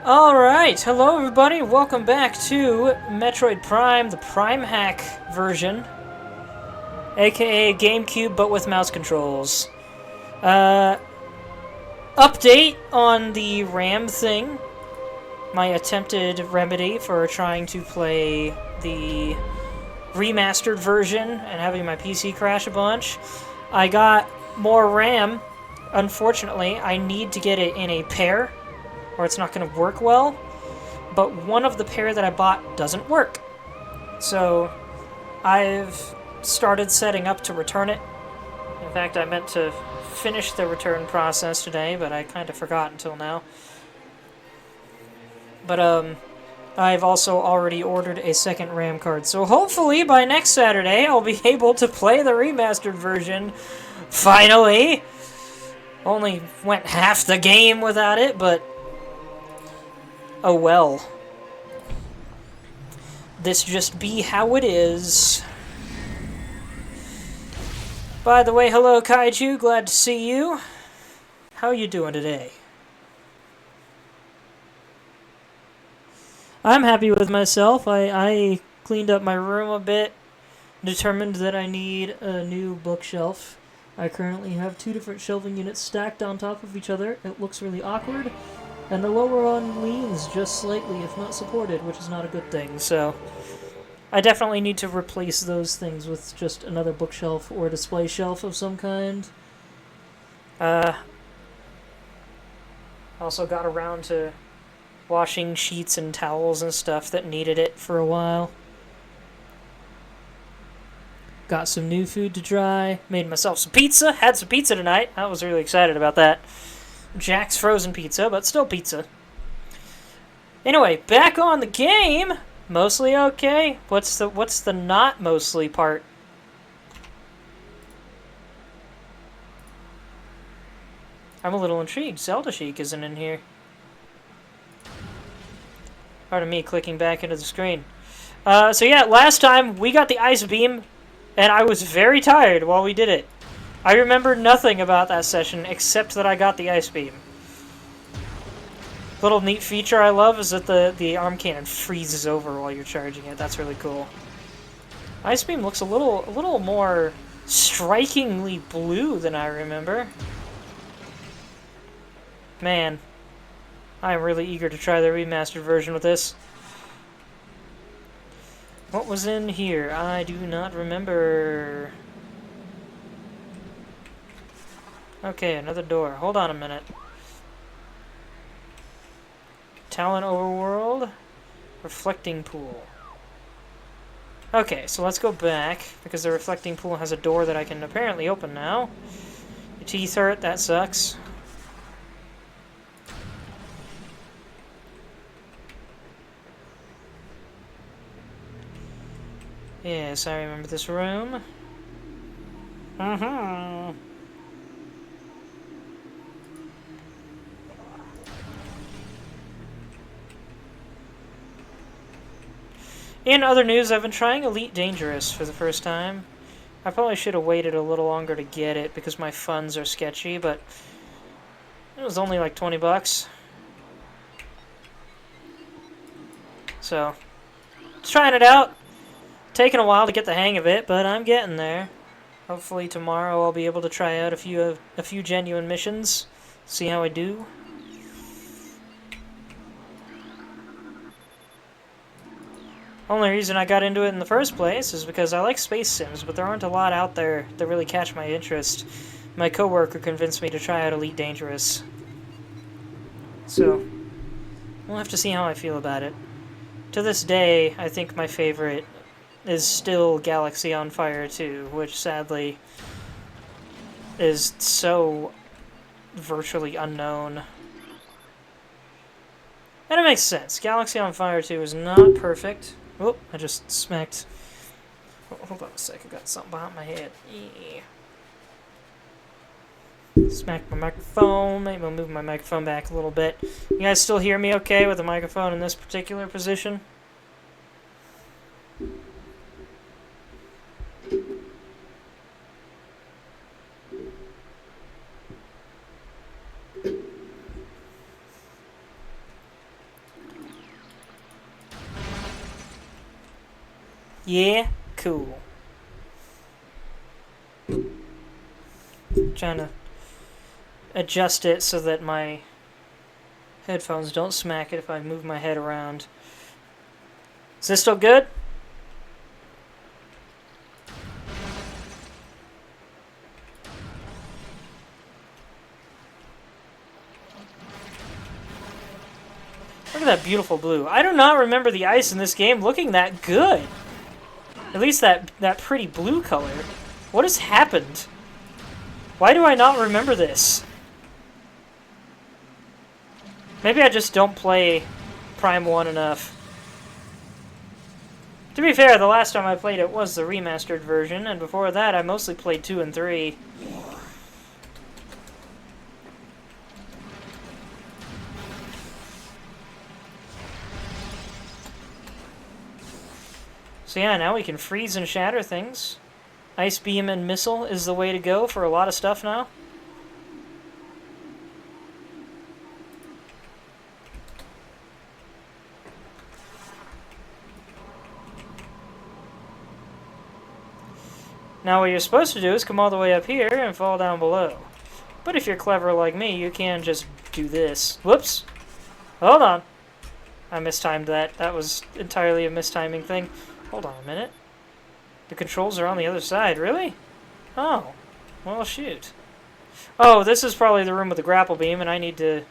Alright, hello everybody, welcome back to Metroid Prime, the Prime Hack version, aka GameCube but with mouse controls. Update on the RAM thing, my attempted remedy for trying to play the remastered version and having my PC crash a bunch. I got more RAM. Unfortunately, I need to get it in a pair, or it's not going to work well. But one of the pair that I bought doesn't work. So I've started setting up to return it. In fact, I meant to finish the return process today, but I kind of forgot until now. But I've also already ordered a second RAM card. So hopefully by next Saturday I'll be able to play the remastered version. Finally! Only went half the game without it, but oh well. This just be how it is. By the way, hello Kaiju, glad to see you. How you doing today? I'm happy with myself. I cleaned up my room a bit, determined that I need a new bookshelf. I currently have two different shelving units stacked on top of each other. It looks really awkward. And the lower one leans just slightly, if not supported, which is not a good thing, so I definitely need to replace those things with just another bookshelf or a display shelf of some kind. Also got around to washing sheets and towels and stuff that needed it for a while. Got some new food to try. Made myself some pizza. Had some pizza tonight. I was really excited about that. Jack's frozen pizza, but still pizza. Anyway, back on the game. Mostly okay. What's the not mostly part? I'm a little intrigued. Zelda Chic isn't in here. Pardon me clicking back into the screen. So yeah, last time we got the ice beam, and I was very tired while we did it. I remember nothing about that session except that I got the ice beam. Little neat feature I love is that the arm cannon freezes over while you're charging it. That's really cool. Ice beam looks a little more strikingly blue than I remember. Man, I am really eager to try the remastered version with this. What was in here? I do not remember. Okay, another door. Hold on a minute. Talon Overworld. Reflecting Pool. Okay, so let's go back, because the reflecting pool has a door that I can apparently open now. Your teeth hurt, that sucks. Yes, I remember this room. In other news, I've been trying Elite Dangerous for the first time. I probably should have waited a little longer to get it because my funds are sketchy, but it was only like 20 bucks. So, just trying it out. Taking a while to get the hang of it, but I'm getting there. Hopefully tomorrow I'll be able to try out a few genuine missions. See how I do. Only reason I got into it in the first place is because I like space sims, but there aren't a lot out there that really catch my interest. My coworker convinced me to try out Elite Dangerous. So, we'll have to see how I feel about it. To this day, I think my favorite is still Galaxy on Fire 2, which sadly is so virtually unknown. And it makes sense. Galaxy on Fire 2 is not perfect. Oh, I just smacked. Oh, hold on a sec, I got something behind my head. Yeah. Smacked my microphone. Maybe I'll move my microphone back a little bit. You guys still hear me okay with the microphone in this particular position? Yeah? Cool. Trying to adjust it so that my headphones don't smack it if I move my head around. Is this still good? Look at that beautiful blue. I do not remember the ice in this game looking that good. At least that pretty blue color. What has happened? Why do I not remember this? Maybe I just don't play Prime 1 enough. To be fair, the last time I played it was the remastered version, and before that I mostly played 2 and 3. So yeah, now we can freeze and shatter things. Ice Beam and Missile is the way to go for a lot of stuff now. Now what you're supposed to do is come all the way up here and fall down below. But if you're clever like me, you can just do this. Whoops! Hold on. I mistimed that. That was entirely a mistiming thing. Hold on a minute. The controls are on the other side. Really? Oh. Well, shoot. Oh, this is probably the room with the grapple beam, and I need to...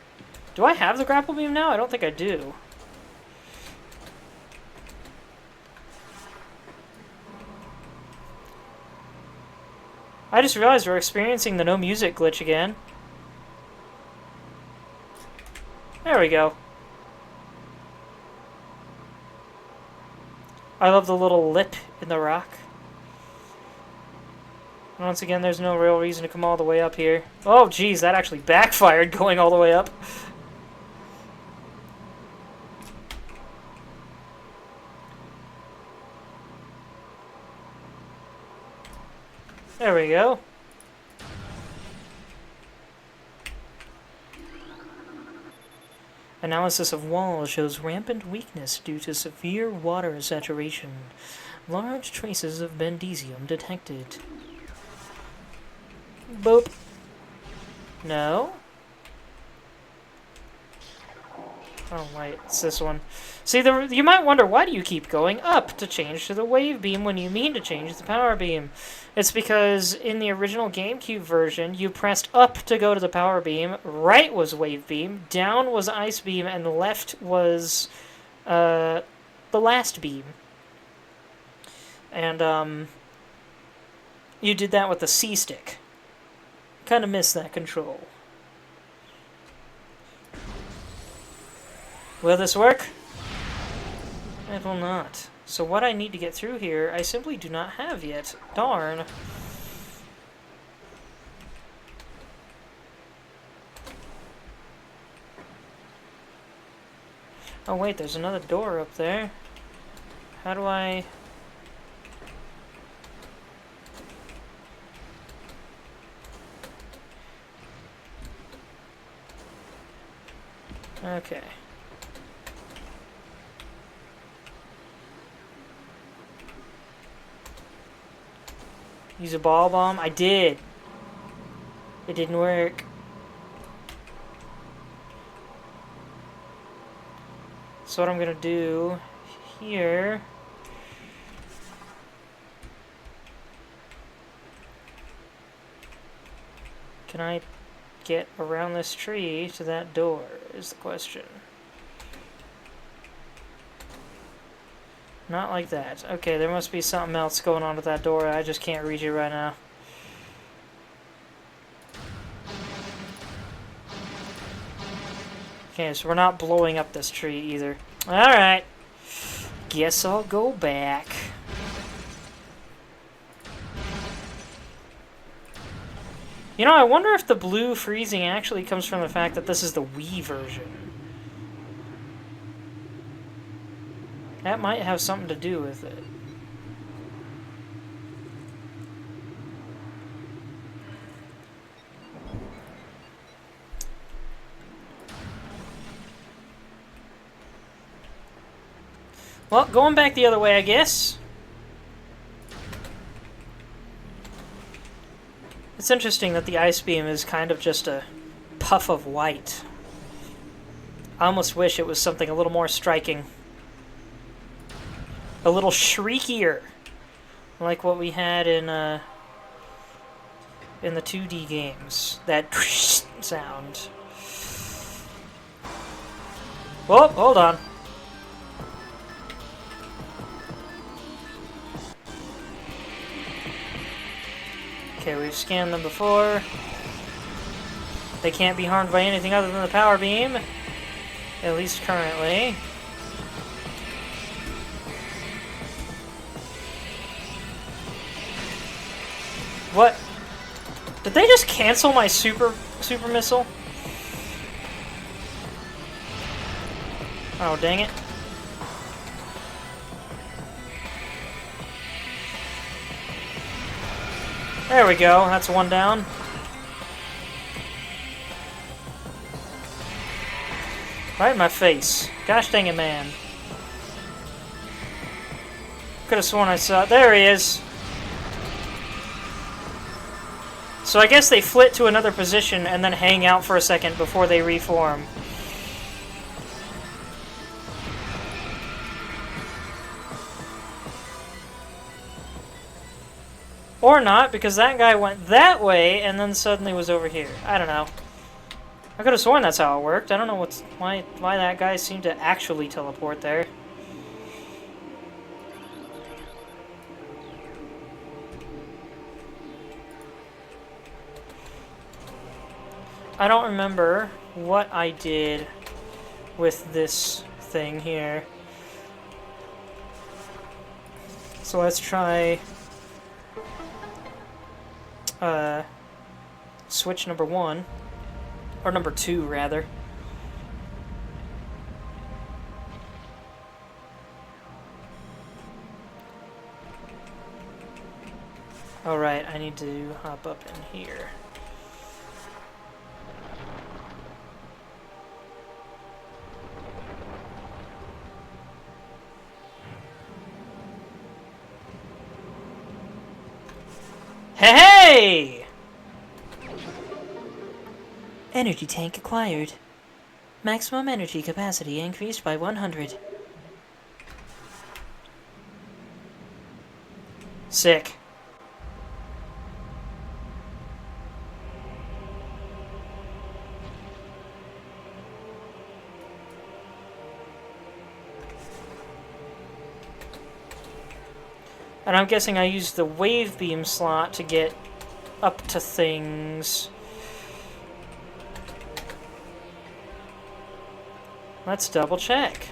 Do I have the grapple beam now? I don't think I do. I just realized we're experiencing the no music glitch again. There we go. I love the little lip in the rock. Once again, there's no real reason to come all the way up here. Oh, geez, that actually backfired going all the way up. There we go. Analysis of wall shows rampant weakness due to severe water saturation. Large traces of bendesium detected. Boop. No? Oh, wait, it's this one. See, you might wonder, why do you keep going up to change to the wave beam when you mean to change the power beam? It's because in the original GameCube version, you pressed up to go to the power beam, right was wave beam, down was ice beam, and left was the last beam. And you did that with the C stick. Kind of miss that control. Will this work? It will not. So what I need to get through here, I simply do not have yet. Darn. Oh wait, there's another door up there. How do I... Okay. Use a ball bomb? I did. It didn't work. So what I'm gonna do here... Can I get around this tree to that door, is the question. Not like that. Okay, there must be something else going on with that door. I just can't reach it right now. Okay, so we're not blowing up this tree either. Alright. Guess I'll go back. You know, I wonder if the blue freezing actually comes from the fact that this is the Wii version. That might have something to do with it. Well, going back the other way, I guess. It's interesting that the ice beam is kind of just a puff of white. I almost wish it was something a little more striking. A little shriekier. Like what we had in the 2D games. That sound. Whoa, hold on. Okay, we've scanned them before. They can't be harmed by anything other than the power beam. At least currently. What? Did they just cancel my super missile? Oh, dang it. There we go, that's one down. Right in my face. Gosh dang it, man. Could have sworn I saw it. There he is. So I guess they flit to another position and then hang out for a second before they reform. Or not, because that guy went that way and then suddenly was over here. I don't know. I could have sworn that's how it worked. I don't know why that guy seemed to actually teleport there. I don't remember what I did with this thing here. So let's try switch number 1. Or number 2, rather. Alright, I need to hop up in here. Hey! Energy tank acquired. Maximum energy capacity increased by 100. Sick. And I'm guessing I used the wave beam slot to get up to things. Let's double check.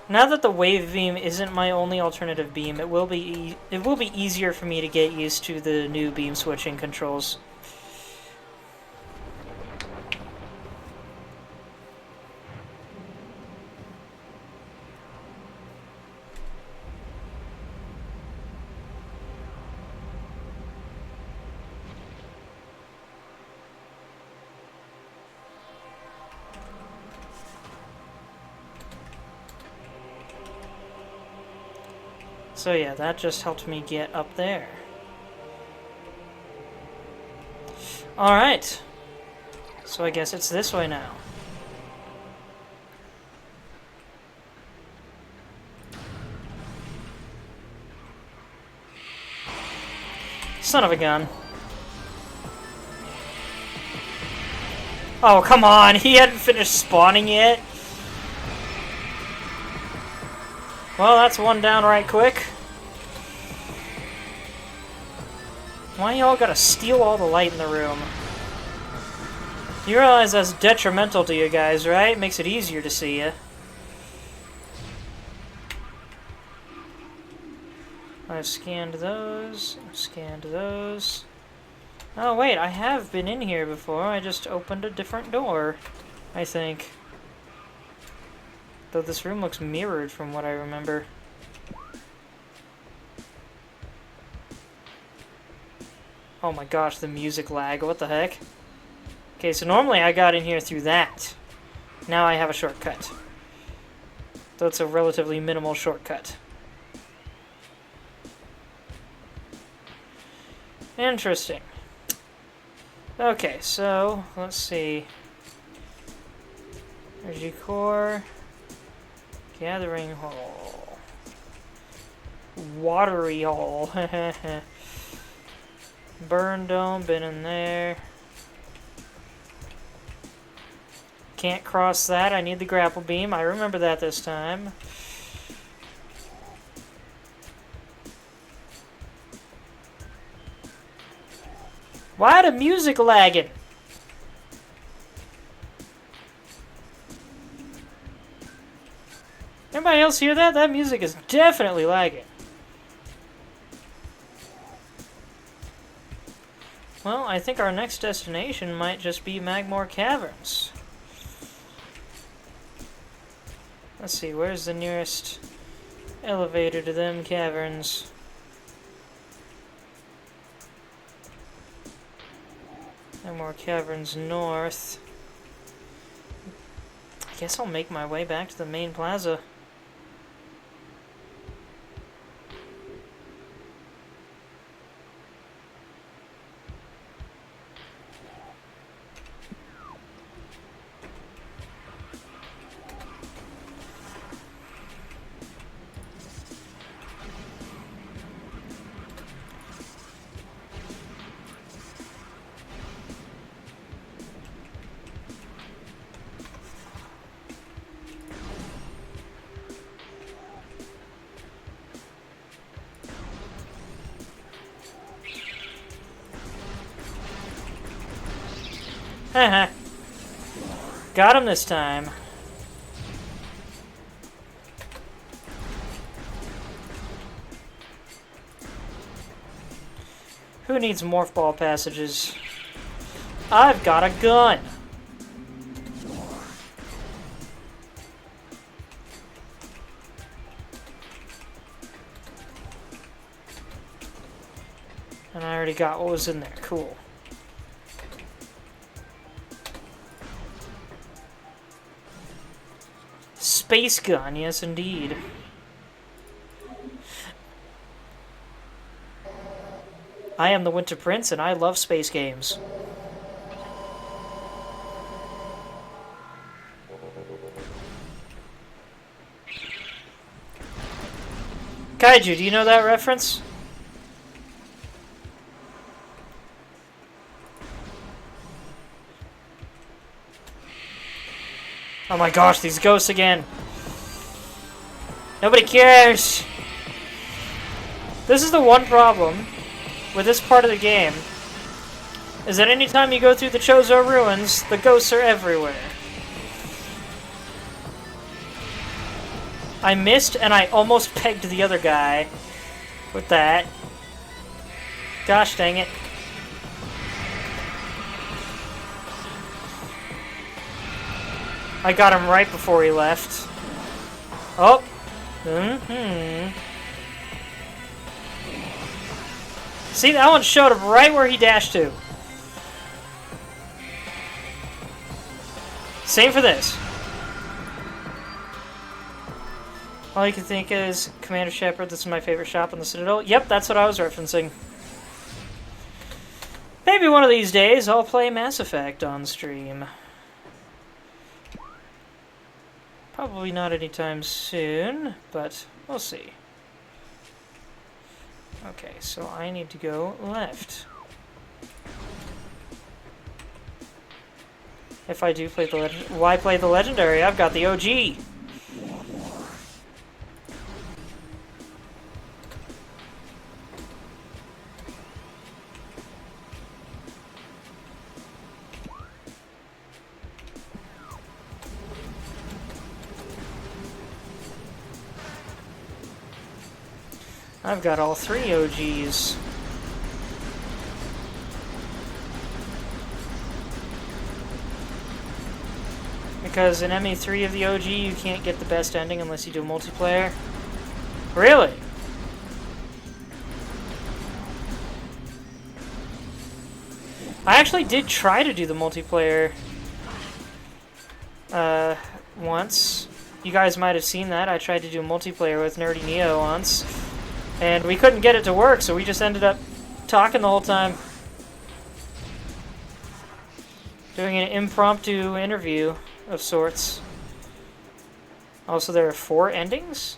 Now that the wave beam isn't my only alternative beam, it will be easier for me to get used to the new beam switching controls. So yeah, that just helped me get up there. Alright. So I guess it's this way now. Son of a gun. Oh, come on! He hadn't finished spawning yet? Well, that's one down right quick. Why y'all gotta steal all the light in the room? You realize that's detrimental to you guys, right? Makes it easier to see you. I've scanned those. Scanned those. Oh wait, I have been in here before. I just opened a different door, I think. Though this room looks mirrored from what I remember. Oh my gosh, the music lag. What the heck? Okay, so normally I got in here through that. Now I have a shortcut. Though it's a relatively minimal shortcut. Interesting. Okay, so let's see. Energy core. Gathering hole. Watery hole. Burn dome, been in there. Can't cross that. I need the grapple beam. I remember that this time. Why the music lagging? Everybody else hear that? That music is definitely lagging. Well, I think our next destination might just be Magmore Caverns. Let's see, where's the nearest elevator to them caverns? Magmore Caverns north. I guess I'll make my way back to the main plaza. Haha. Got him this time. Who needs morph ball passages? I've got a gun! And I already got what was in there. Cool. Space gun, yes indeed. I am the Winter Prince and I love space games. Kaiju, do you know that reference? Oh my gosh, these ghosts again. Nobody cares. This is the one problem with this part of the game, is that anytime you go through the Chozo ruins, the ghosts are everywhere. I missed and I almost pegged the other guy with that. Gosh dang it. I got him right before he left. Oh. See, that one showed up right where he dashed to. Same for this. All you can think is, Commander Shepard, this is my favorite shop in the Citadel. Yep, that's what I was referencing. Maybe one of these days I'll play Mass Effect on stream. Probably not anytime soon, but we'll see. Okay, so I need to go left. If I do play the legend, why play the legendary? I've got the OG. I've got all three OGs. Because in ME3 of the OG, you can't get the best ending unless you do multiplayer. Really? I actually did try to do the multiplayer once. You guys might have seen that. I tried to do multiplayer with Nerdy Neo once, and we couldn't get it to work, so we just ended up talking the whole time. Doing an impromptu interview of sorts. Also, there are 4 endings?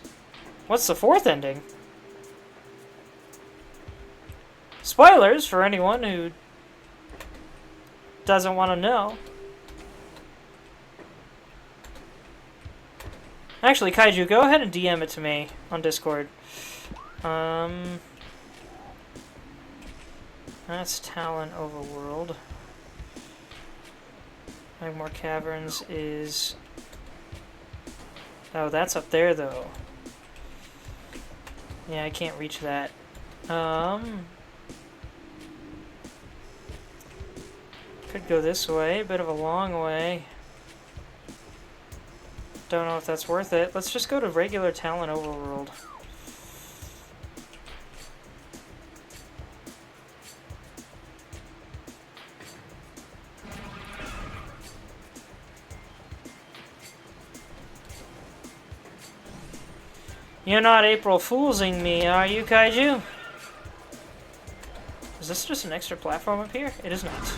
What's the 4th ending? Spoilers for anyone who doesn't want to know. Actually, Kaiju, go ahead and DM it to me on Discord. That's Talon Overworld. Magmore Caverns is... Oh, that's up there, though. Yeah, I can't reach that. Could go this way, bit of a long way. Don't know if that's worth it. Let's just go to regular Talon Overworld. You're not April Foolsing me, are you, Kaiju? Is this just an extra platform up here? It is not.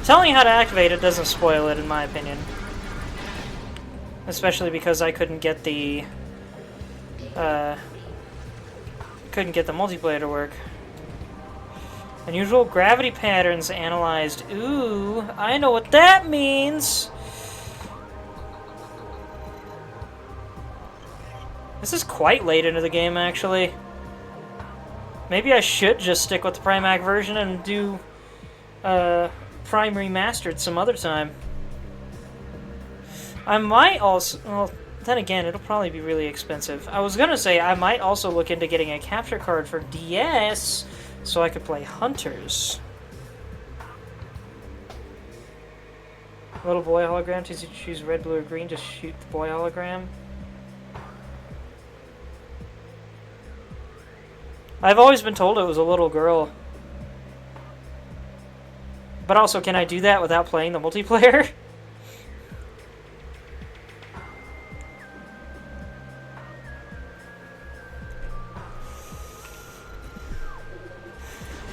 Telling you how to activate it doesn't spoil it, in my opinion. Especially because I couldn't get the multiplayer to work. Unusual gravity patterns analyzed. Ooh, I know what that means. This is quite late into the game, actually. Maybe I should just stick with the Primac version and do Prime Remastered some other time. I might also... Well, then again, it'll probably be really expensive. I was gonna say I might also look into getting a capture card for DS so I could play Hunters. Little boy hologram, to choose red, blue, or green to shoot the boy hologram. I've always been told it was a little girl. But also, can I do that without playing the multiplayer?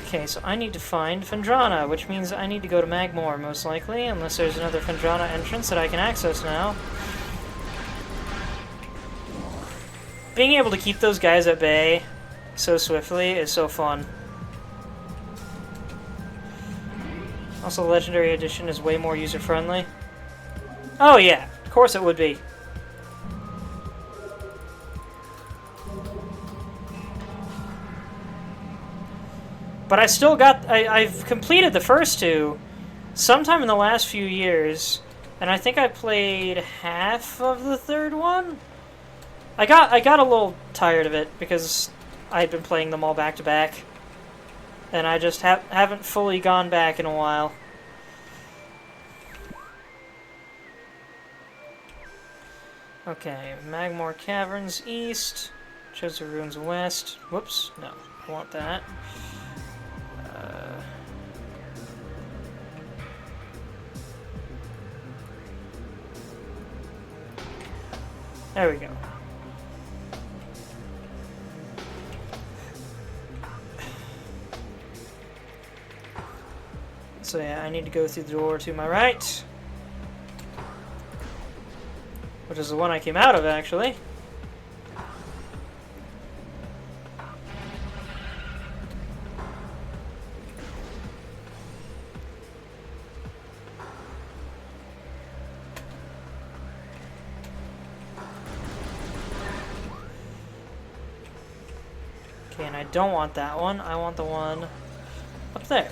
Okay, so I need to find Phendrana, which means I need to go to Magmore, most likely, unless there's another Phendrana entrance that I can access now. Being able to keep those guys at bay so swiftly is so fun. Also, the Legendary Edition is way more user-friendly. Oh yeah, of course it would be. But I still got... I've completed the first 2 sometime in the last few years, and I think I played half of the 3rd one? I got a little tired of it, because I'd been playing them all back-to-back. And I just haven't fully gone back in a while. Okay, Magmore Caverns east, Chozo Ruins west. Whoops, no, I want that. There we go. So yeah, I need to go through the door to my right. Which is the one I came out of, actually. Okay, and I don't want that one. I want the one up there.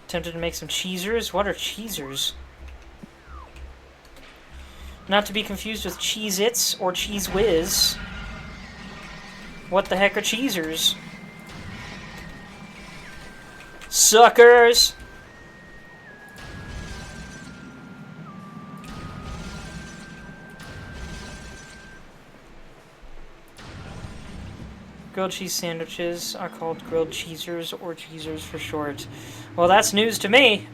Tempted to make some cheesers? What are cheesers? Not to be confused with Cheez-Its or Cheese Whiz. What the heck are cheesers? Suckers! Grilled cheese sandwiches are called grilled cheesers or cheesers for short. Well, that's news to me.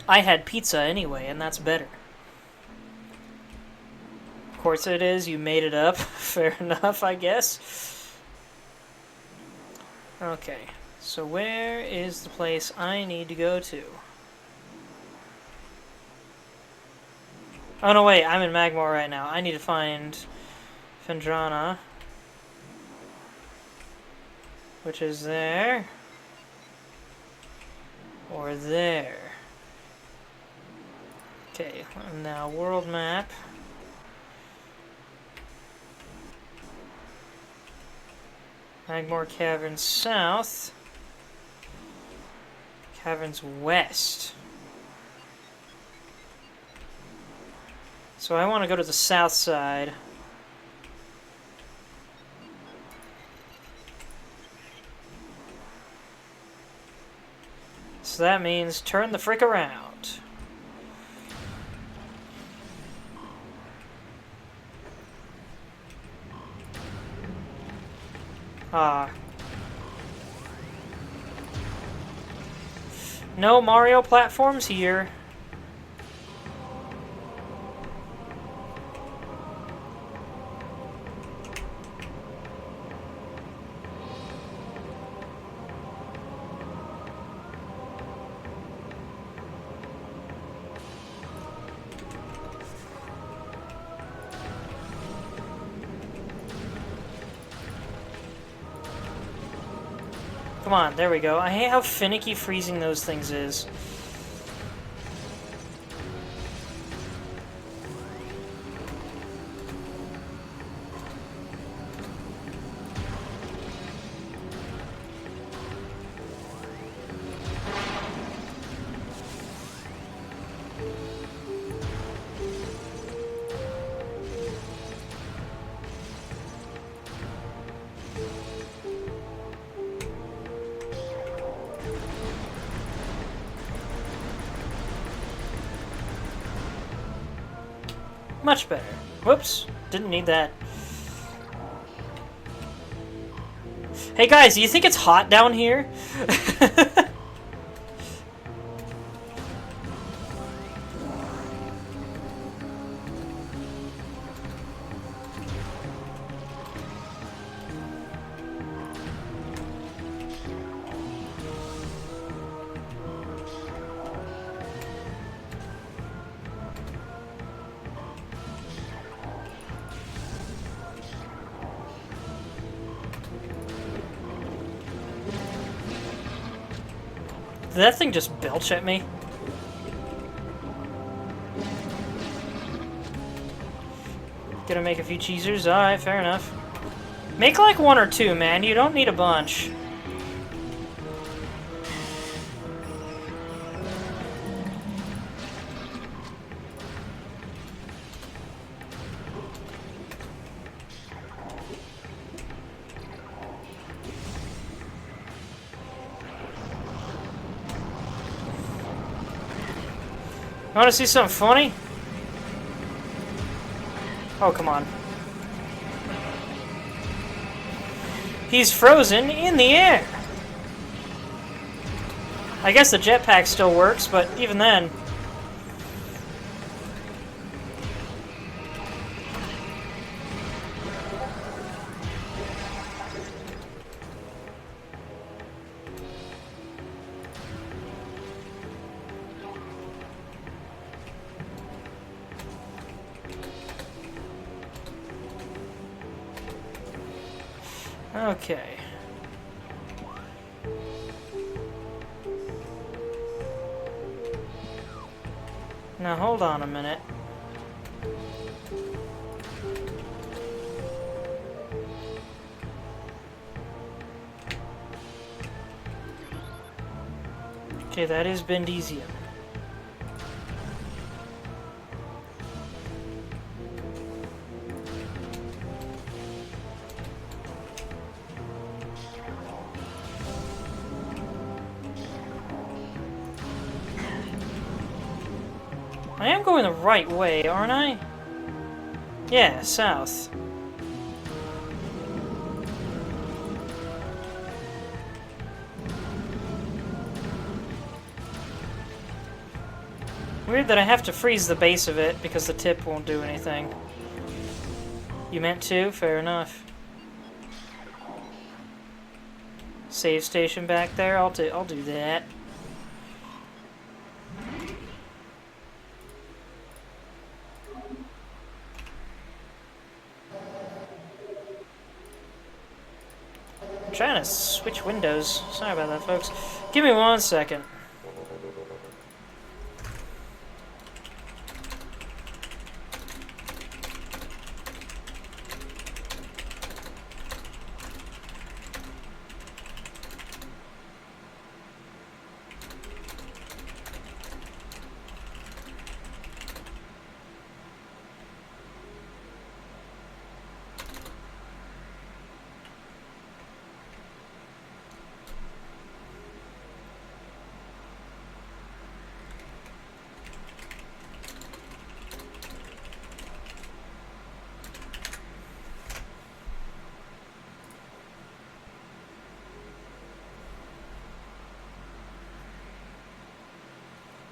I had pizza anyway, and that's better. Of course it is. You made it up. Fair enough, I guess. Okay. So where is the place I need to go to? Oh, no, wait. I'm in Magmore right now. I need to find Phendrana, which is there. Or there. Okay, now world map. Magmore Caverns south. Caverns west. So I want to go to the south side. So that means turn the frick around. Ah. No Mario platforms here. Come on, there we go. I hate how finicky freezing those things is. Much better. Whoops. Didn't need that. Hey guys, do you think it's hot down here? Did that thing just belch at me? Gonna make a few cheesers? Alright, fair enough. Make like one or two, man. You don't need a bunch. You wanna see something funny? Oh, come on. He's frozen in the air! I guess the jetpack still works, but even then... Okay. Now hold on a minute. Okay, that is Bendesium. I am going the right way, aren't I? Yeah, south. Weird that I have to freeze the base of it because the tip won't do anything. You meant to? Fair enough. Save station back there? I'll do that. I'm trying to switch windows. Sorry about that, folks. Give me 1 second.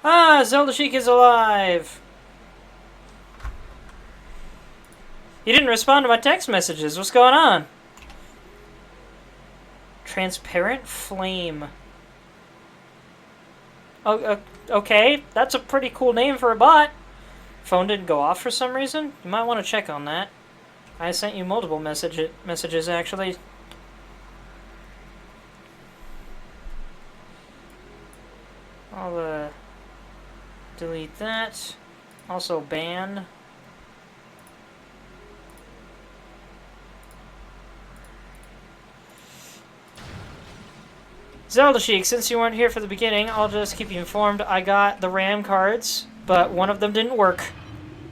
Ah, Zelda Sheik is alive! You didn't respond to my text messages. What's going on? Transparent Flame. Oh, okay. That's a pretty cool name for a bot. Phone didn't go off for some reason? You might want to check on that. I sent you multiple messages, actually. I'll, delete that. Also ban. Zelda Sheik, since you weren't here for the beginning, I'll just keep you informed. I got the RAM cards, but one of them didn't work.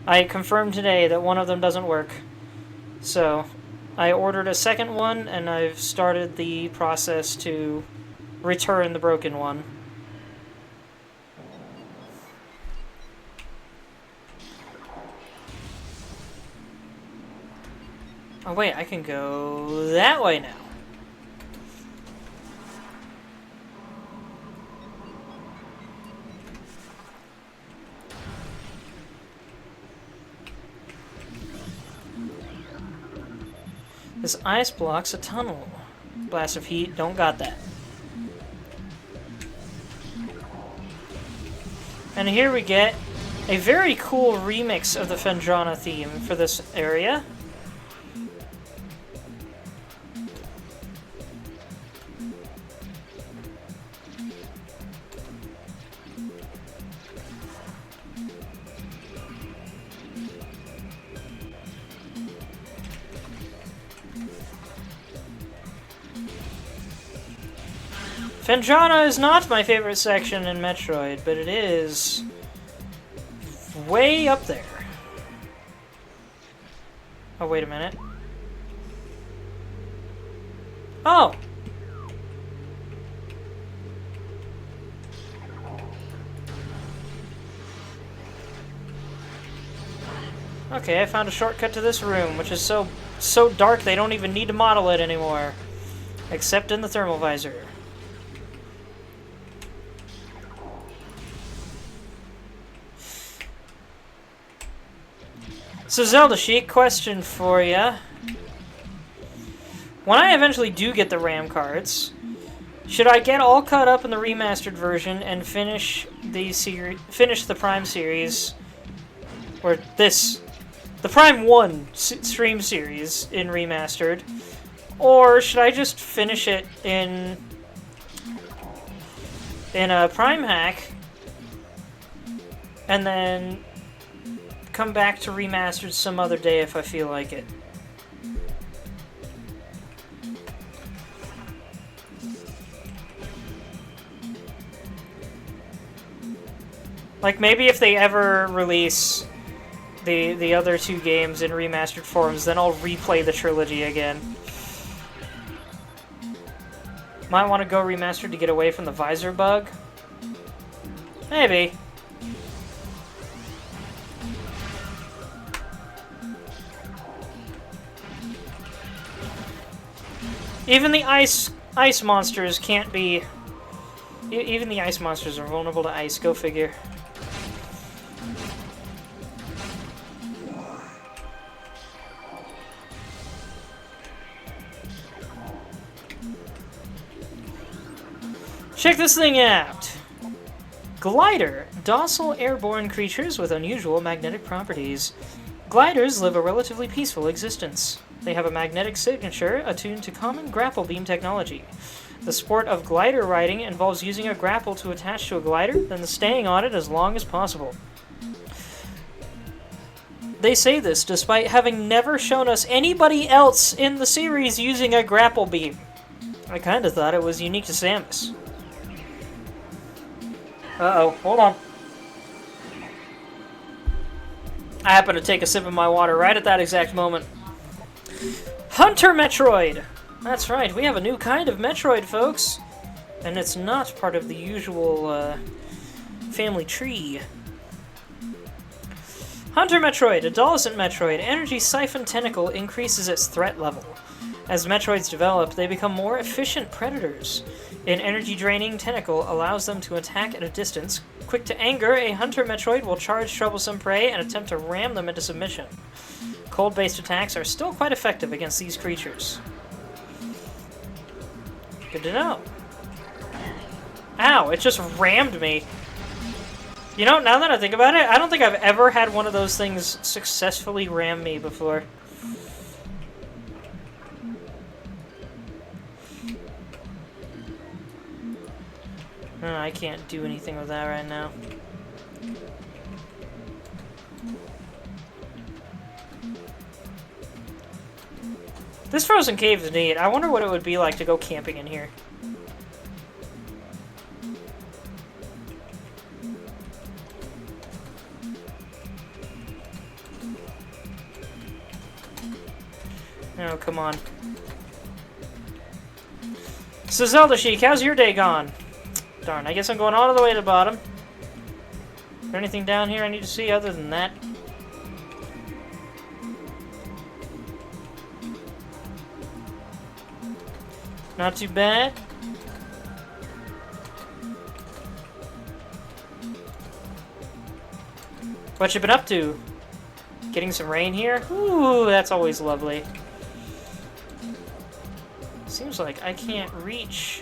I confirmed today that one of them doesn't work. So, I ordered a second one, and I've started the process to return the broken one. Oh wait, I can go that way now. This ice blocks a tunnel. Blast of heat, don't got that. And here we get a very cool remix of the Phendrana theme for this area. Phendrana is not my favorite section in Metroid, but it is way up there. Oh, wait a minute. Oh! Okay, I found a shortcut to this room, which is so dark they don't even need to model it anymore. Except in the thermal visor. So Zelda Sheik, question for ya. When I eventually do get the RAM cards, should I get all caught up in the remastered version and finish the Prime series, or the Prime 1 stream series in remastered, Or should I just finish it in a Prime hack and then come back to remastered some other day if I feel like it? Like, maybe if they ever release the other two games in remastered forms, then I'll replay the trilogy again. Might want to go remastered to get away from the visor bug. Maybe. Even the ice monsters can't be... Even the ice monsters are vulnerable to ice, go figure. Check this thing out! Glider. Docile airborne creatures with unusual magnetic properties. Gliders live a relatively peaceful existence. They have a magnetic signature attuned to common grapple beam technology. The sport of glider riding involves using a grapple to attach to a glider, then staying on it as long as possible. They say this despite having never shown us anybody else in the series using a grapple beam. I kinda thought it was unique to Samus. Uh-oh, hold on. I happen to take a sip of my water right at that exact moment. Hunter Metroid! That's right, we have a new kind of Metroid, folks. And it's not part of the usual, family tree. Hunter Metroid, adolescent Metroid. Energy Siphon Tentacle increases its threat level. As Metroids develop, they become more efficient predators. An energy-draining tentacle allows them to attack at a distance. Quick to anger, a Hunter Metroid will charge troublesome prey and attempt to ram them into submission. Cold-based attacks are still quite effective against these creatures. Good to know. Ow, it just rammed me. You know, now that I think about it, I don't think I've ever had one of those things successfully ram me before. I can't do anything with that right now. This frozen cave is neat. I wonder what it would be like to go camping in here. Oh, come on. So Zelda Chic, how's your day gone? Darn, I guess I'm going all the way to the bottom. Is there anything down here I need to see other than that? Not too bad. What you been up to? Getting some rain here? Ooh, that's always lovely. Seems like I can't reach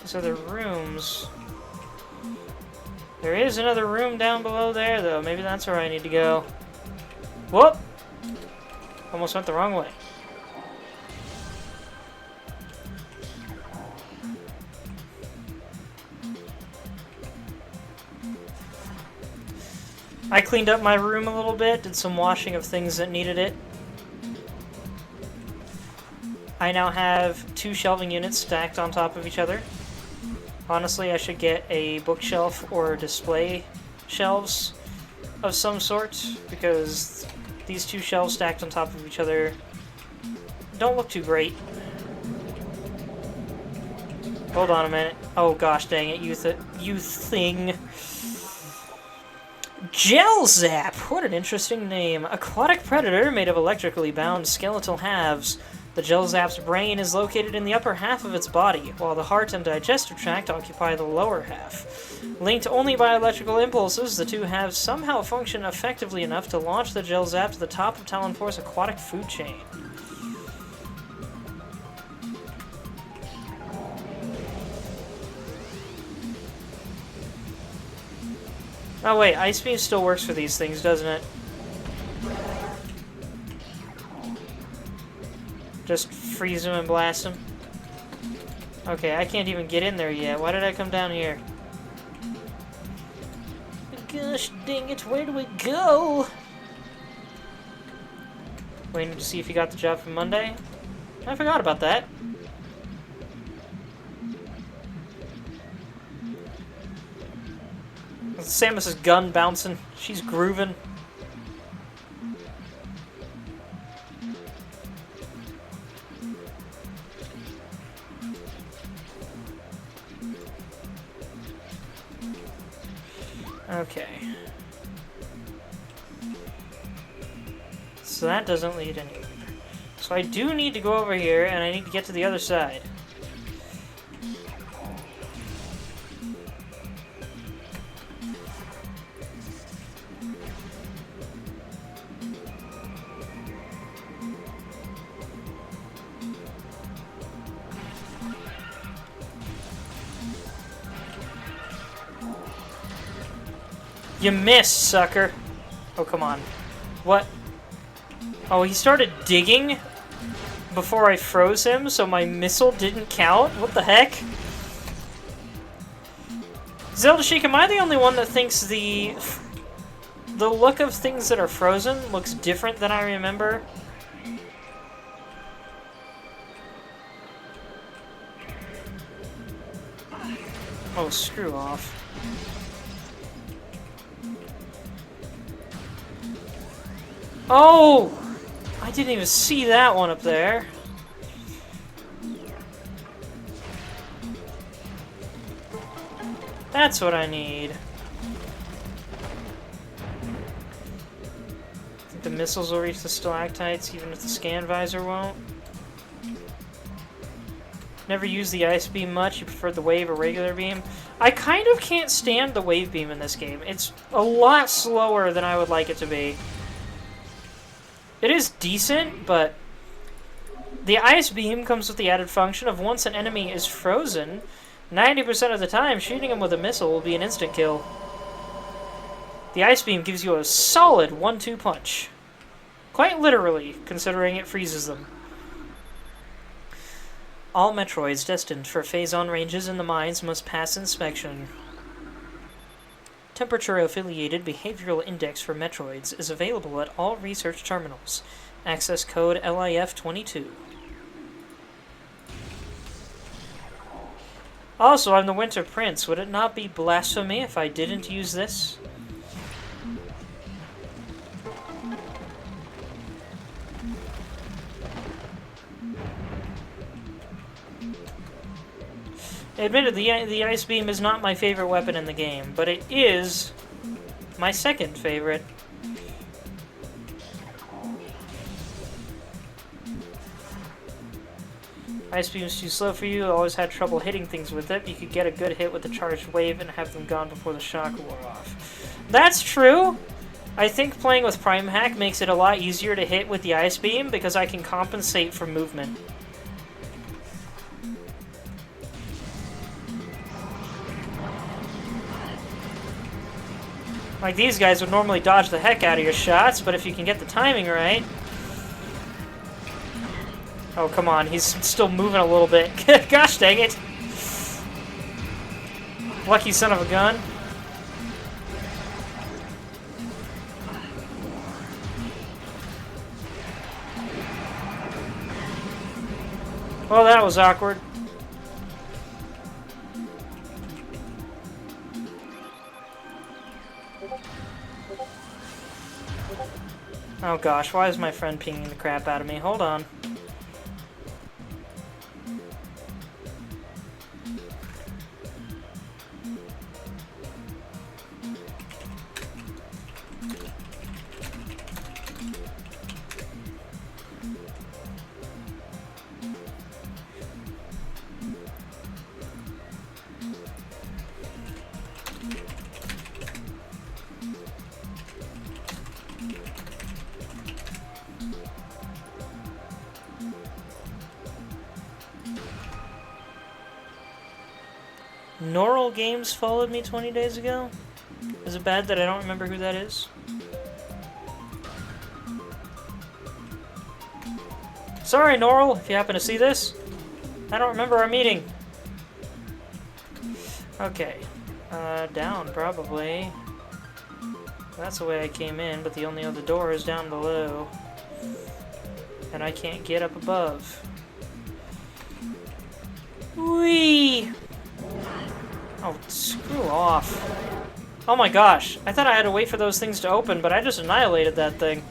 these other rooms. There is another room down below there, though. Maybe that's where I need to go. Whoop! Almost went the wrong way. I cleaned up my room a little bit, did some washing of things that needed it. I now have 2 shelving units stacked on top of each other. Honestly, I should get a bookshelf or display shelves of some sort, because these 2 shelves stacked on top of each other don't look too great. Hold on a minute. Oh gosh dang it, you thing. Gel Zap! What an interesting name. Aquatic predator made of electrically bound skeletal halves. The Gel Zap's brain is located in the upper half of its body, while the heart and digestive tract occupy the lower half. Linked only by electrical impulses, the two halves somehow function effectively enough to launch the Gel Zap to the top of Talonforce's aquatic food chain. Oh wait, Ice Beam still works for these things, doesn't it? Just freeze him and blast him. Okay, I can't even get in there yet. Why did I come down here? Gosh dang it, where do we go? Waiting to see if you got the job for Monday? I forgot about that. Samus's gun bouncing. She's grooving. Okay. So that doesn't lead anywhere. So I do need to go over here, and I need to get to the other side. You missed, sucker. Oh, come on. What? Oh, he started digging before I froze him, so my missile didn't count? What the heck? Zelda Sheik, am I the only one that thinks the look of things that are frozen looks different than I remember? Oh, screw off. Oh! I didn't even see that one up there. That's what I need. I think the missiles will reach the stalactites even if the scan visor won't. Never use the ice beam much. You prefer the wave or regular beam? I kind of can't stand the wave beam in this game. It's a lot slower than I would like it to be. It is decent, but the ice beam comes with the added function of once an enemy is frozen, 90% of the time shooting him with a missile will be an instant kill. The ice beam gives you a solid 1-2 punch. Quite literally, considering it freezes them. All Metroids destined for phase-on ranges in the mines must pass inspection. Temperature-affiliated behavioral index for Metroids is available at all research terminals. Access code LIF22. Also, I'm the Winter Prince. Would it not be blasphemy if I didn't use this? Admittedly, the ice beam is not my favorite weapon in the game, but it is my second favorite. Ice beam's too slow for you. I always had trouble hitting things with it. You could get a good hit with the charged wave and have them gone before the shock wore off. That's true! I think playing with Prime Hack makes it a lot easier to hit with the ice beam because I can compensate for movement. Like, these guys would normally dodge the heck out of your shots, but if you can get the timing right... Oh, come on, he's still moving a little bit. Gosh dang it! Lucky son of a gun. Well, that was awkward. Oh gosh, why is my friend pinging the crap out of me? Hold on. Neural Games followed me 20 days ago? Is it bad that I don't remember who that is? Sorry, Norl, if you happen to see this. I don't remember our meeting. Okay. Down, probably. That's the way I came in, but the only other door is down below. And I can't get up above. Whee! Oh, screw off. Oh my gosh, I thought I had to wait for those things to open, but I just annihilated that thing.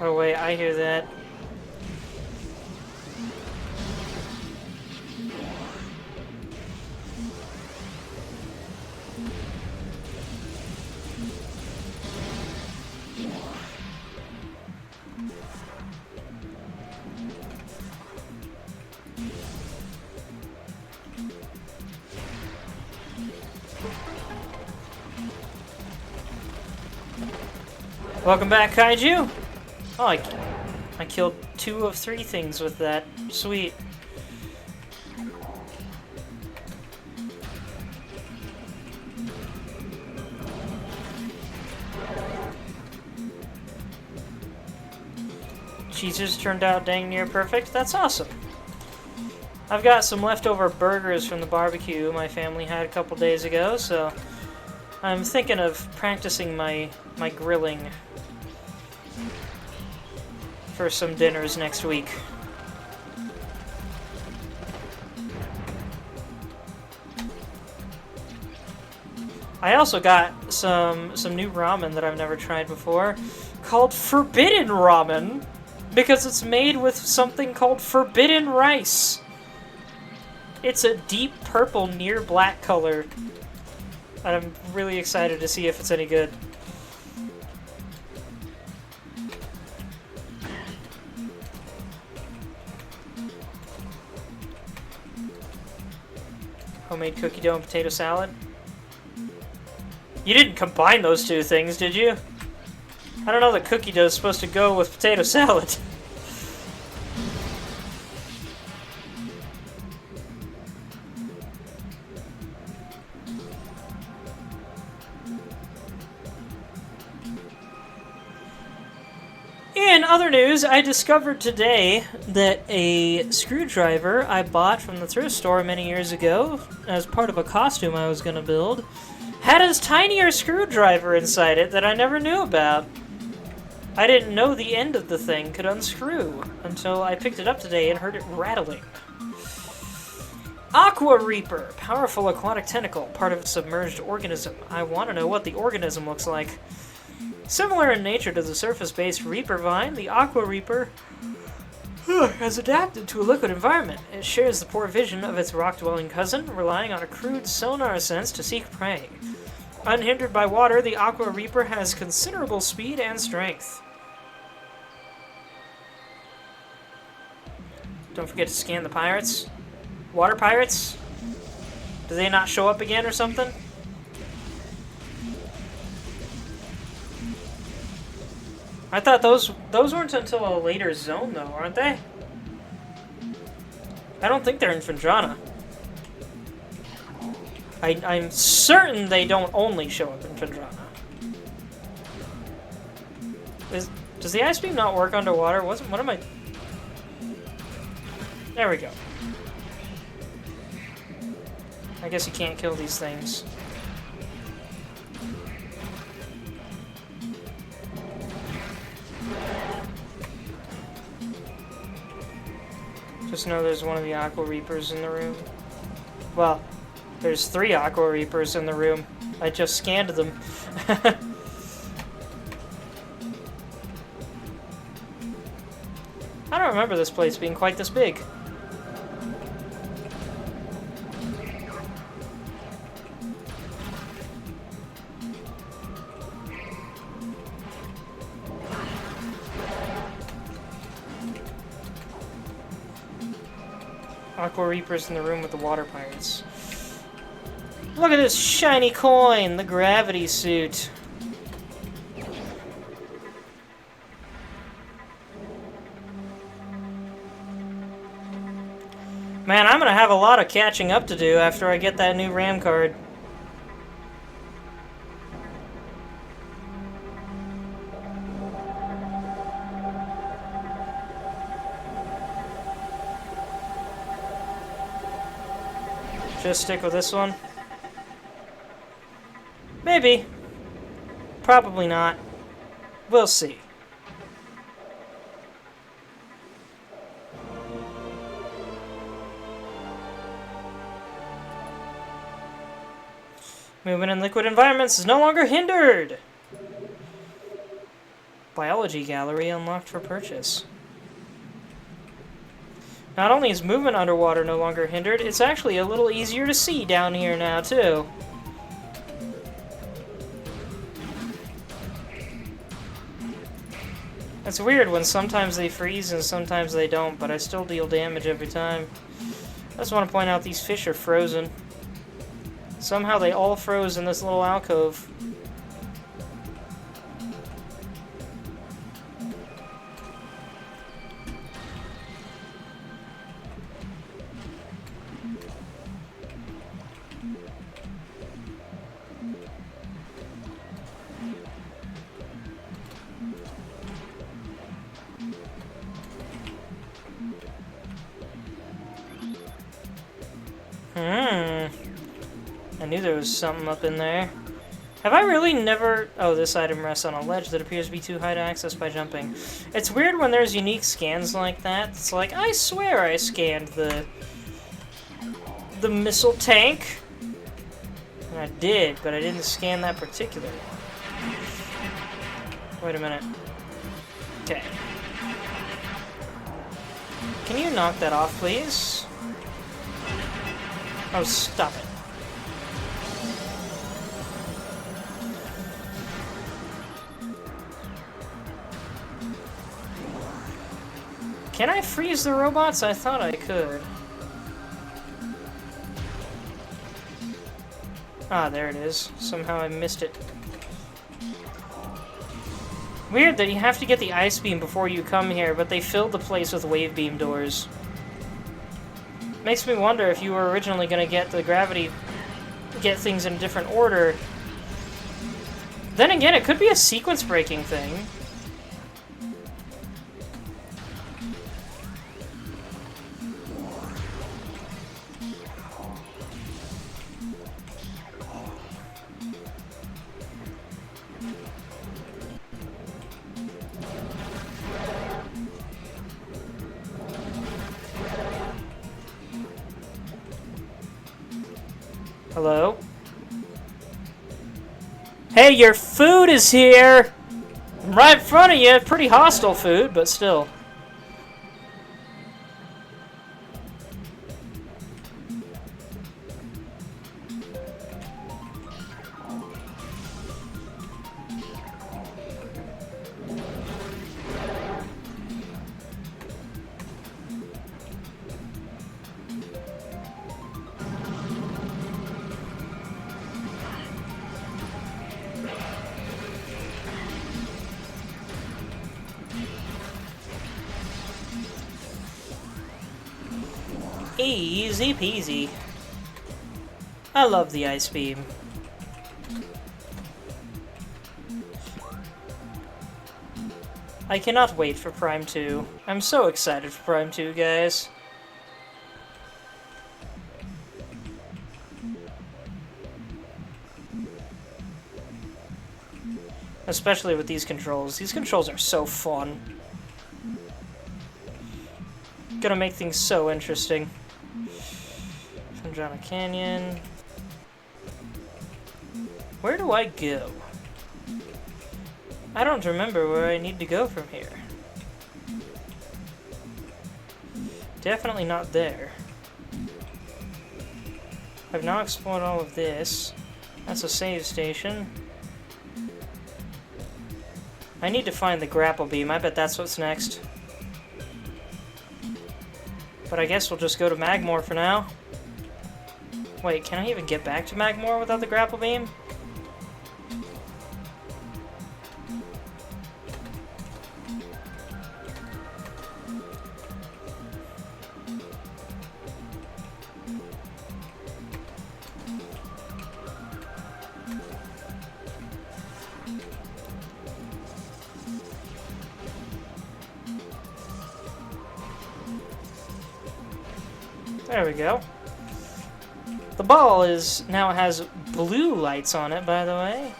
Oh wait, I hear that. Welcome back, Kaiju! Oh, I killed 2 of 3 things with that. Sweet. Cheeses turned out dang near perfect. That's awesome. I've got some leftover burgers from the barbecue my family had a couple days ago, so I'm thinking of practicing my grilling for some dinners next week. I also got some new ramen that I've never tried before, called Forbidden Ramen, because it's made with something called forbidden rice. It's a deep purple near black color, and I'm really excited to see if it's any good. Homemade cookie dough and potato salad. You didn't combine those 2 things, did you? I don't know that cookie dough is supposed to go with potato salad. In other news, I discovered today that a screwdriver I bought from the thrift store many years ago as part of a costume I was going to build had a tinier screwdriver inside it that I never knew about. I didn't know the end of the thing could unscrew until I picked it up today and heard it rattling. Aqua Reaper, powerful aquatic tentacle, part of a submerged organism. I want to know what the organism looks like. Similar in nature to the surface-based Reaper vine, the Aqua Reaper has adapted to a liquid environment. It shares the poor vision of its rock-dwelling cousin, relying on a crude sonar sense to seek prey. Unhindered by water, the Aqua Reaper has considerable speed and strength. Don't forget to scan the pirates. Water pirates? Do they not show up again or something? I thought those weren't until a later zone, though, aren't they? I don't think they're in Findrana. I'm certain they don't only show up in Findrana. Does the ice beam not work underwater? What am I... There we go. I guess you can't kill these things. Just know there's one of the Aqua Reapers in the room. Well, there's 3 Aqua Reapers in the room. I just scanned them. I don't remember this place being quite this big. Aqua Reaper's in the room with the water pirates. Look at this shiny coin! The gravity suit. Man, I'm gonna have a lot of catching up to do after I get that new RAM card. just stick with this one? Maybe. Probably not. We'll see. Movement in liquid environments is no longer hindered! Biology gallery unlocked for purchase. Not only is movement underwater no longer hindered, it's actually a little easier to see down here now, too. It's weird when sometimes they freeze and sometimes they don't, but I still deal damage every time. I just want to point out these fish are frozen. Somehow they all froze in this little alcove. I knew there was something up in there. Have I really never... Oh, this item rests on a ledge that appears to be too high to access by jumping. It's weird when there's unique scans like that. It's like, I swear I scanned the missile tank. And I did, but I didn't scan that particular one. Wait a minute. Okay. Can you knock that off, please? Oh, stop it. Can I freeze the robots? I thought I could. Ah, there it is. Somehow I missed it. Weird that you have to get the ice beam before you come here, but they filled the place with wave beam doors. Makes me wonder if you were originally going to get the gravity... get things in a different order. Then again, it could be a sequence-breaking thing. Hello? Hey, your food is here! Right in front of you. Pretty hostile food, but still. Easy peasy. I love the ice beam. I cannot wait for Prime 2. I'm so excited for Prime 2, guys. Especially with these controls. These controls are so fun. Gonna make things so interesting. Sanjana Canyon. Where do I go? I don't remember where I need to go from here. Definitely not there. I've now explored all of this. That's a save station. I need to find the grapple beam. I bet that's what's next. But I guess we'll just go to Magmore for now. Wait, can I even get back to Magmore without the grapple beam? There we go. The ball now has blue lights on it, by the way.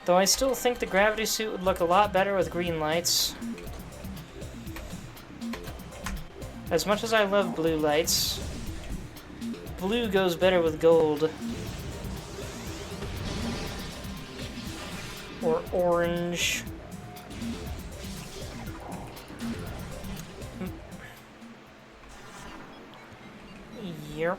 Though I still think the gravity suit would look a lot better with green lights. As much as I love blue lights, blue goes better with gold. Or orange. Yep.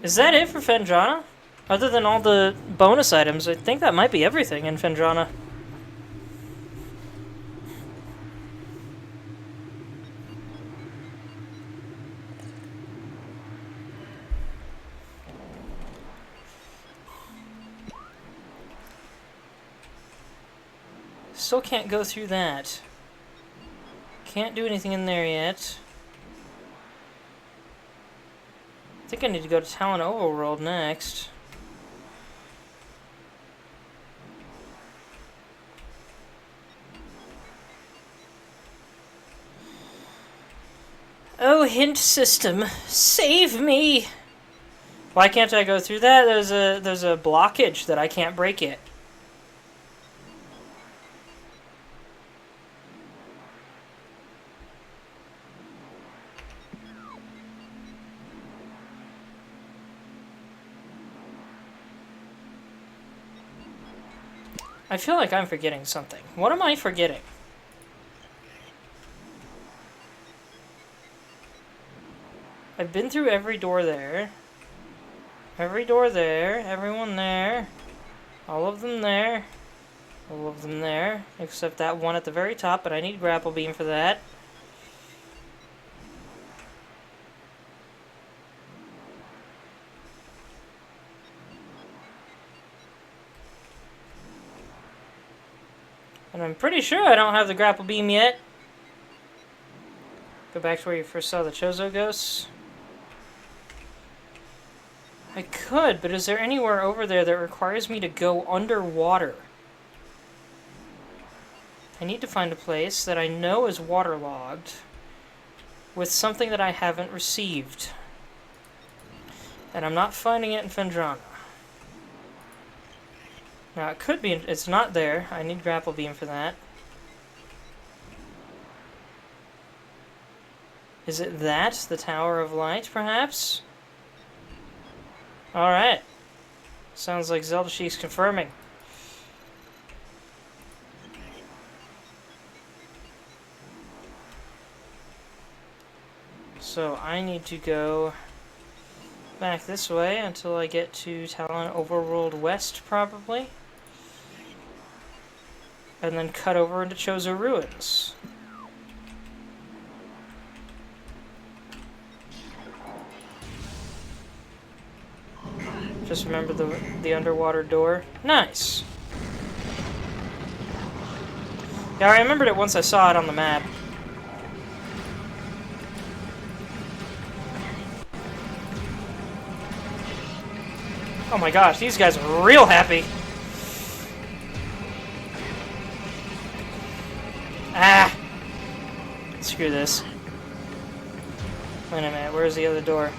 Is that it for Fendrana? Other than all the bonus items, I think that might be everything in Fendrana. Still can't go through that. Can't do anything in there yet. I think I need to go to Talon Overworld next. Oh, hint system, save me! Why can't I go through that? There's a blockage that I can't break it. I feel like I'm forgetting something. What am I forgetting? I've been through every door there. Every door there. Everyone there. All of them there. All of them there. Except that one at the very top, but I need grapple beam for that. And I'm pretty sure I don't have the grapple beam yet. Go back to where you first saw the Chozo ghosts. I could, but is there anywhere over there that requires me to go underwater? I need to find a place that I know is waterlogged with something that I haven't received. And I'm not finding it in Fendrana. Now, it could be, it's not there. I need grapple beam for that. Is it that? The Tower of Light, perhaps? Alright. Sounds like Zelda Sheik's confirming. So, I need to go back this way until I get to Talon Overworld West, probably. And then cut over into Chozo Ruins. Just remember the underwater door. Nice! Yeah, I remembered it once I saw it on the map. Oh my gosh, these guys are real happy! Ah! Screw this. Wait a minute, where's the other door?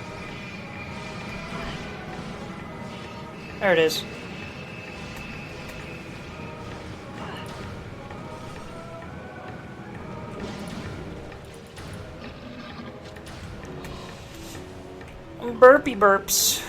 There it is. Burpy burps.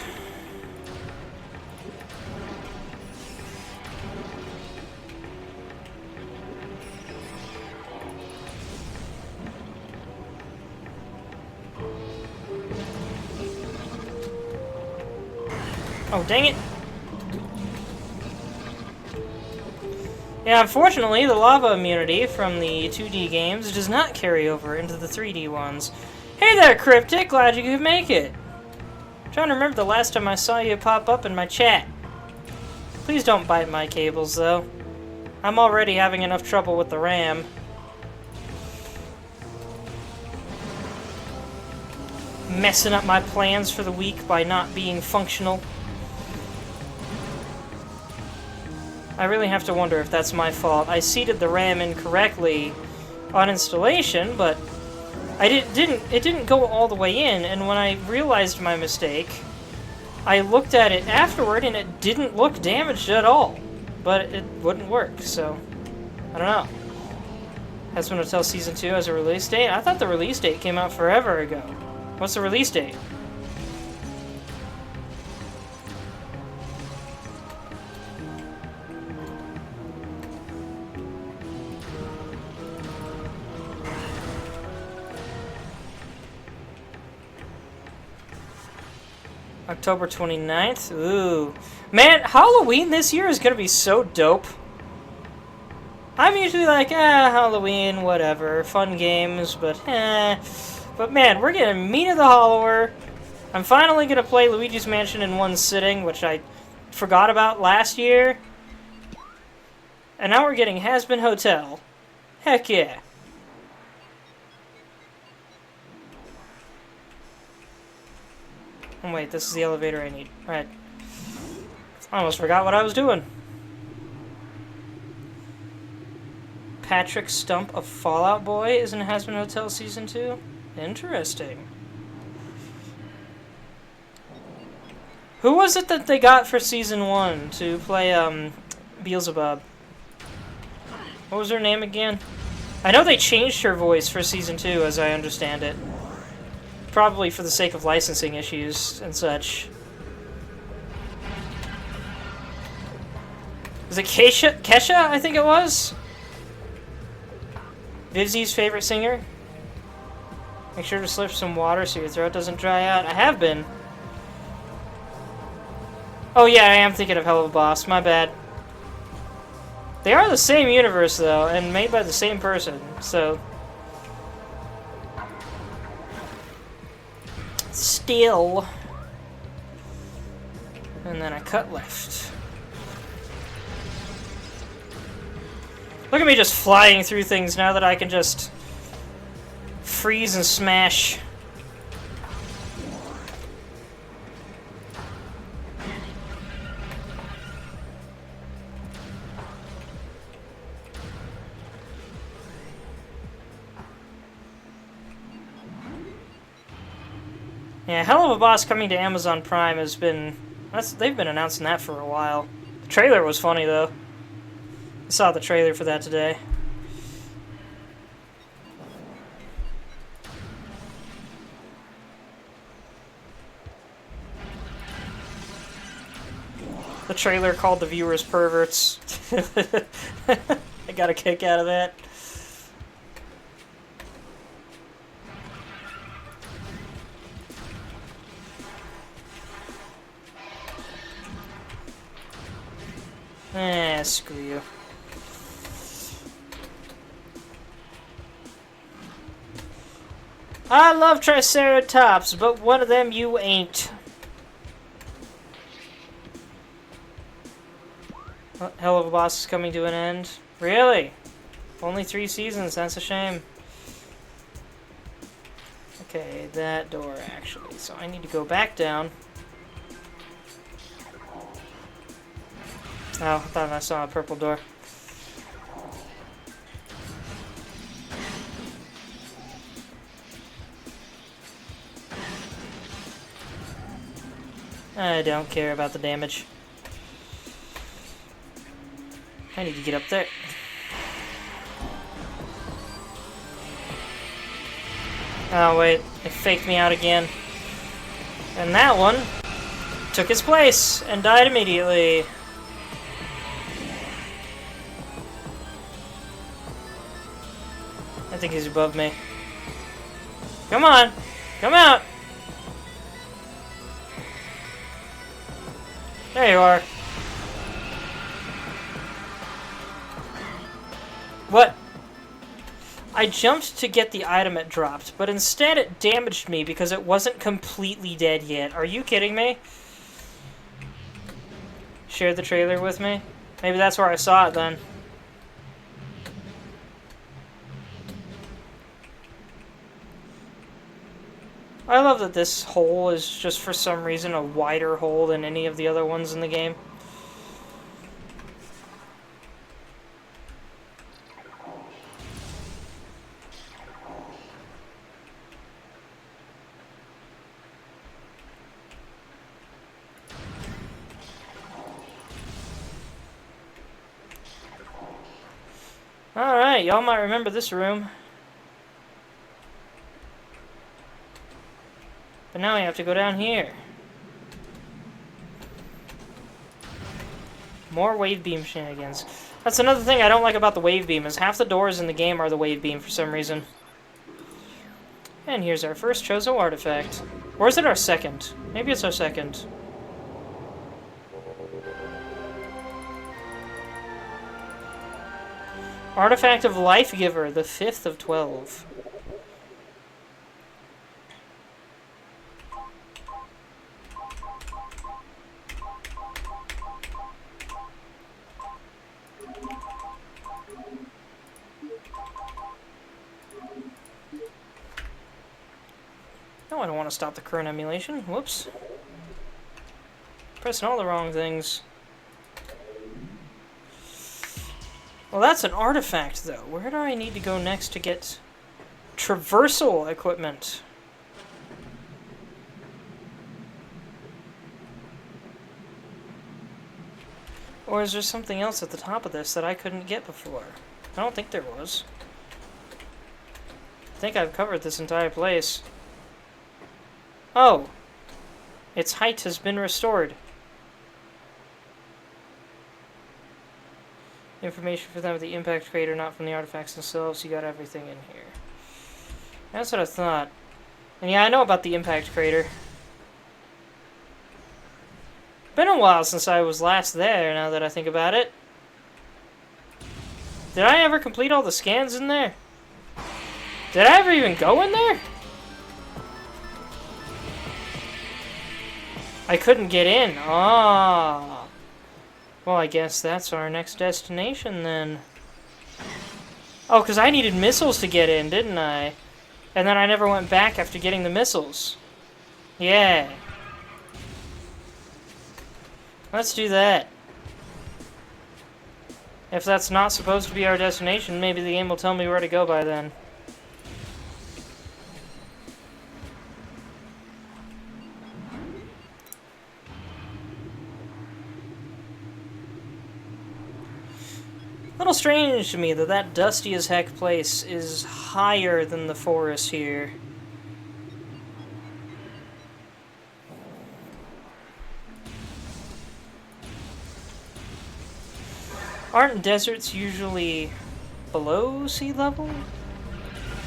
Oh, dang it. Yeah, unfortunately, the lava immunity from the 2D games does not carry over into the 3D ones. Hey there, Cryptic! Glad you could make it! I'm trying to remember the last time I saw you pop up in my chat. Please don't bite my cables, though. I'm already having enough trouble with the RAM. Messing up my plans for the week by not being functional. I really have to wonder if that's my fault. I seated the RAM incorrectly on installation, but it didn't go all the way in, and when I realized my mistake, I looked at it afterward and it didn't look damaged at all. But it wouldn't work, so I don't know. Husband Hotel Season 2 has a release date? I thought the release date came out forever ago. What's the release date? October 29th? Ooh. Man, Halloween this year is gonna be so dope. I'm usually like, Halloween, whatever. Fun games, but But man, we're getting Meat of the Hollower. I'm finally gonna play Luigi's Mansion in one sitting, which I forgot about last year. And now we're getting Hazbin Hotel. Heck yeah. Oh wait, this is the elevator I need. Right. I almost forgot what I was doing. Patrick Stump of Fallout Boy is in Hazbin Hotel Season 2? Interesting. Who was it that they got for Season 1 to play, Beelzebub? What was her name again? I know they changed her voice for Season 2, as I understand it. Probably for the sake of licensing issues and such. Was it Kesha? Kesha, I think it was? Vivzi's favorite singer? Make sure to slurp some water so your throat doesn't dry out. I have been. Oh yeah, I am thinking of Hell of a Boss. My bad. They are the same universe, though, and made by the same person, so... Still. And then I cut left. Look at me just flying through things now that I can just freeze and smash. Yeah, Hell of a Boss coming to Amazon Prime has been... they've been announcing that for a while. The trailer was funny, though. I saw the trailer for that today. The trailer called the viewers perverts. I got a kick out of that. Screw you. I love Triceratops, but one of them you ain't. Hell of a Boss is coming to an end. Really? Only 3 seasons, that's a shame. Okay, that door actually. So I need to go back down. Oh, I thought I saw a purple door. I don't care about the damage. I need to get up there. Oh wait, it faked me out again. And that one took its place and died immediately. I think he's above me. Come on! Come out! There you are. What? I jumped to get the item it dropped, but instead it damaged me because it wasn't completely dead yet. Are you kidding me? shared the trailer with me. Maybe that's where I saw it then. I love that this hole is just for some reason a wider hole than any of the other ones in the game. Alright, y'all might remember this room. But now we have to go down here. More wave beam shenanigans. That's another thing I don't like about the wave beam, is half the doors in the game are the wave beam for some reason. And here's our first Chozo artifact. Or is it our second? Maybe it's our second. Artifact of Life Giver, the 5th of 12. No, I don't want to stop the current emulation. Whoops. Pressing all the wrong things. Well, that's an artifact, though. Where do I need to go next to get traversal equipment? Or is there something else at the top of this that I couldn't get before? I don't think there was. I think I've covered this entire place. Oh! Its height has been restored. Information for them with the impact crater, not from the artifacts themselves. You got everything in here. That's what I thought. And yeah, I know about the impact crater. Been a while since I was last there, now that I think about it. Did I ever complete all the scans in there? Did I ever even go in there? I couldn't get in. Ah. Well, I guess that's our next destination, then. Oh, because I needed missiles to get in, didn't I? And then I never went back after getting the missiles. Yeah. Let's do that. If that's not supposed to be our destination, maybe the game will tell me where to go by then. A little strange to me that that dusty as heck place is higher than the forest here. Aren't deserts usually below sea level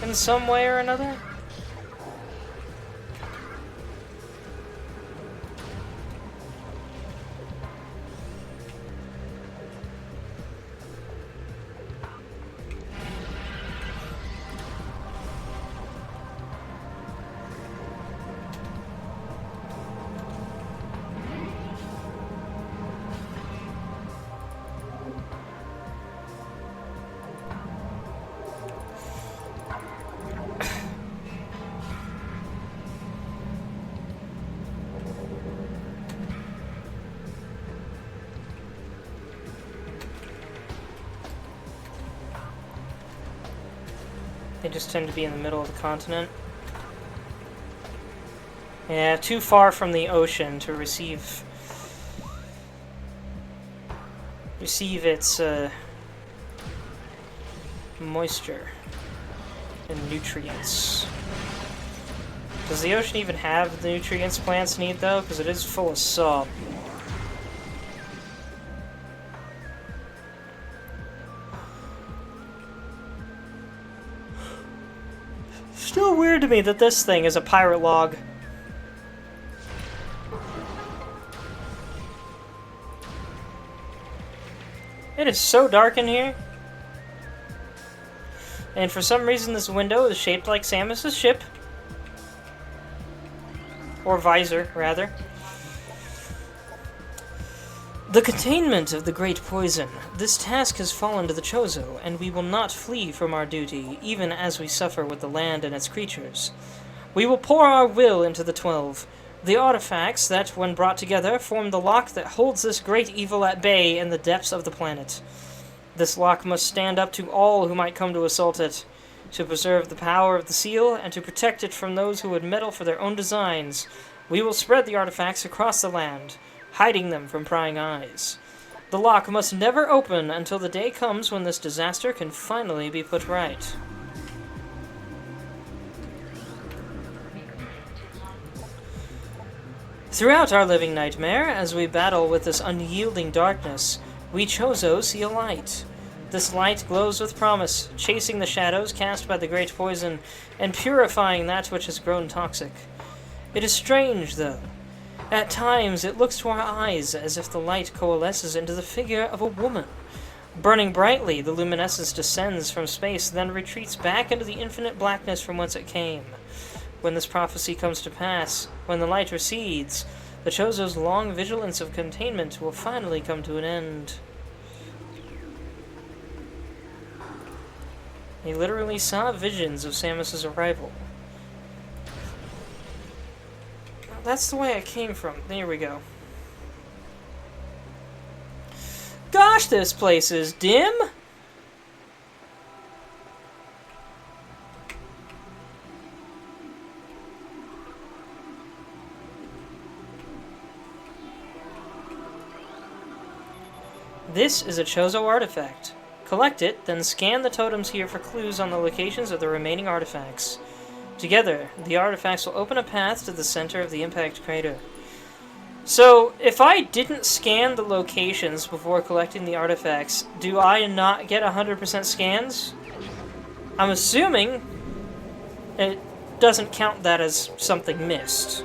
in some way or another? They just tend to be in the middle of the continent. Yeah, too far from the ocean to receive its moisture and nutrients. Does the ocean even have the nutrients plants need, though? Because it is full of salt. Still weird to me that this thing is a pirate log. It is so dark in here. And for some reason this window is shaped like Samus's ship. Or visor, rather. The containment of the great poison. This task has fallen to the Chozo, and we will not flee from our duty, even as we suffer with the land and its creatures. We will pour our will into the 12, the artifacts that, when brought together, form the lock that holds this great evil at bay in the depths of the planet. This lock must stand up to all who might come to assault it, to preserve the power of the seal, and to protect it from those who would meddle for their own designs. We will spread the artifacts across the land, hiding them from prying eyes. The lock must never open until the day comes when this disaster can finally be put right. Throughout our living nightmare, as we battle with this unyielding darkness, we Chozo see a light. This light glows with promise, chasing the shadows cast by the great poison, and purifying that which has grown toxic. It is strange, though. At times, it looks to our eyes as if the light coalesces into the figure of a woman. Burning brightly, the luminescence descends from space, then retreats back into the infinite blackness from whence it came. When this prophecy comes to pass, when the light recedes, the Chozo's long vigilance of containment will finally come to an end. He literally saw visions of Samus's arrival. That's the way I came from. There we go. Gosh, this place is dim! This is a Chozo artifact. Collect it, then scan the totems here for clues on the locations of the remaining artifacts. Together, the artifacts will open a path to the center of the impact crater. So, if I didn't scan the locations before collecting the artifacts, do I not get 100% scans? I'm assuming it doesn't count that as something missed.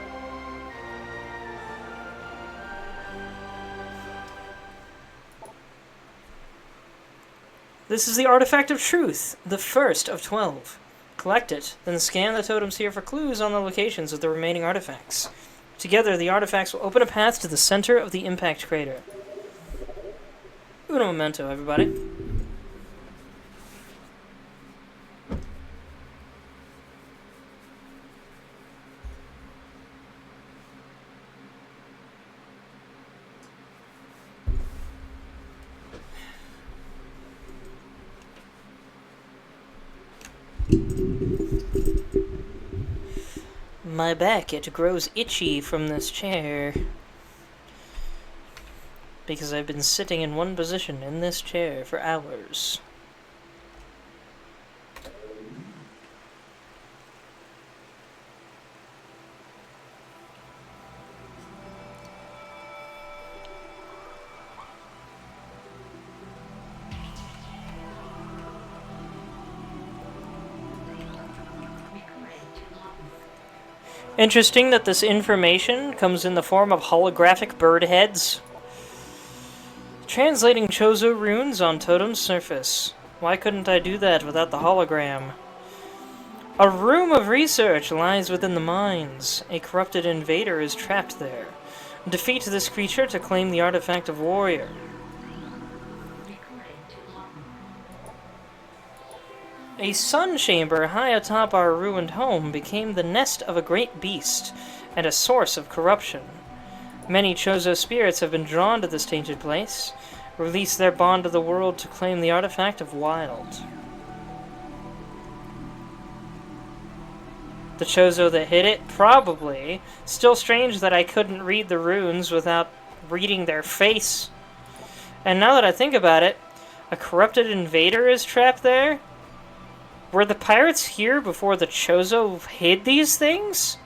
This is the Artifact of Truth, the first of 12. Collect it, then scan the totems here for clues on the locations of the remaining artifacts. Together, the artifacts will open a path to the center of the impact crater. Uno momento, everybody. My back, it grows itchy from this chair. Because I've been sitting in one position in this chair for hours. Interesting that this information comes in the form of holographic bird heads. Translating Chozo runes on totem's surface. Why couldn't I do that without the hologram? A room of research lies within the mines. A corrupted invader is trapped there. Defeat this creature to claim the artifact of warrior. A sun chamber high atop our ruined home became the nest of a great beast, and a source of corruption. Many Chozo spirits have been drawn to this tainted place, release their bond to the world to claim the artifact of wild. The Chozo that hid it? Probably. Still strange that I couldn't read the runes without reading their face. And now that I think about it, a corrupted invader is trapped there? Were the pirates here before the Chozo hid these things?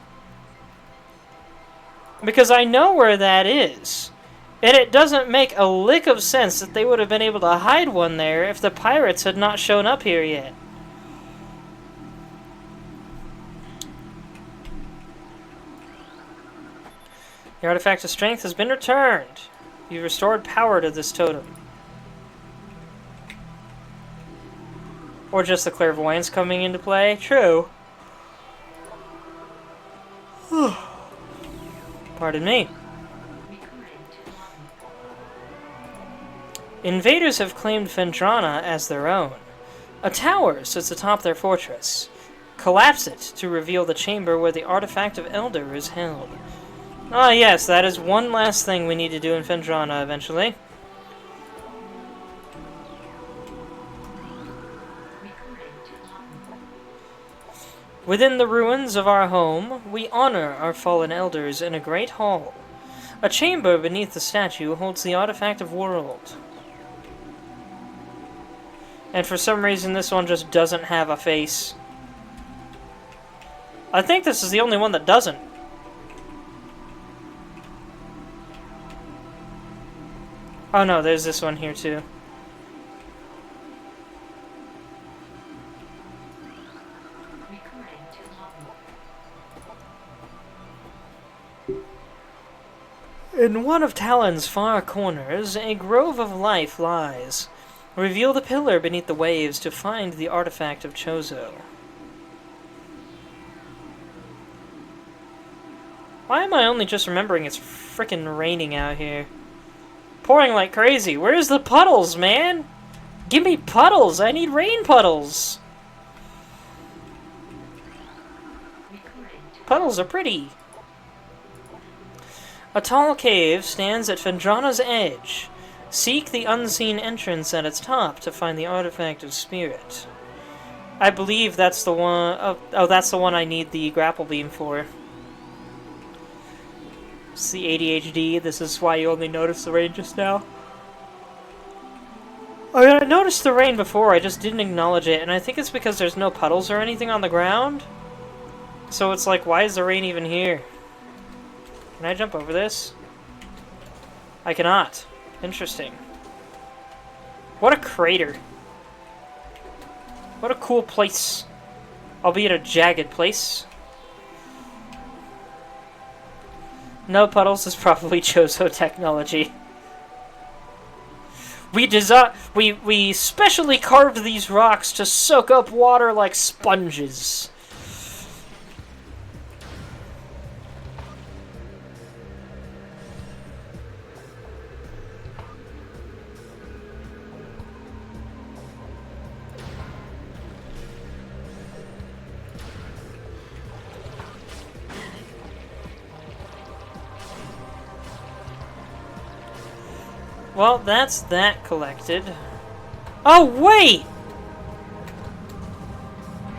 Because I know where that is. And it doesn't make a lick of sense that they would have been able to hide one there if the pirates had not shown up here yet. The artifact of strength has been returned. You've restored power to this totem. Or just the clairvoyance coming into play. True. Pardon me. Invaders have claimed Fendrana as their own. A tower sits atop their fortress. Collapse it to reveal the chamber where the artifact of Elder is held. Ah yes, that is one last thing we need to do in Fendrana eventually. Within the ruins of our home, we honor our fallen elders in a great hall. A chamber beneath the statue holds the artifact of World. And for some reason this one just doesn't have a face. I think this is the only one that doesn't. Oh no, there's this one here too. In one of Talon's far corners, a grove of life lies. Reveal the pillar beneath the waves to find the artifact of Chozo. Why am I only just remembering it's frickin' raining out here? Pouring like crazy. Where's the puddles, man? Give me puddles! I need rain puddles! Puddles are pretty. A tall cave stands at Fendrana's edge. Seek the unseen entrance at its top to find the artifact of spirit. I believe that's the one... Oh, that's the one I need the grapple beam for. It's the ADHD. This is why you only noticed the rain just now. I noticed the rain before, I just didn't acknowledge it, and I think it's because there's no puddles or anything on the ground. So it's like, why is the rain even here? Can I jump over this? I cannot. Interesting. What a crater. What a cool place. Albeit a jagged place. No puddles is probably Chozo technology. We specially carved these rocks to soak up water like sponges. Well, that's that collected. Oh, wait!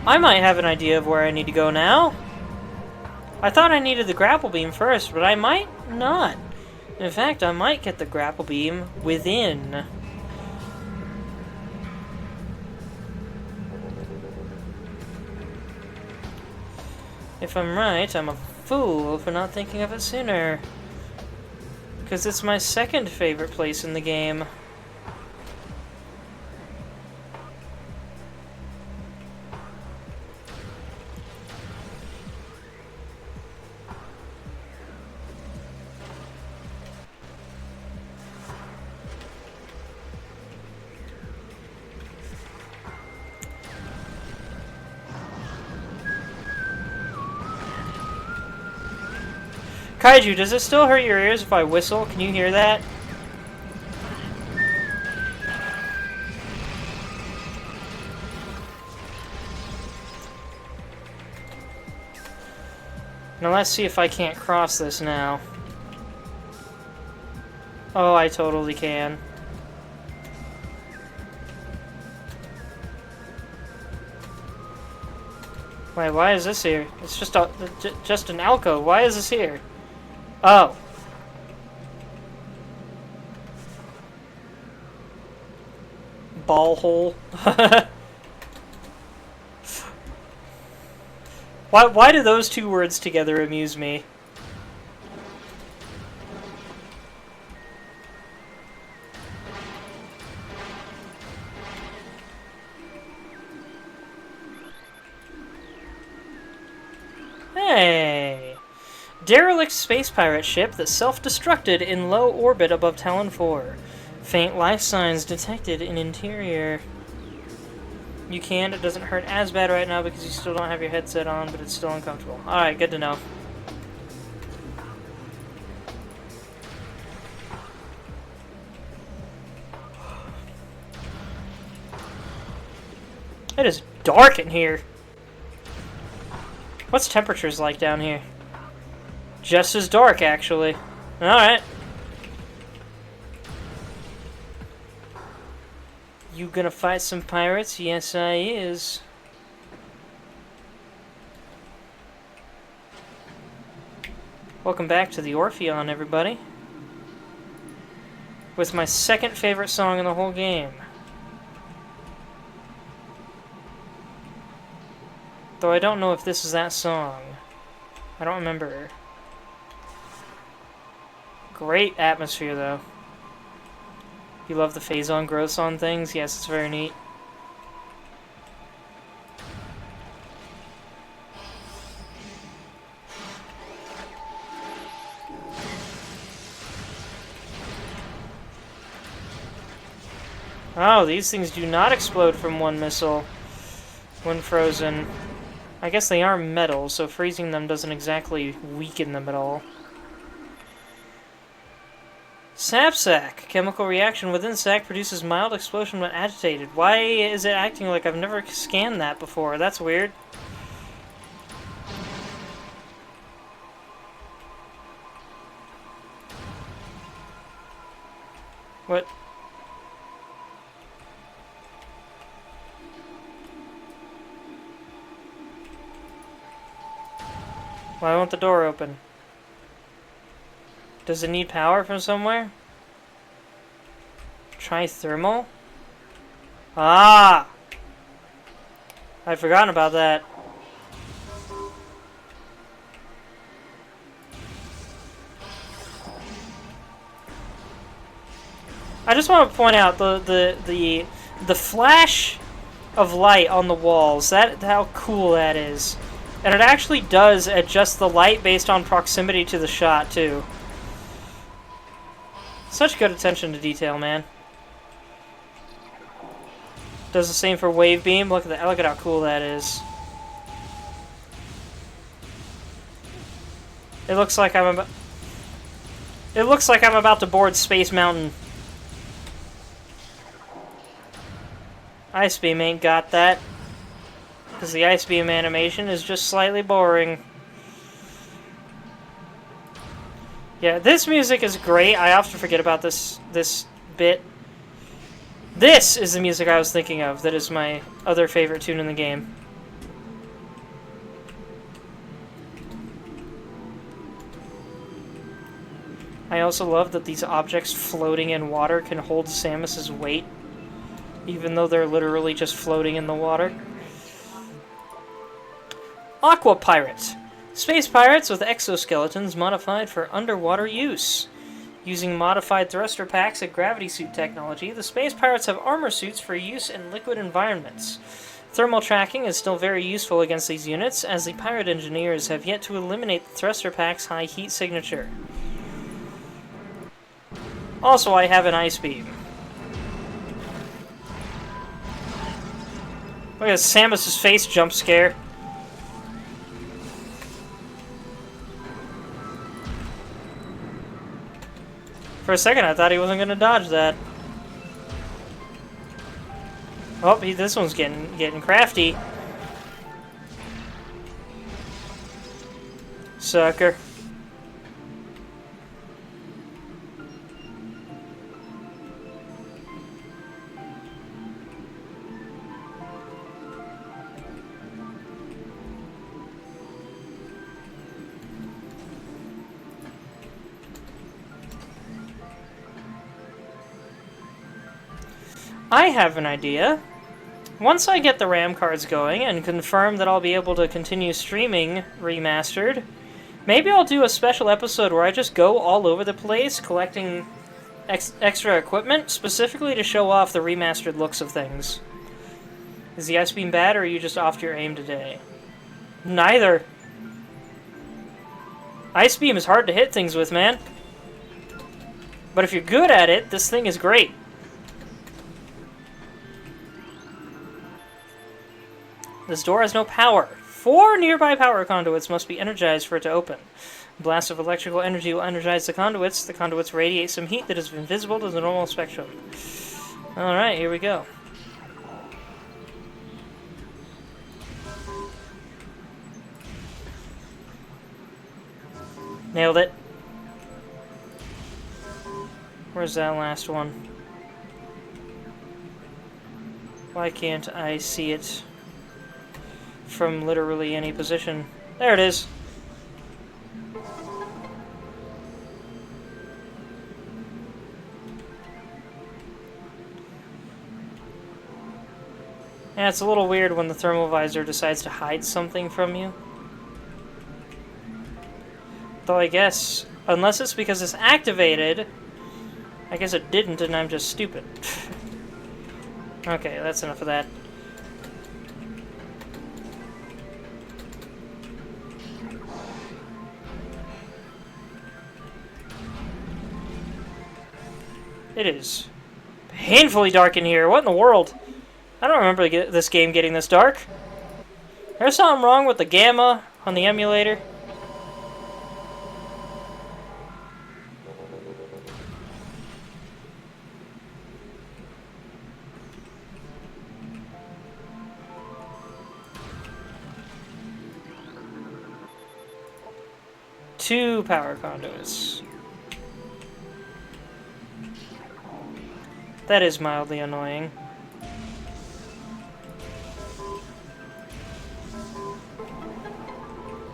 I might have an idea of where I need to go now. I thought I needed the grapple beam first, but I might not. In fact, I might get the grapple beam within. If I'm right, I'm a fool for not thinking of it sooner. Because it's my second favorite place in the game. Kaiju, does it still hurt your ears if I whistle? Can you hear that? Now let's see if I can't cross this now. Oh, I totally can. Wait, why is this here? It's just an alcove. Why is this here? Oh. Ball hole. Why do those two words together amuse me? Hey! Derelict space pirate ship that self-destructed in low orbit above Talon 4. Faint life signs detected in interior. You can. It doesn't hurt as bad right now because you still don't have your headset on, but it's still uncomfortable. Alright, good to know. It is dark in here. What's temperatures like down here? Just as dark, actually. Alright. You gonna fight some pirates? Yes, I is. Welcome back to the Orpheon, everybody. With my second favorite song in the whole game. Though I don't know if this is that song. I don't remember. Great atmosphere, though. You love the phase-on growths on things? Yes, it's very neat. Oh, these things do not explode from one missile when frozen. I guess they are metal, so freezing them doesn't exactly weaken them at all. Sapsack. Chemical reaction within sac produces mild explosion when agitated. Why is it acting like I've never scanned that before? That's weird. What? Why won't the door open? Does it need power from somewhere? Try thermal? Ah! I'd forgotten about that. I just want to point out the flash of light on the walls. How cool that is. And it actually does adjust the light based on proximity to the shot, too. Such good attention to detail, man. Does the same for wave beam. Look at that. Look at how cool that is. It looks like I'm about. It looks like I'm about to board Space Mountain. Ice beam ain't got that. Because the ice beam animation is just slightly boring. Yeah, this music is great. I often forget about this bit. This is the music I was thinking of. That is my other favorite tune in the game. I also love that these objects floating in water can hold Samus's weight, even though they're literally just floating in the water. Aqua Pirate. Space pirates with exoskeletons modified for underwater use. Using modified thruster packs and gravity suit technology, the space pirates have armor suits for use in liquid environments. Thermal tracking is still very useful against these units, as the pirate engineers have yet to eliminate the thruster pack's high heat signature. Also, I have an ice beam. Look at Samus's face jump scare. For a second, I thought he wasn't going to dodge that. Oh, this one's getting crafty. Sucker. I have an idea. Once I get the RAM cards going and confirm that I'll be able to continue streaming Remastered, maybe I'll do a special episode where I just go all over the place collecting extra equipment, specifically to show off the remastered looks of things. Is the ice beam bad, or are you just off your aim today? Neither. Ice beam is hard to hit things with, man. But if you're good at it, this thing is great. This door has no power. 4 nearby power conduits must be energized for it to open. A blast of electrical energy will energize the conduits. The conduits radiate some heat that is invisible to the normal spectrum. Alright, here we go. Nailed it. Where's that last one? Why can't I see it from literally any position? There it is. Yeah, it's a little weird when the thermal visor decides to hide something from you. Though I guess, unless it's because it's activated, I guess it didn't and I'm just stupid. Okay, that's enough of that. It is painfully dark in here. What in the world? I don't remember this game getting this dark. There's something wrong with the gamma on the emulator. Two power conduits. That is mildly annoying.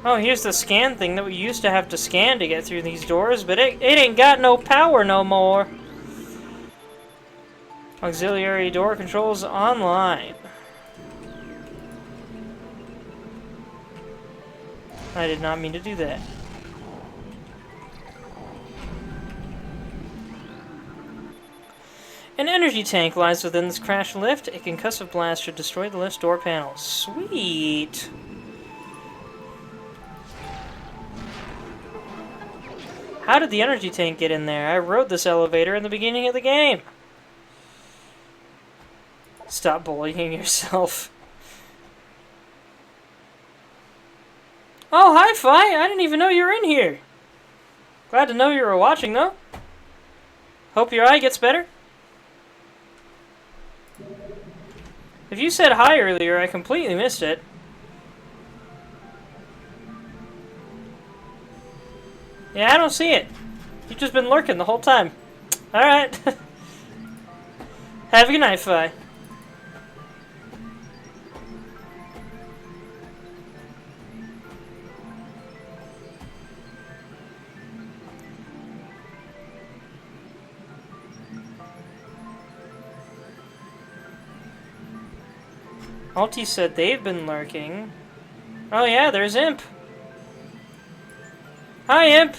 Oh, here's the scan thing that we used to have to scan to get through these doors, but it ain't got no power no more. Auxiliary door controls online. I did not mean to do that. An energy tank lies within this crash lift. A concussive blast should destroy the lift's door panels. Sweet! How did the energy tank get in there? I rode this elevator in the beginning of the game. Stop bullying yourself. Oh, hi, Fi! I didn't even know you were in here. Glad to know you were watching, though. Hope your eye gets better. If you said hi earlier, I completely missed it. Yeah, I don't see it. You've just been lurking the whole time. Alright. Have a good night, Fi. Alti said they've been lurking. Oh yeah, there's Imp. Hi, Imp.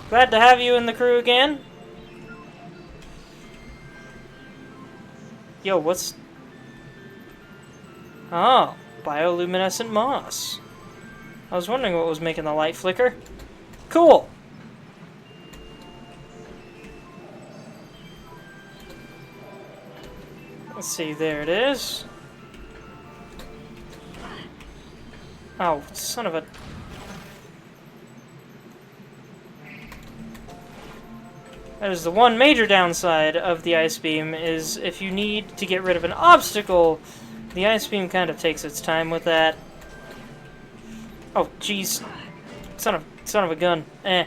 Glad to have you in the crew again. Yo, what's... Oh, bioluminescent moss. I was wondering what was making the light flicker. Cool. Let's see, there it is. Oh, son of a... That is the one major downside of the Ice Beam, is if you need to get rid of an obstacle, the Ice Beam kind of takes its time with that. Oh, jeez. Son of a gun. Eh.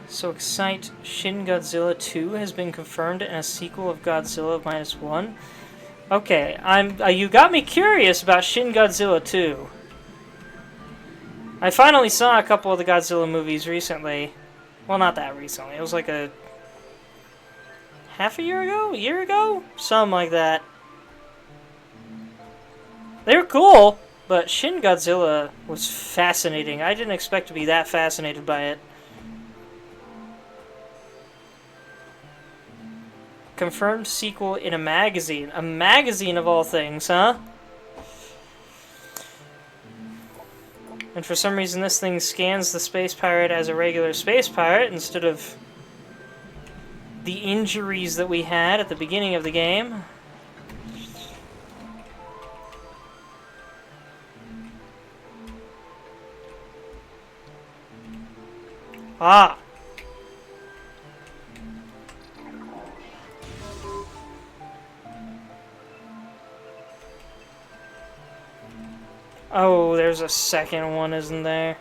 So Excite Shin Godzilla 2 has been confirmed in a sequel of Godzilla -1. Okay, you got me curious about Shin Godzilla 2. I finally saw a couple of the Godzilla movies recently. Well, not that recently. It was like a half a year ago? A year ago? Something like that. They were cool, but Shin Godzilla was fascinating. I didn't expect to be that fascinated by it. Confirmed sequel in a magazine. A magazine of all things, huh? And for some reason this thing scans the space pirate as a regular space pirate instead of the injuries that we had at the beginning of the game. Ah! Oh, there's a second one, isn't there?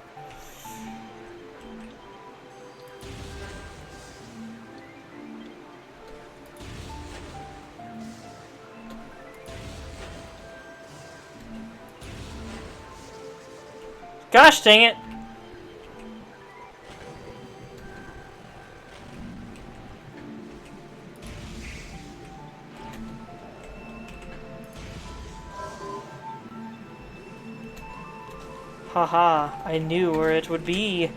Gosh dang it! Haha, I knew where it would be.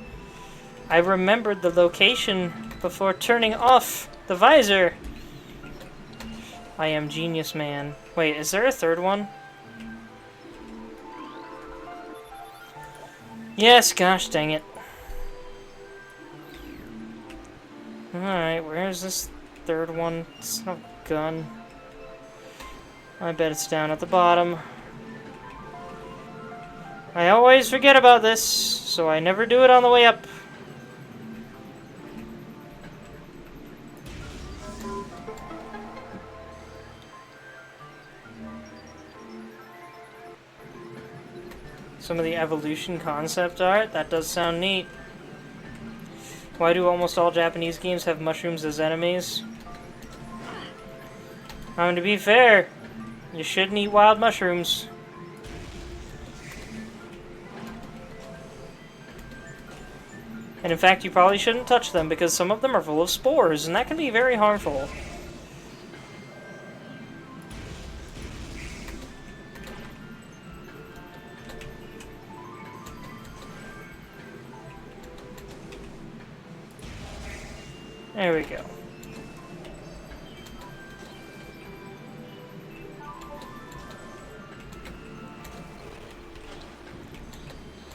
I remembered the location before turning off the visor. I am genius, man. Wait, is there a third one? Yes, gosh dang it. Alright, where's this third one? It's no gun. I bet it's down at the bottom. I always forget about this, so I never do it on the way up. Some of the evolution concept art, that does sound neat. Why do almost all Japanese games have mushrooms as enemies? To be fair, you shouldn't eat wild mushrooms. And in fact, you probably shouldn't touch them because some of them are full of spores, and that can be very harmful. There we go.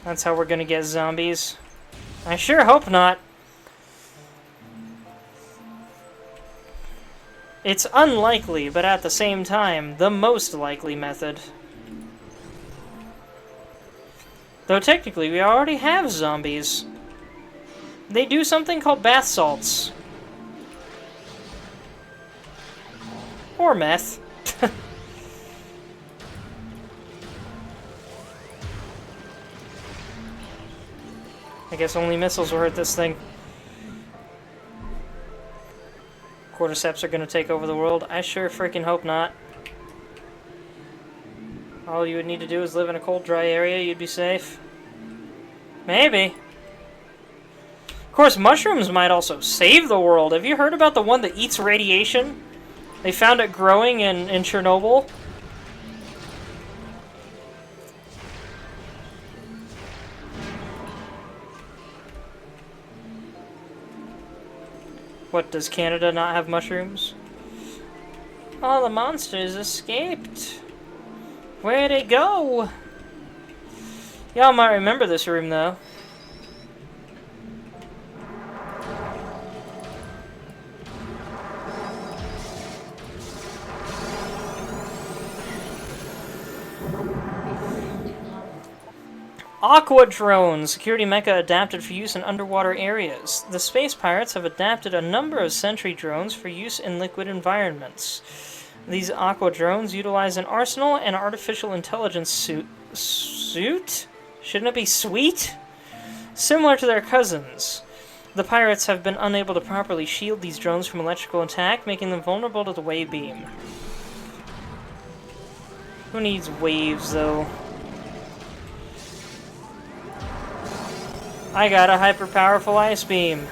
That's how we're gonna get zombies. I sure hope not. It's unlikely, but at the same time, the most likely method. Though technically, we already have zombies. They do something called bath salts. Or meth. I guess only missiles will hurt this thing. Cordyceps are gonna take over the world. I sure freaking hope not. All you would need to do is live in a cold, dry area, you'd be safe. Maybe. Of course, mushrooms might also save the world. Have you heard about the one that eats radiation? They found it growing in Chernobyl. What, does Canada not have mushrooms? All the monsters escaped. Where'd they go? Y'all might remember this room, though. Aqua Drone, security mecha adapted for use in underwater areas. The space pirates have adapted a number of sentry drones for use in liquid environments. These aqua drones utilize an arsenal and artificial intelligence suit? Shouldn't it be suite? Similar to their cousins. The pirates have been unable to properly shield these drones from electrical attack, making them vulnerable to the wave beam. Who needs waves, though? I got a hyper-powerful ice beam.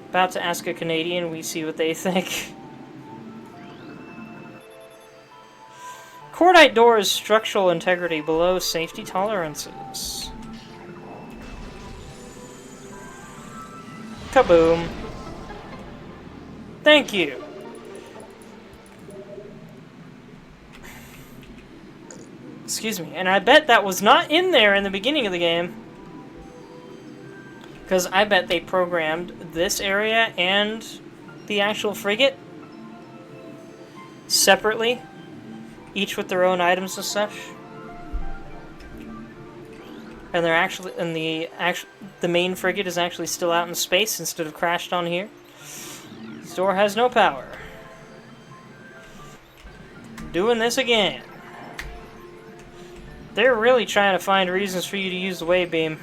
About to ask a Canadian, we see what they think. Cordite doors, structural integrity below safety tolerances. Kaboom. Thank you. Excuse me, and I bet that was not in there in the beginning of the game. Because I bet they programmed this area and the actual frigate separately each with their own items and such. And they're actually, and the main frigate is actually still out in space instead of crashed on here. This door has no power. Doing this again. They're really trying to find reasons for you to use the wave beam.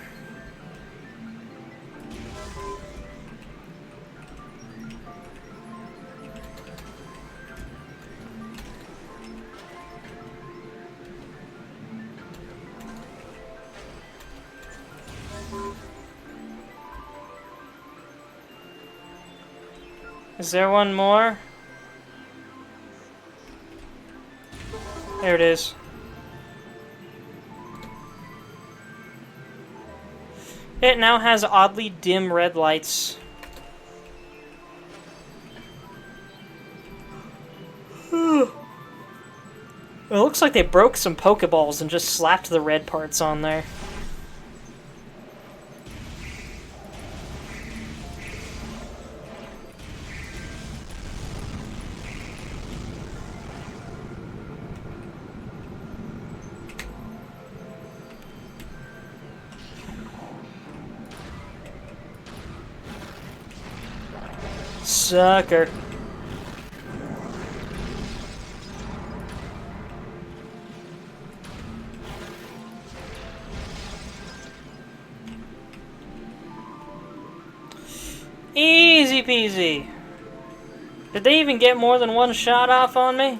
Is there one more? There it is. It now has oddly dim red lights. It looks like they broke some Pokeballs and just slapped the red parts on there. Sucker. Easy peasy. Did they even get more than one shot off on me?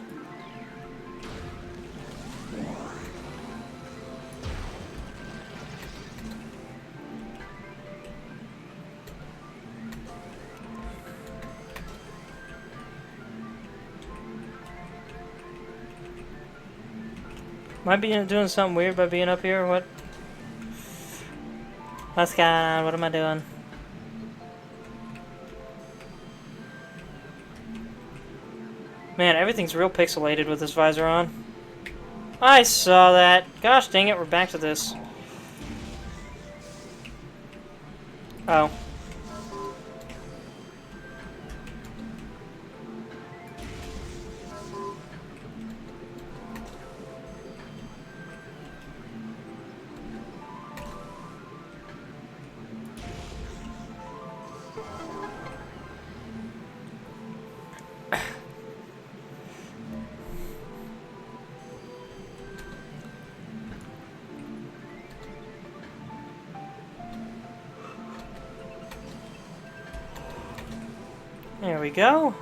Am I doing something weird by being up here or what? What's going on? What am I doing? Man, everything's real pixelated with this visor on. I saw that. Gosh dang it, we're back to this. Oh. There we go.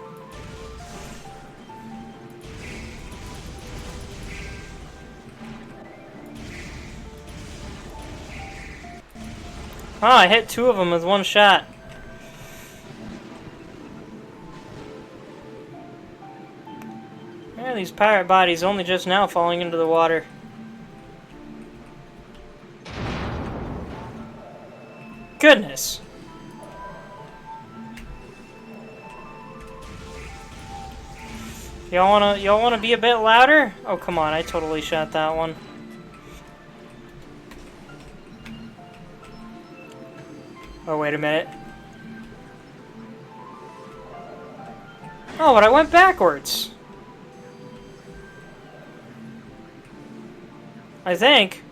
Oh, I hit two of them with one shot. Yeah, these pirate bodies only just now falling into the water. Goodness. Y'all wanna be a bit louder? Oh, come on, I totally shot that one. Oh, wait a minute. Oh, but I went backwards. I think.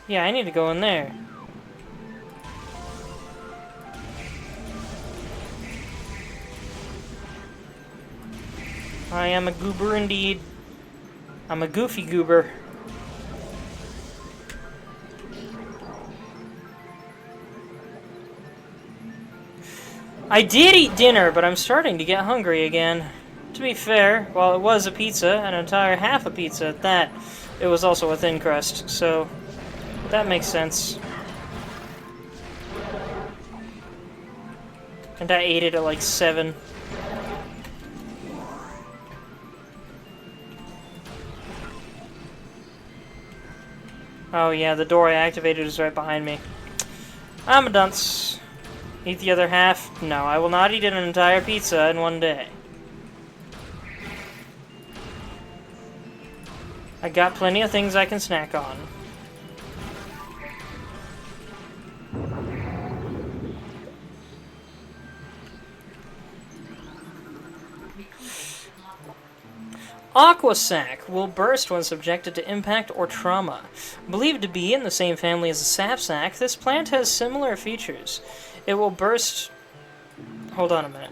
Yeah, I need to go in there. I am a goober indeed. I'm a goofy goober. I did eat dinner, but I'm starting to get hungry again. To be fair, while it was a pizza, an entire half a pizza at that, it was also a thin crust, so that makes sense. And I ate it at like 7. Oh yeah, the door I activated is right behind me. I'm a dunce. Eat the other half? No, I will not eat an entire pizza in one day. I got plenty of things I can snack on. Aqua sac will burst when subjected to impact or trauma. Believed to be in the same family as the sap sac, this plant has similar features. It will burst... Hold on a minute.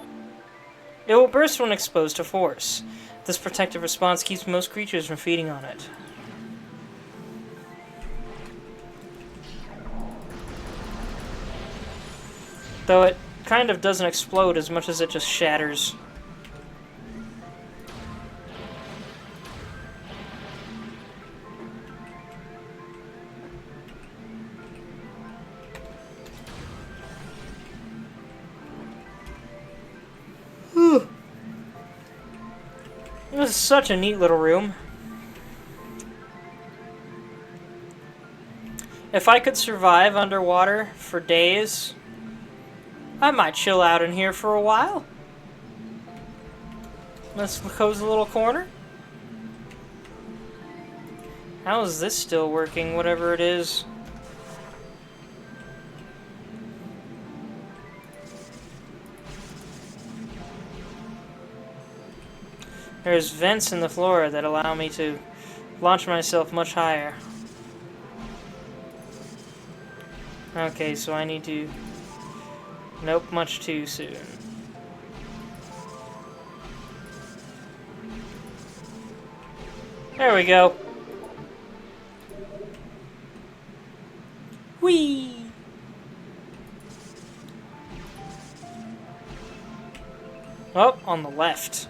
It will burst when exposed to force. This protective response keeps most creatures from feeding on it. Though it kind of doesn't explode as much as it just shatters. This is such a neat little room. If I could survive underwater for days, I might chill out in here for a while. This cozy little corner. How is this still working, whatever it is? There's vents in the floor that allow me to launch myself much higher. Okay, so I need to... Nope, much too soon. There we go. Whee! Oh, on the left.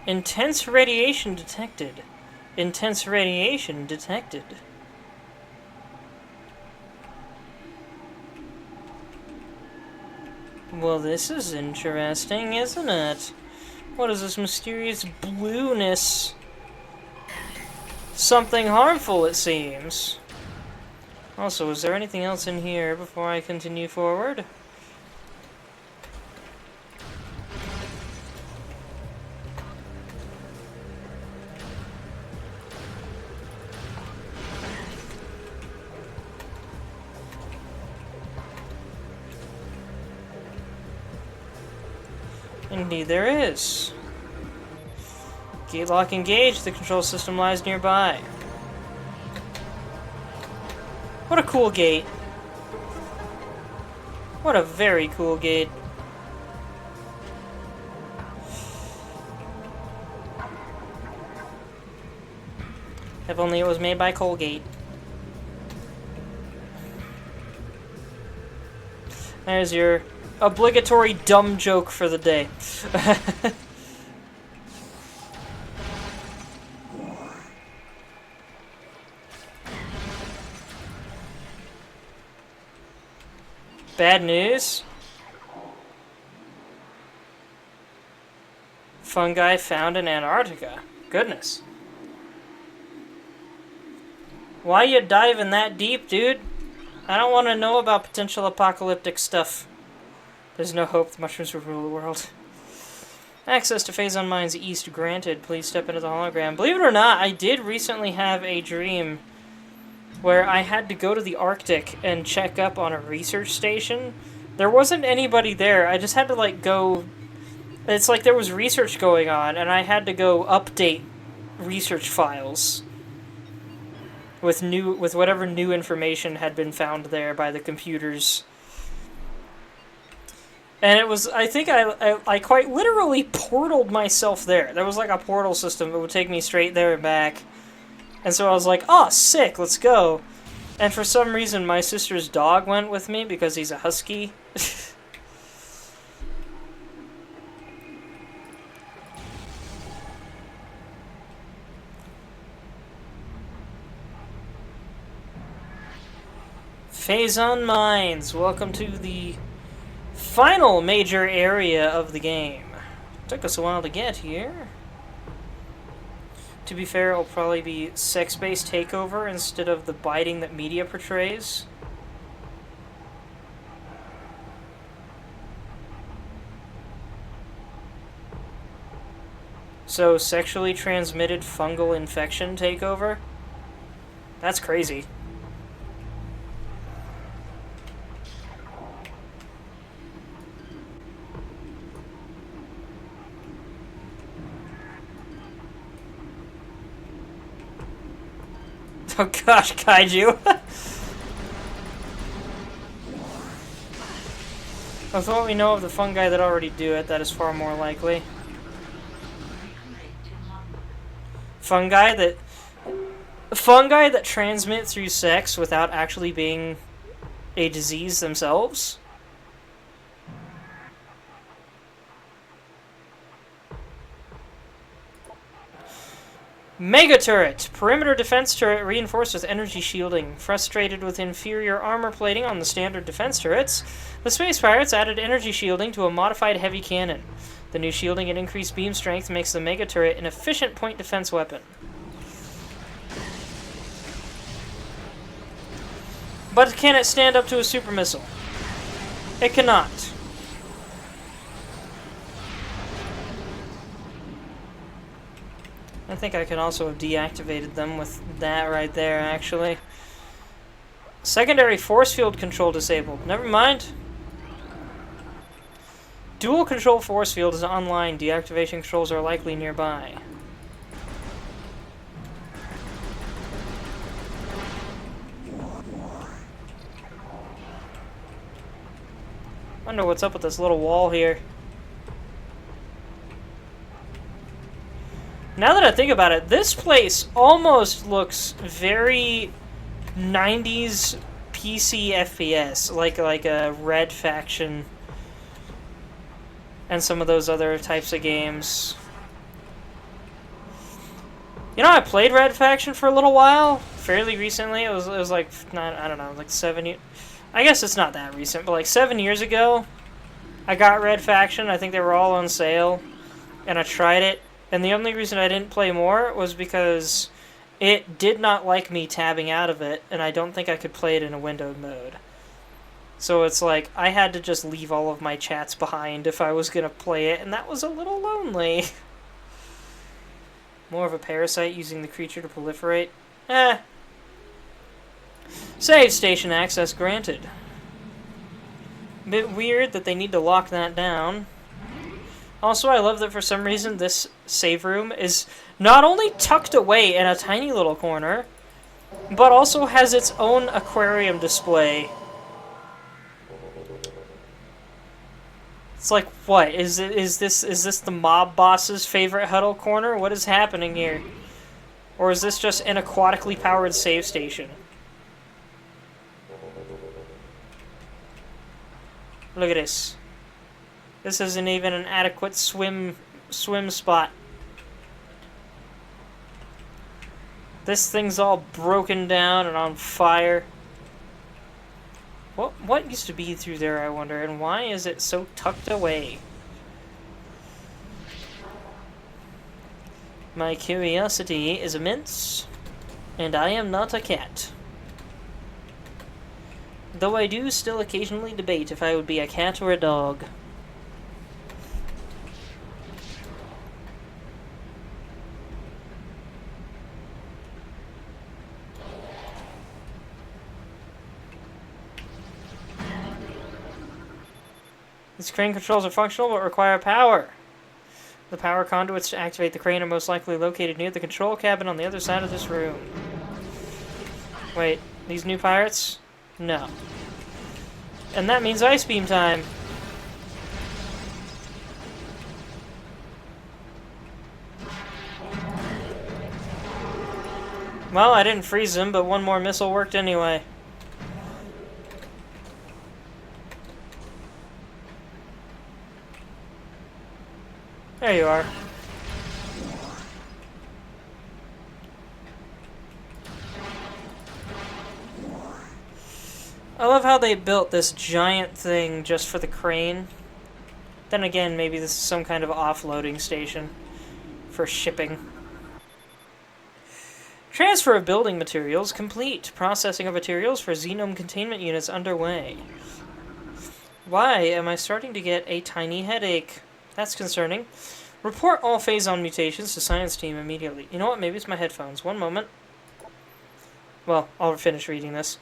Intense radiation detected. Intense radiation detected. Well, this is interesting, isn't it? What is this mysterious blueness? Something harmful, it seems. Also, is there anything else in here before I continue forward? Indeed there is. Gate lock engaged. The control system lies nearby. What a cool gate. What a very cool gate. If only it was made by Colgate. There's your obligatory dumb joke for the day. Bad news. Fungi found in Antarctica. Goodness. Why you diving that deep, dude? I don't want to know about potential apocalyptic stuff. There's no hope the mushrooms will rule the world. Access to Phazon Mines East granted. Please step into the hologram. Believe it or not, I did recently have a dream where I had to go to the Arctic and check up on a research station. There wasn't anybody there. I just had to, like, go... It's like there was research going on, and I had to go update research files with whatever new information had been found there by the computers. And it was, I think I quite literally portaled myself there. There was like a portal system that would take me straight there and back. And so I was like, oh, sick, let's go. And for some reason, my sister's dog went with me because he's a husky. Phazon Mines, welcome to the final major area of the game. Took us a while to get here. To be fair, it'll probably be sex-based takeover instead of the biting that media portrays. So, sexually transmitted fungal infection takeover? That's crazy. Oh gosh, kaiju! With what we know of the fungi that already do it, that is far more likely. Fungi that transmit through sex without actually being a disease themselves? Mega turret! Perimeter defense turret reinforced with energy shielding. Frustrated with inferior armor plating on the standard defense turrets, the Space Pirates added energy shielding to a modified heavy cannon. The new shielding and increased beam strength makes the Mega turret an efficient point defense weapon. But can it stand up to a super missile? It cannot. I think I can also have deactivated them with that right there, actually. Secondary force field control disabled. Never mind. Dual control force field is online. Deactivation controls are likely nearby. Wonder what's up with this little wall here. Now that I think about it, this place almost looks very 90s PC FPS, like a Red Faction and some of those other types of games. You know, I played Red Faction for a little while, fairly recently. It was like, I don't know, like 7 years. I guess it's not that recent, but like 7 years ago, I got Red Faction. I think they were all on sale, and I tried it. And the only reason I didn't play more was because it did not like me tabbing out of it, and I don't think I could play it in a windowed mode. So it's like, I had to just leave all of my chats behind if I was going to play it, and that was a little lonely. More of a parasite using the creature to proliferate? Save station access granted. Bit weird that they need to lock that down. Also, I love that for some reason this save room is not only tucked away in a tiny little corner, but also has its own aquarium display. It's like, what? Is this the mob boss's favorite huddle corner? What is happening here? Or is this just an aquatically powered save station? Look at this. This isn't even an adequate swim spot. This thing's all broken down and on fire. What used to be through there, I wonder, and why is it so tucked away? My curiosity is immense, and I am not a cat. Though I do still occasionally debate if I would be a cat or a dog. These crane controls are functional but require power. The power conduits to activate the crane are most likely located near the control cabin on the other side of this room. Wait, these new pirates? No. And that means ice beam time. Well, I didn't freeze them, but one more missile worked anyway. There you are. I love how they built this giant thing just for the crane. Then again, maybe this is some kind of offloading station for shipping. Transfer of building materials complete. Processing of materials for Xenome containment units underway. Why am I starting to get a tiny headache? That's concerning. Report all phase-on mutations to science team immediately. You know what? Maybe it's my headphones. One moment. Well, I'll finish reading this.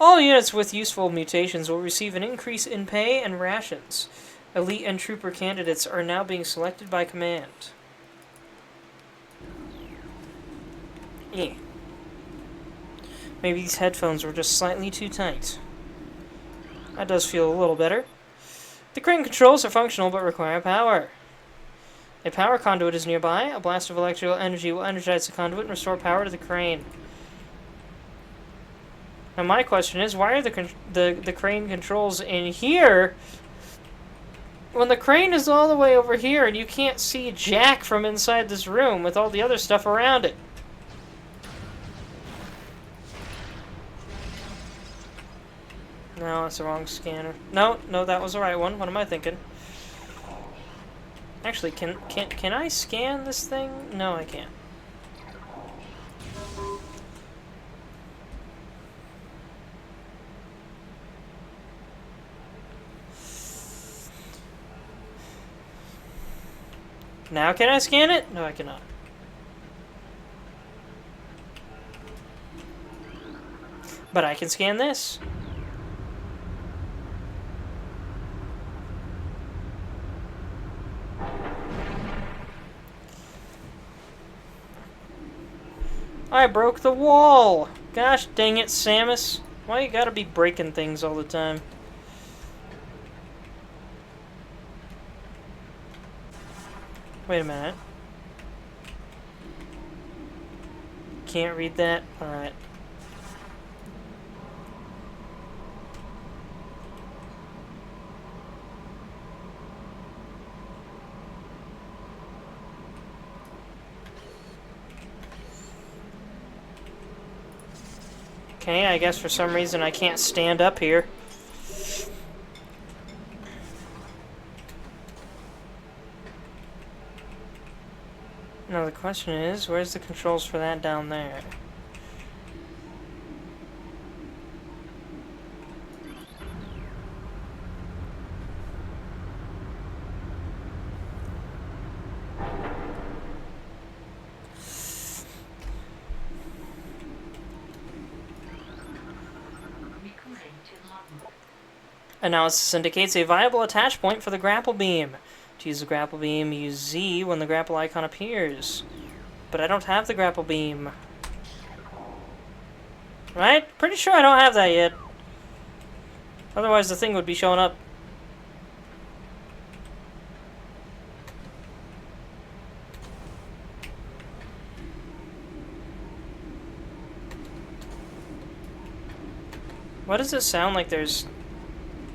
All units with useful mutations will receive an increase in pay and rations. Elite and trooper candidates are now being selected by command. Yeah. Maybe these headphones were just slightly too tight. That does feel a little better. The crane controls are functional but require power. A power conduit is nearby. A blast of electrical energy will energize the conduit and restore power to the crane. Now my question is, why are the crane controls in here when the crane is all the way over here and you can't see jack from inside this room with all the other stuff around it? No, that's the wrong scanner. No, that was the right one. What am I thinking? Actually, can I scan this thing? No, I can't. Now can I scan it? No, I cannot. But I can scan this. I broke the wall! Gosh dang it, Samus. Why you gotta be breaking things all the time? Wait a minute. Can't read that? Alright. Okay, I guess for some reason I can't stand up here. Now the question is, where's the controls for that down there? Analysis indicates a viable attach point for the grapple beam. To use the grapple beam, use Z when the grapple icon appears. But I don't have the grapple beam. Right? Pretty sure I don't have that yet. Otherwise the thing would be showing up. Why does it sound like there's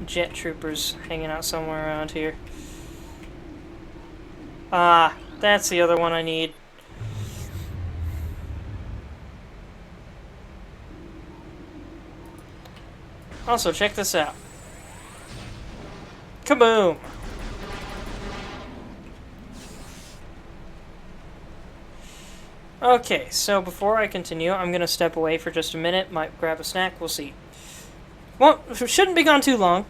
jet troopers hanging out somewhere around here? Ah, that's the other one I need. Also, check this out. Kaboom! Okay, so before I continue, I'm gonna step away for just a minute, might grab a snack, we'll see. Well, shouldn't be gone too long.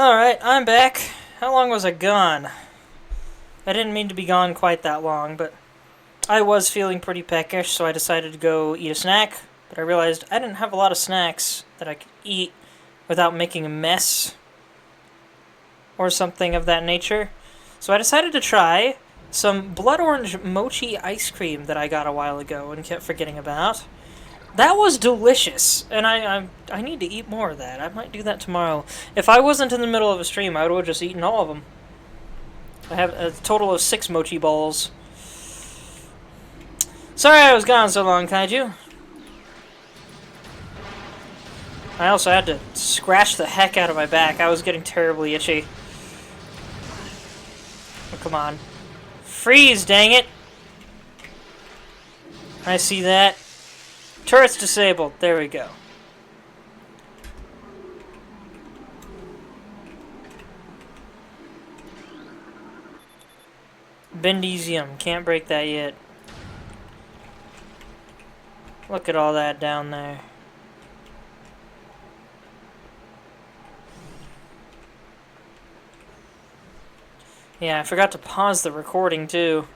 Alright, I'm back. How long was I gone? I didn't mean to be gone quite that long, but I was feeling pretty peckish, so I decided to go eat a snack. But I realized I didn't have a lot of snacks that I could eat without making a mess or something of that nature. So I decided to try some blood orange mochi ice cream that I got a while ago and kept forgetting about. That was delicious, and I need to eat more of that. I might do that tomorrow. If I wasn't in the middle of a stream, I would have just eaten all of them. I have a total of 6 mochi balls. Sorry I was gone so long, Kaiju. I also had to scratch the heck out of my back. I was getting terribly itchy. Oh, come on. Freeze, dang it! I see that. Turret's disabled. There we go. Bendesium. Can't break that yet. Look at all that down there. Yeah, I forgot to pause the recording, too.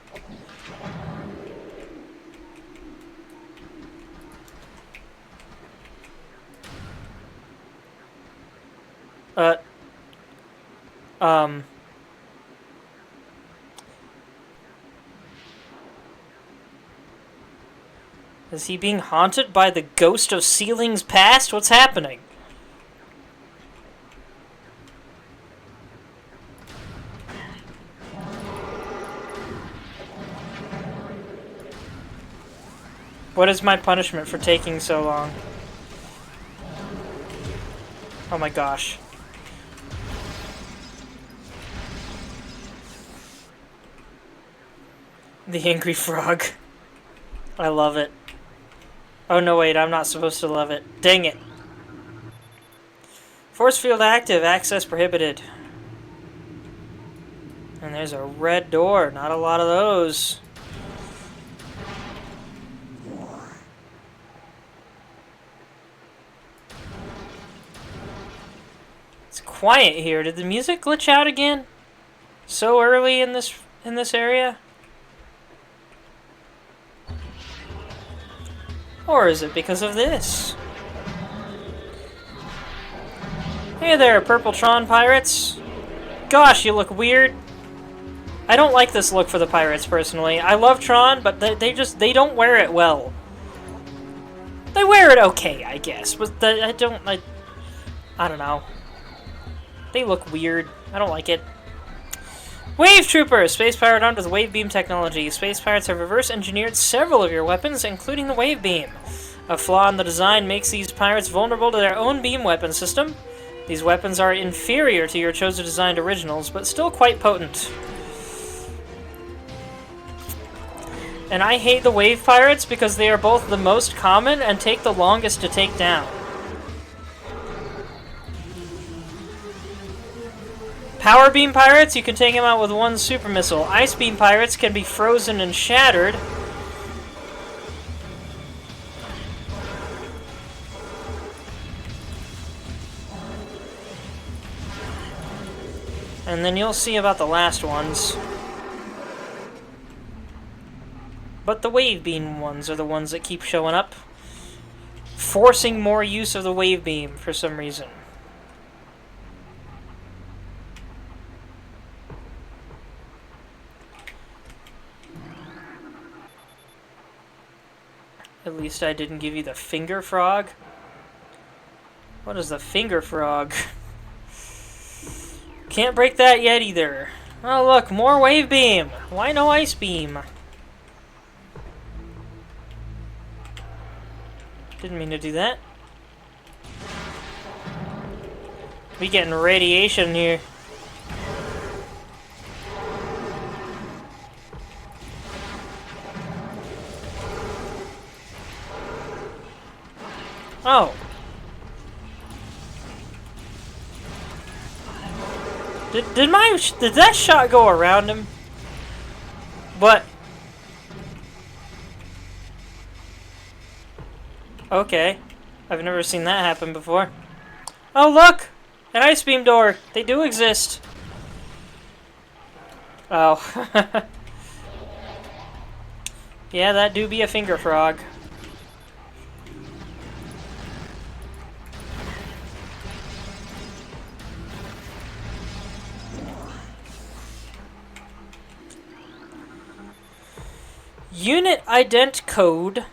Is he being haunted by the ghost of Sealing's past? What's happening? What is my punishment for taking so long? Oh my gosh. The angry frog. I love it. Oh no, wait, I'm not supposed to love it. Dang it. Force field active, access prohibited. And there's a red door, not a lot of those. It's quiet here. Did the music glitch out again? So early in this area? Or is it because of this? Hey there, Purple Tron pirates. Gosh, you look weird. I don't like this look for the pirates, personally. I love Tron, but they don't wear it well. They wear it okay, I guess, but I don't know. They look weird. I don't like it. Wave Trooper! Space Pirate armed with wave beam technology. Space Pirates have reverse engineered several of your weapons, including the wave beam. A flaw in the design makes these pirates vulnerable to their own beam weapon system. These weapons are inferior to your chosen designed originals, but still quite potent. And I hate the wave pirates because they are both the most common and take the longest to take down. Power Beam Pirates, you can take them out with one super missile. Ice Beam Pirates can be frozen and shattered. And then you'll see about the last ones. But the Wave Beam ones are the ones that keep showing up, forcing more use of the Wave Beam for some reason. At least I didn't give you the finger frog. What is the finger frog? Can't break that yet either. Oh look, more wave beam. Why no ice beam? Didn't mean to do that. We getting radiation here. Oh. Did that shot go around him? But okay. I've never seen that happen before. Oh look! An ice beam door! They do exist! Oh. Yeah, that do be a finger frog. Unit ident code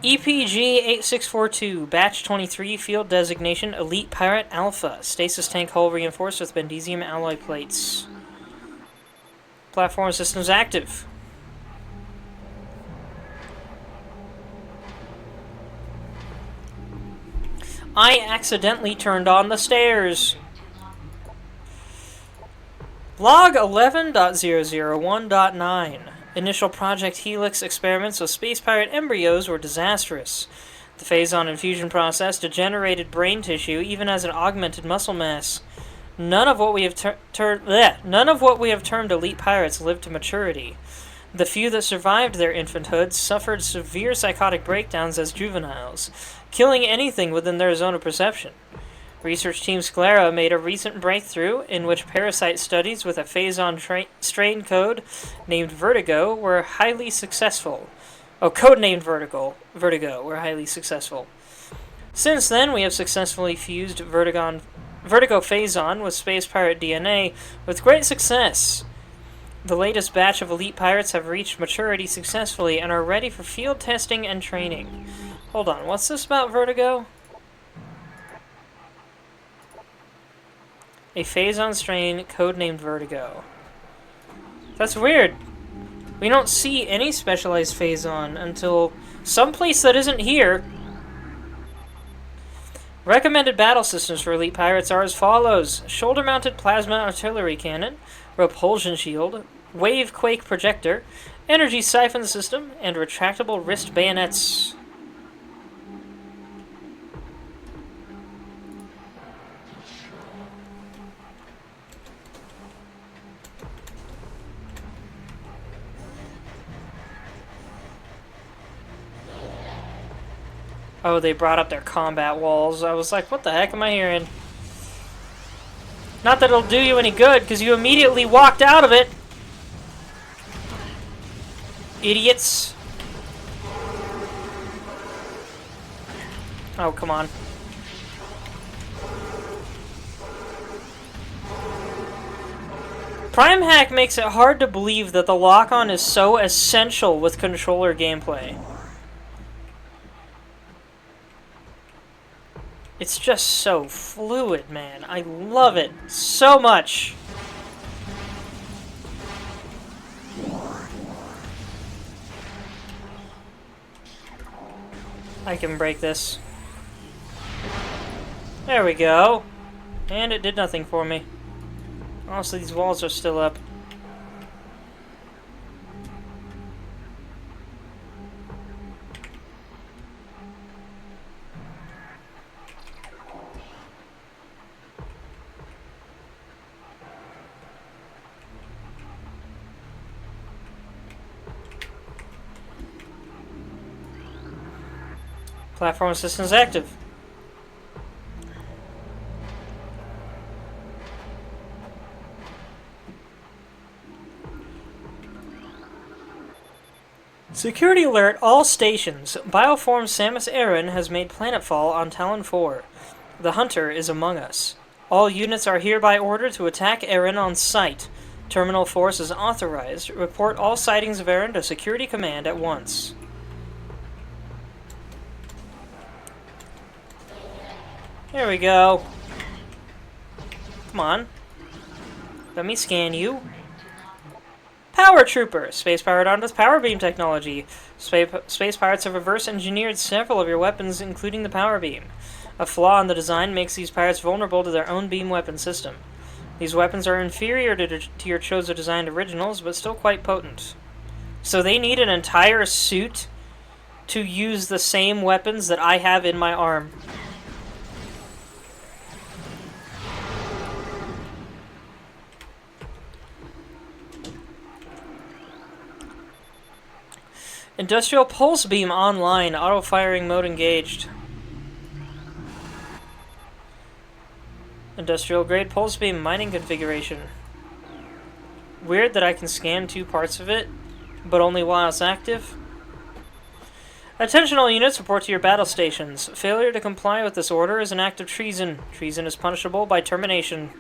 EPG-8642, Batch 23, Field Designation, Elite Pirate Alpha. Stasis tank hull reinforced with Bendesium alloy plates. Platform systems active. I accidentally turned on the stairs. Log 11.001.9. Initial Project Helix experiments with space pirate embryos were disastrous. The phazon infusion process degenerated brain tissue even as an augmented muscle mass. None of what we have termed elite pirates lived to maturity. The few that survived their infanthood suffered severe psychotic breakdowns as juveniles, killing anything within their zone of perception. Research Team Sclera made a recent breakthrough in which parasite studies with a phazon strain code named Vertigo were highly successful. Oh, codenamed Vertigo were highly successful. Since then, we have successfully fused Vertigo phazon with space pirate DNA with great success. The latest batch of elite pirates have reached maturity successfully and are ready for field testing and training. Hold on, what's this about Vertigo? A phazon strain codenamed Vertigo. That's weird. We don't see any specialized phazon until someplace that isn't here. Recommended battle systems for elite pirates are as follows: shoulder-mounted plasma artillery cannon, repulsion shield, wave quake projector, energy siphon system, and retractable wrist bayonets. Oh, they brought up their combat walls. I was like, what the heck am I hearing? Not that it'll do you any good, because you immediately walked out of it. Idiots. Oh, come on. Prime Hack makes it hard to believe that the lock-on is so essential with controller gameplay. It's just so fluid, man. I love it so much. I can break this. There we go. And it did nothing for me. Honestly, these walls are still up. Platform systems active. Security alert, all stations. Bioform Samus Aran has made planetfall on Talon 4. The Hunter is among us. All units are hereby ordered to attack Aran on sight. Terminal force is authorized. Report all sightings of Aran to Security Command at once. There we go. Come on. Let me scan you. Power Trooper, space powered on with power beam technology. Space pirates have reverse engineered several of your weapons, including the power beam. A flaw in the design makes these pirates vulnerable to their own beam weapon system. These weapons are inferior to your Chozo designed originals, but still quite potent. So they need an entire suit to use the same weapons that I have in my arm. Industrial Pulse Beam online. Auto-firing mode engaged. Industrial grade pulse beam mining configuration. Weird that I can scan 2 parts of it, but only while it's active. Attention all units, report to your battle stations. Failure to comply with this order is an act of treason. Treason is punishable by termination.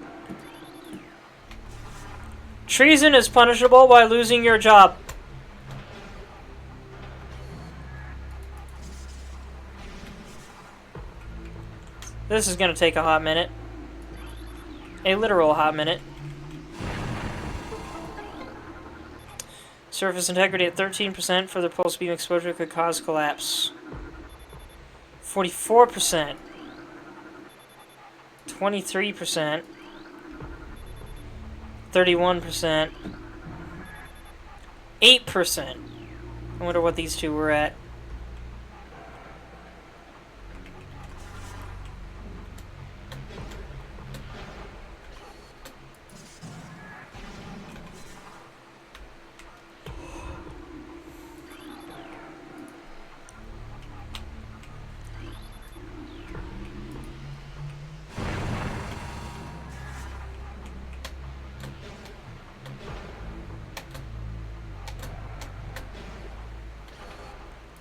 Treason is punishable by losing your job. This is going to take a hot minute. A literal hot minute. Surface integrity at 13%. Further pulse beam exposure could cause collapse. 44%. 23%. 31%. 8%. I wonder what these two were at.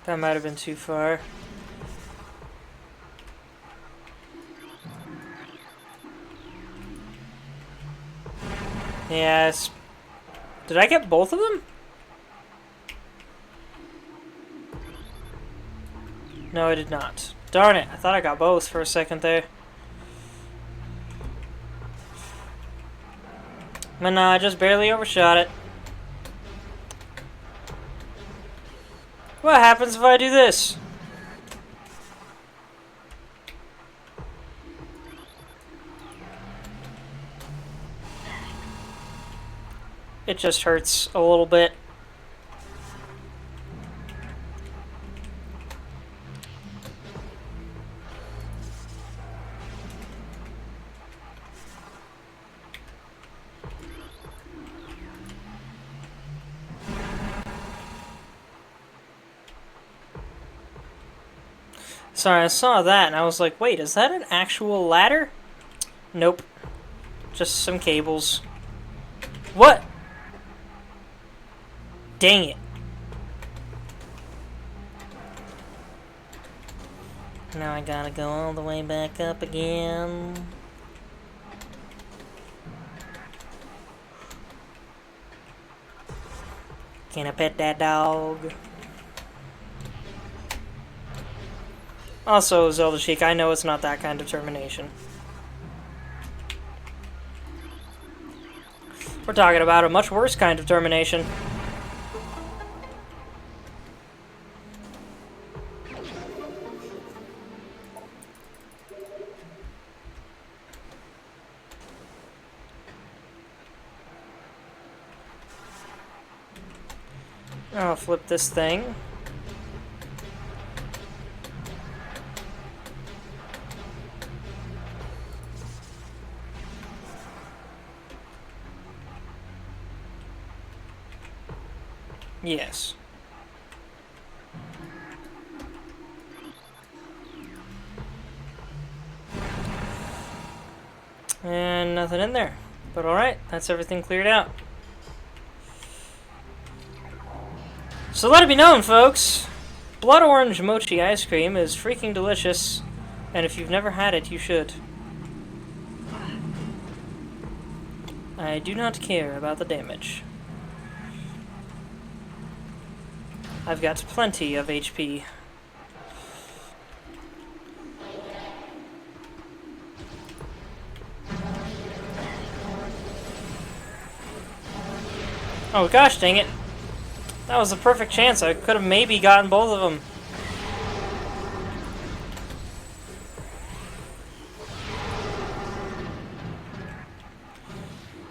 That might have been too far. Yes. Did I get both of them? No, I did not. Darn it, I thought I got both for a second there. But no, I just barely overshot it. What happens if I do this? It just hurts a little bit. Sorry, I saw that and I was like, wait, is that an actual ladder? Nope. Just some cables. What? Dang it. Now I gotta go all the way back up again. Can I pet that dog? Also, Zelda Chic, I know it's not that kind of termination. We're talking about a much worse kind of termination. I'll flip this thing. Yes. And nothing in there. But alright, that's everything cleared out. So let it be known, folks, blood orange mochi ice cream is freaking delicious, and if you've never had it, you should. I do not care about the damage. I've got plenty of HP. Oh gosh dang it. That was a perfect chance. I could have maybe gotten both of them.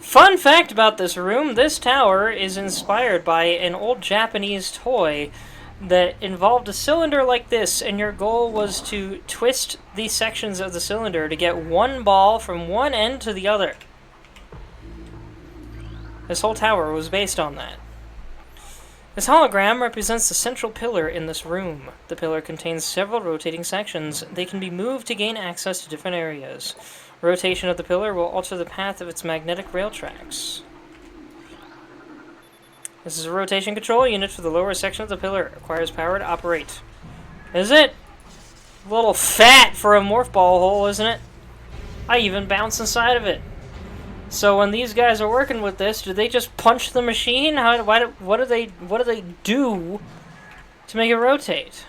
Fun fact about this room, this tower is inspired by an old Japanese toy that involved a cylinder like this, and your goal was to twist these sections of the cylinder to get one ball from one end to the other. This whole tower was based on that. This hologram represents the central pillar in this room. The pillar contains several rotating sections. They can be moved to gain access to different areas. Rotation of the pillar will alter the path of its magnetic rail tracks. This is a rotation control unit for the lower section of the pillar. It requires power to operate. Is it? A little fat for a morph ball hole, isn't it? I even bounce inside of it. So when these guys are working with this, do they just punch the machine? What do they do to make it rotate?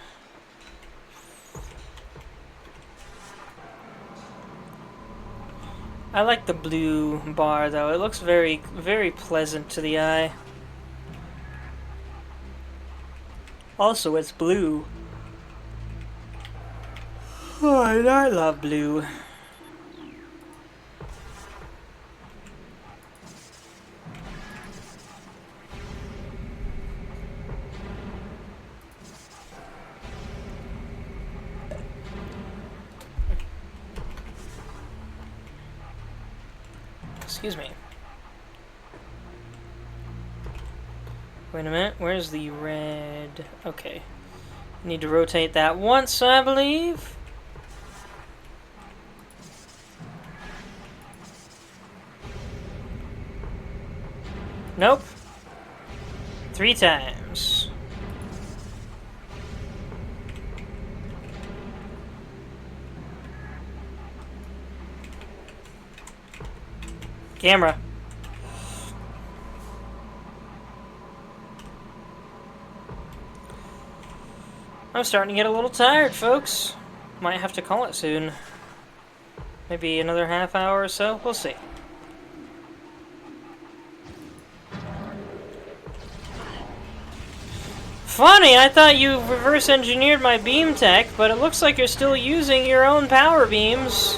I like the blue bar though. It looks very, very pleasant to the eye. Also, it's blue. Oh, and I love blue. Excuse me. Wait a minute, where's the red? Okay. Need to rotate that once, I believe. Nope. 3 times. Camera. I'm starting to get a little tired, folks. Might have to call it soon. Maybe another half hour or so. We'll see. Funny, I thought you reverse engineered my beam tech, but it looks like you're still using your own power beams.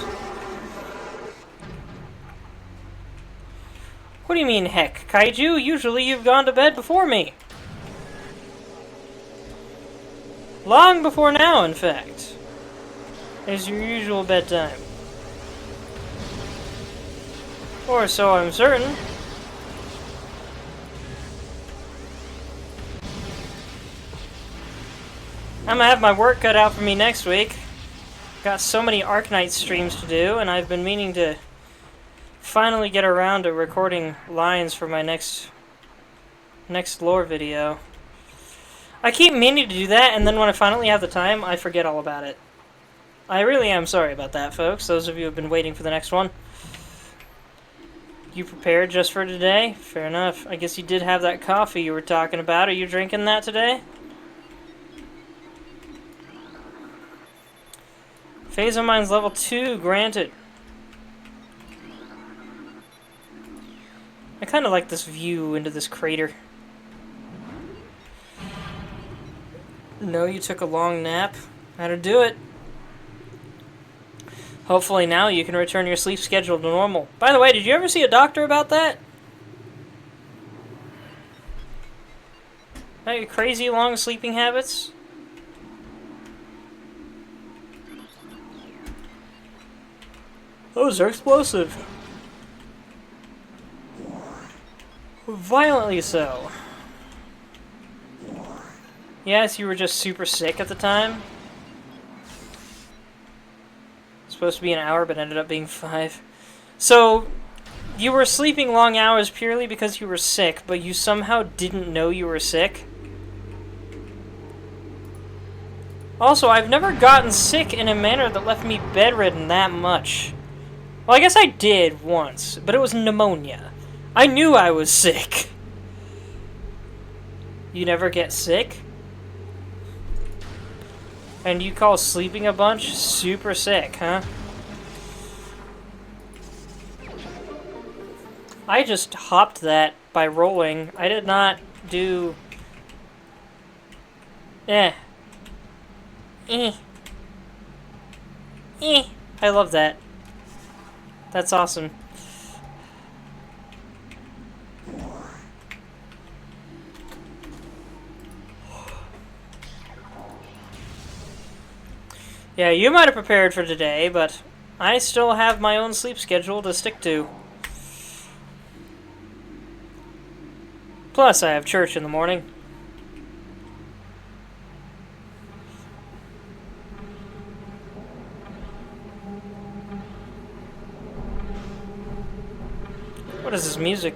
What do you mean, heck, Kaiju? Usually you've gone to bed before me. Long before now, in fact. Is your usual bedtime. Or so I'm certain. I'm gonna have my work cut out for me next week. Got so many Arknight streams to do, and I've been meaning to finally get around to recording lines for my next lore video. I keep meaning to do that, and then when I finally have the time, I forget all about it. I really am sorry about that, folks. Those of you who have been waiting for the next one. You prepared just for today? Fair enough. I guess you did have that coffee you were talking about. Are you drinking that today? Phase of Mind's level 2, granted. I kind of like this view into this crater. No, you took a long nap. How to do it. Hopefully now you can return your sleep schedule to normal. By the way, did you ever see a doctor about that? About your crazy long sleeping habits? Those are explosive. Violently so. Yes, you were just super sick at the time. Supposed to be an hour, but ended up being 5. So, you were sleeping long hours purely because you were sick, but you somehow didn't know you were sick? Also, I've never gotten sick in a manner that left me bedridden that much. Well, I guess I did once, but it was pneumonia. I knew I was sick. You never get sick? And you call sleeping a bunch super sick, huh? I just hopped that by rolling. I did not do... Eh. I love that. That's awesome. Yeah, you might have prepared for today, but I still have my own sleep schedule to stick to. Plus, I have church in the morning. What is this music?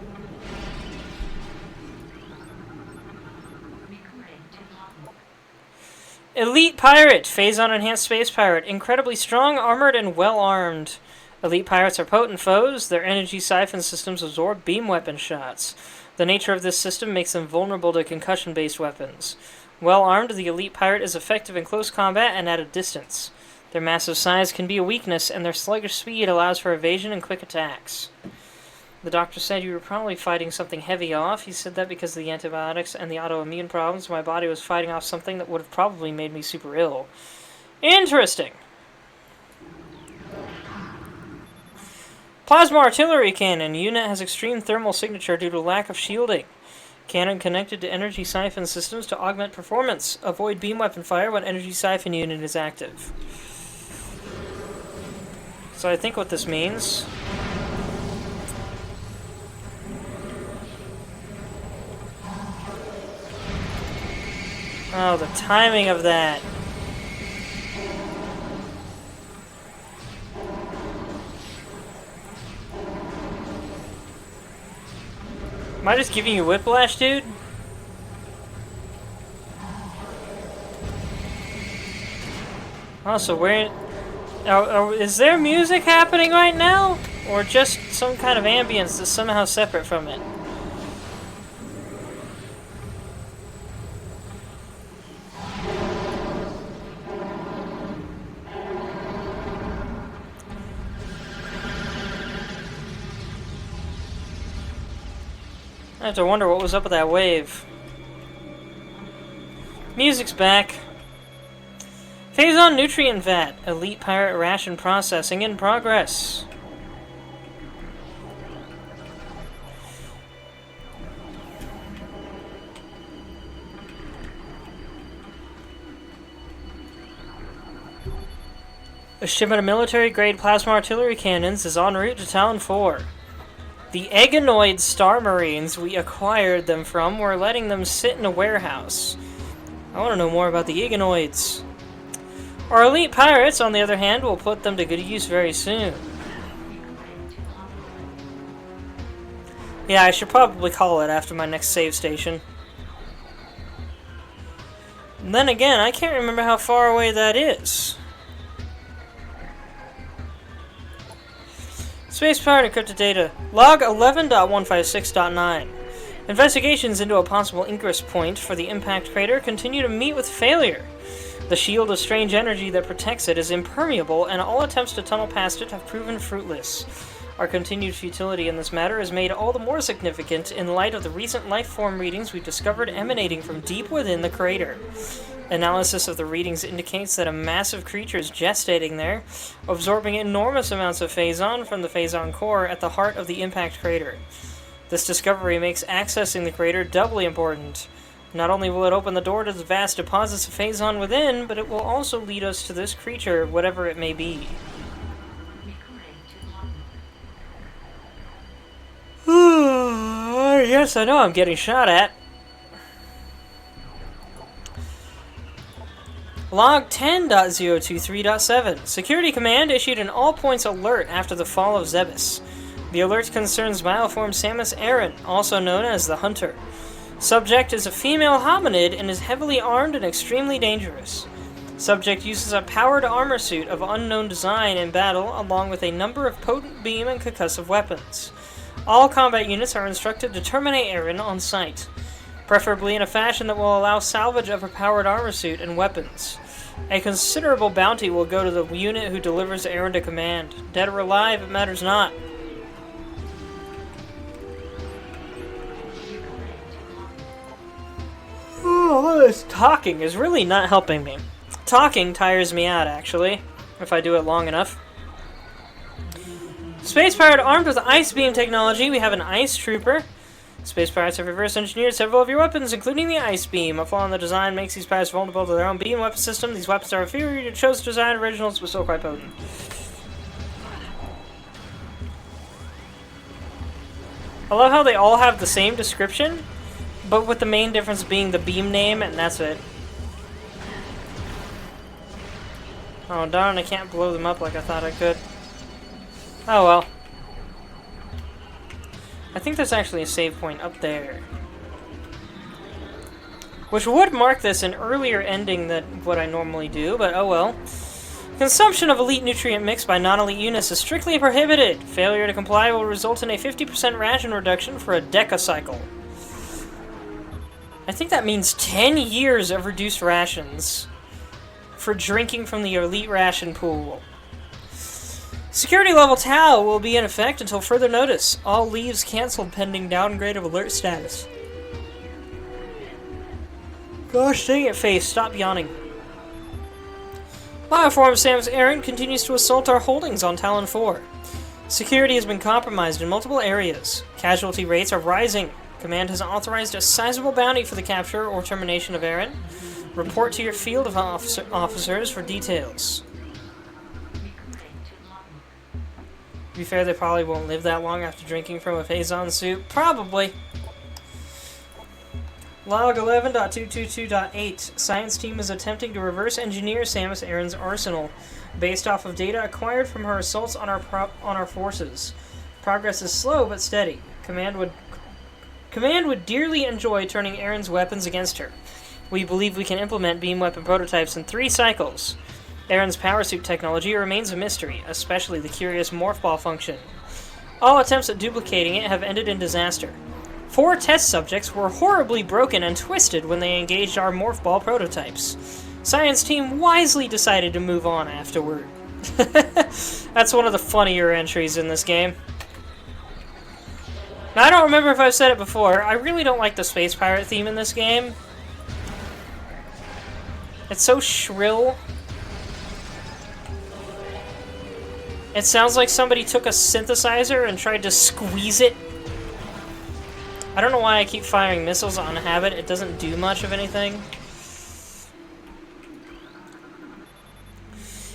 Elite Pirate! Phazon Enhanced Space Pirate. Incredibly strong, armored, and well-armed. Elite Pirates are potent foes. Their energy siphon systems absorb beam weapon shots. The nature of this system makes them vulnerable to concussion-based weapons. Well-armed, the Elite Pirate is effective in close combat and at a distance. Their massive size can be a weakness, and their sluggish speed allows for evasion and quick attacks. The doctor said you were probably fighting something heavy off. He said that because of the antibiotics and the autoimmune problems, my body was fighting off something that would have probably made me super ill. Interesting. Plasma Artillery Cannon. Unit has extreme thermal signature due to lack of shielding. Cannon connected to energy siphon systems to augment performance. Avoid beam weapon fire when energy siphon unit is active. So I think what this means... Oh, the timing of that. Am I just giving you whiplash, dude? Also, is there music happening right now? Or just some kind of ambience that's somehow separate from it? I have to wonder what was up with that wave. Music's back. Phazon Nutrient Vat. Elite Pirate Ration Processing in progress. A shipment of military-grade plasma artillery cannons is en route to Town 4. The Eggonoid Star Marines we acquired them from, we're letting them sit in a warehouse. I want to know more about the Eggonoids. Our elite pirates, on the other hand, will put them to good use very soon. Yeah, I should probably call it after my next save station. And then again, I can't remember how far away that is. Space Pirate encrypted data. Log 11.156.9. Investigations into a possible ingress point for the impact crater continue to meet with failure. The shield of strange energy that protects it is impermeable, and all attempts to tunnel past it have proven fruitless. Our continued futility in this matter is made all the more significant in light of the recent life form readings we've discovered emanating from deep within the crater. Analysis of the readings indicates that a massive creature is gestating there, absorbing enormous amounts of Phazon from the Phazon core at the heart of the impact crater. This discovery makes accessing the crater doubly important. Not only will it open the door to the vast deposits of Phazon within, but it will also lead us to this creature, whatever it may be. Yes, I know I'm getting shot at. Log 10.023.7. Security Command issued an all-points alert after the fall of Zebes. The alert concerns Bioform Samus Aran, also known as the Hunter. Subject is a female hominid and is heavily armed and extremely dangerous. Subject uses a powered armor suit of unknown design in battle, along with a number of potent beam and concussive weapons. All combat units are instructed to terminate Aran on sight, preferably in a fashion that will allow salvage of her powered armor suit and weapons. A considerable bounty will go to the unit who delivers Aran to command. Dead or alive, it matters not. Oh, this talking is really not helping me. Talking tires me out, actually, if I do it long enough. Space Pirate armed with Ice Beam technology, we have an Ice Trooper. Space Pirates have reverse engineered several of your weapons, including the Ice Beam. A flaw in the design makes these pirates vulnerable to their own beam weapon system. These weapons are inferior to chosen design originals, but still quite potent. I love how they all have the same description, but with the main difference being the beam name, and that's it. Oh darn, I can't blow them up like I thought I could. Oh well. I think there's actually a save point up there. Which would mark this an earlier ending than what I normally do, but oh well. Consumption of elite nutrient mix by non-elite units is strictly prohibited. Failure to comply will result in a 50% ration reduction for a decacycle. I think that means 10 years of reduced rations for drinking from the elite ration pool. Security level Tau will be in effect until further notice. All leaves canceled pending downgrade of alert status. Gosh dang it, Face, stop yawning. Bioform Samus Aran continues to assault our holdings on Talon 4. Security has been compromised in multiple areas. Casualty rates are rising. Command has authorized a sizable bounty for the capture or termination of Aran. Report to your field of officers for details. To be fair, they probably won't live that long after drinking from a Phazon soup. Probably. Log 11.222.8. Science team is attempting to reverse engineer Samus Aran's arsenal based off of data acquired from her assaults on our forces. Progress is slow but steady. Command would dearly enjoy turning Aran's weapons against her. We believe we can implement beam weapon prototypes in 3 cycles. Aran's power suit technology remains a mystery, especially the curious morph ball function. All attempts at duplicating it have ended in disaster. 4 test subjects were horribly broken and twisted when they engaged our morph ball prototypes. Science team wisely decided to move on afterward. That's one of the funnier entries in this game. Now, I don't remember if I've said it before, I really don't like the space pirate theme in this game. It's so shrill. It sounds like somebody took a synthesizer and tried to squeeze it. I don't know why I keep firing missiles on habit. It doesn't do much of anything.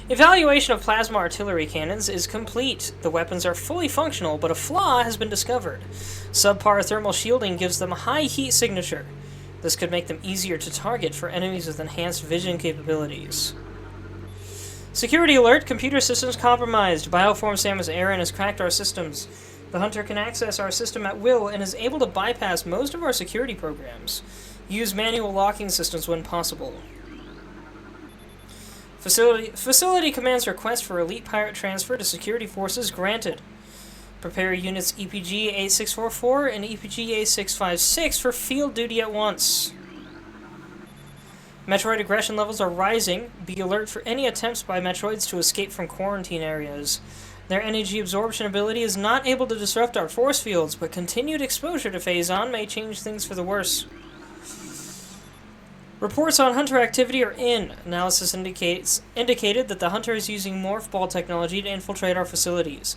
Evaluation of plasma artillery cannons is complete. The weapons are fully functional, but a flaw has been discovered. Subpar thermal shielding gives them a high heat signature. This could make them easier to target for enemies with enhanced vision capabilities. Security alert, computer systems compromised. Bioform Samus Aran has cracked our systems. The Hunter can access our system at will and is able to bypass most of our security programs. Use manual locking systems when possible. Facility Command's request for Elite Pirate transfer to security forces granted. Prepare units EPG A644 and EPG A656 for field duty at once. Metroid aggression levels are rising. Be alert for any attempts by Metroids to escape from quarantine areas. Their energy absorption ability is not able to disrupt our force fields, but continued exposure to Phazon may change things for the worse. Reports on Hunter activity are in. Analysis indicated that the Hunter is using morph ball technology to infiltrate our facilities.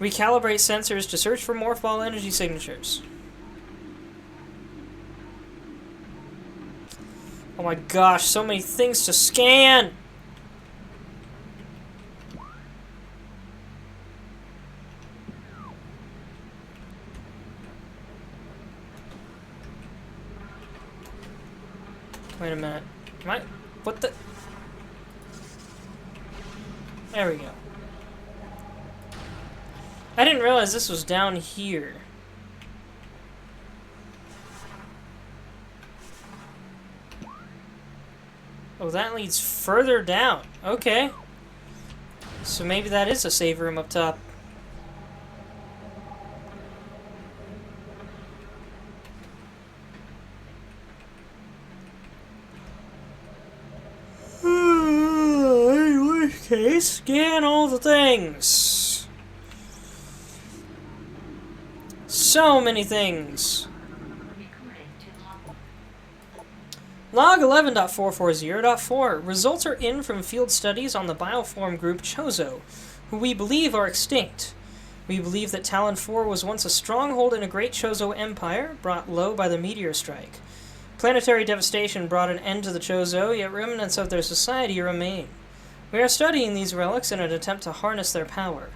Recalibrate sensors to search for morph ball energy signatures. Oh my gosh, so many things to scan! Wait a minute. What the? There we go. I didn't realize this was down here. Oh, that leads further down. Okay. So maybe that is a save room up top. In which case, scan all the things. So many things. Log 11.440.4. Results are in from field studies on the bioform group Chozo, who we believe are extinct. We believe that Talon 4 was once a stronghold in a great Chozo empire, brought low by the meteor strike. Planetary devastation brought an end to the Chozo, yet remnants of their society remain. We are studying these relics in an attempt to harness their power.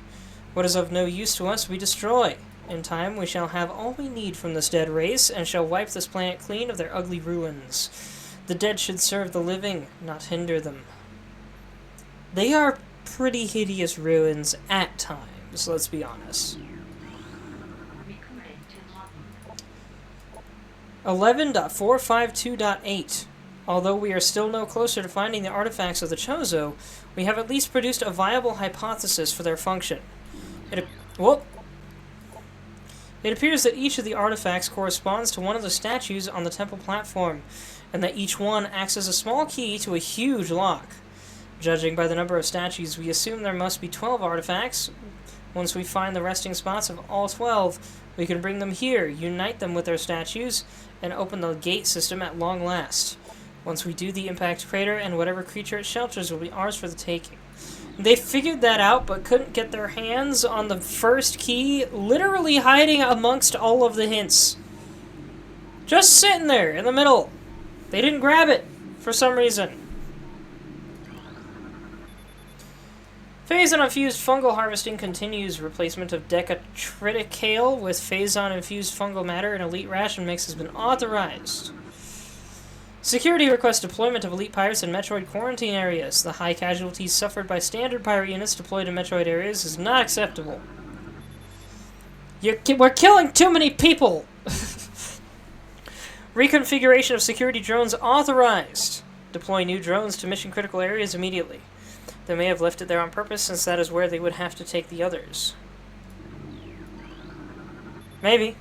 What is of no use to us, we destroy. In time, we shall have all we need from this dead race, and shall wipe this planet clean of their ugly ruins. The dead should serve the living, not hinder them. They are pretty hideous ruins at times, let's be honest. 11.452.8. Although we are still no closer to finding the artifacts of the Chozo, we have at least produced a viable hypothesis for their function. It appears that each of the artifacts corresponds to one of the statues on the temple platform, and that each one acts as a small key to a huge lock. Judging by the number of statues, we assume there must be 12 artifacts. Once we find the resting spots of all 12, we can bring them here, unite them with their statues, and open the gate system at long last. Once we do, the impact crater and whatever creature it shelters will be ours for the taking. They figured that out, but couldn't get their hands on the first key, literally hiding amongst all of the hints. Just sitting there in the middle. They didn't grab it for some reason. Phazon-infused fungal harvesting continues. Replacement of decatriticale with phazon-infused fungal matter in elite ration mix has been authorized. Security requests deployment of elite pirates in Metroid quarantine areas. The high casualties suffered by standard pirate units deployed in Metroid areas is not acceptable. We're killing too many people! Reconfiguration of security drones authorized. Deploy new drones to mission-critical areas immediately. They may have left it there on purpose, since that is where they would have to take the others. Maybe.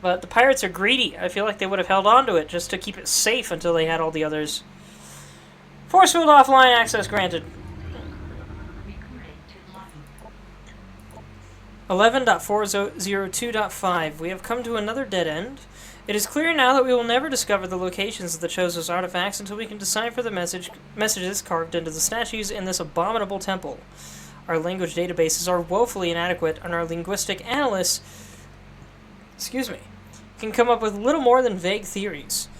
But the pirates are greedy. I feel like they would have held on to it just to keep it safe until they had all the others. Force field offline access granted. 11.402.5. We have come to another dead end. It is clear now that we will never discover the locations of the Chozo's artifacts until we can decipher the messages carved into the statues in this abominable temple. Our language databases are woefully inadequate, and our linguistic analysts can come up with little more than vague theories.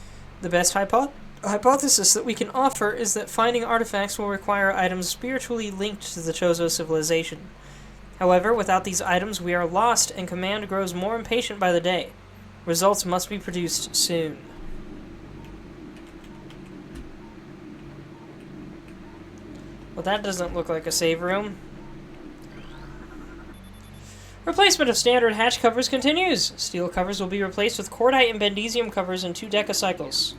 The best hypothesis that we can offer is that finding artifacts will require items spiritually linked to the Chozo civilization. However, without these items, we are lost, and Command grows more impatient by the day. Results must be produced soon. Well, that doesn't look like a save room. Replacement of standard hatch covers continues. Steel covers will be replaced with cordite and bendesium covers in 2 decacycles.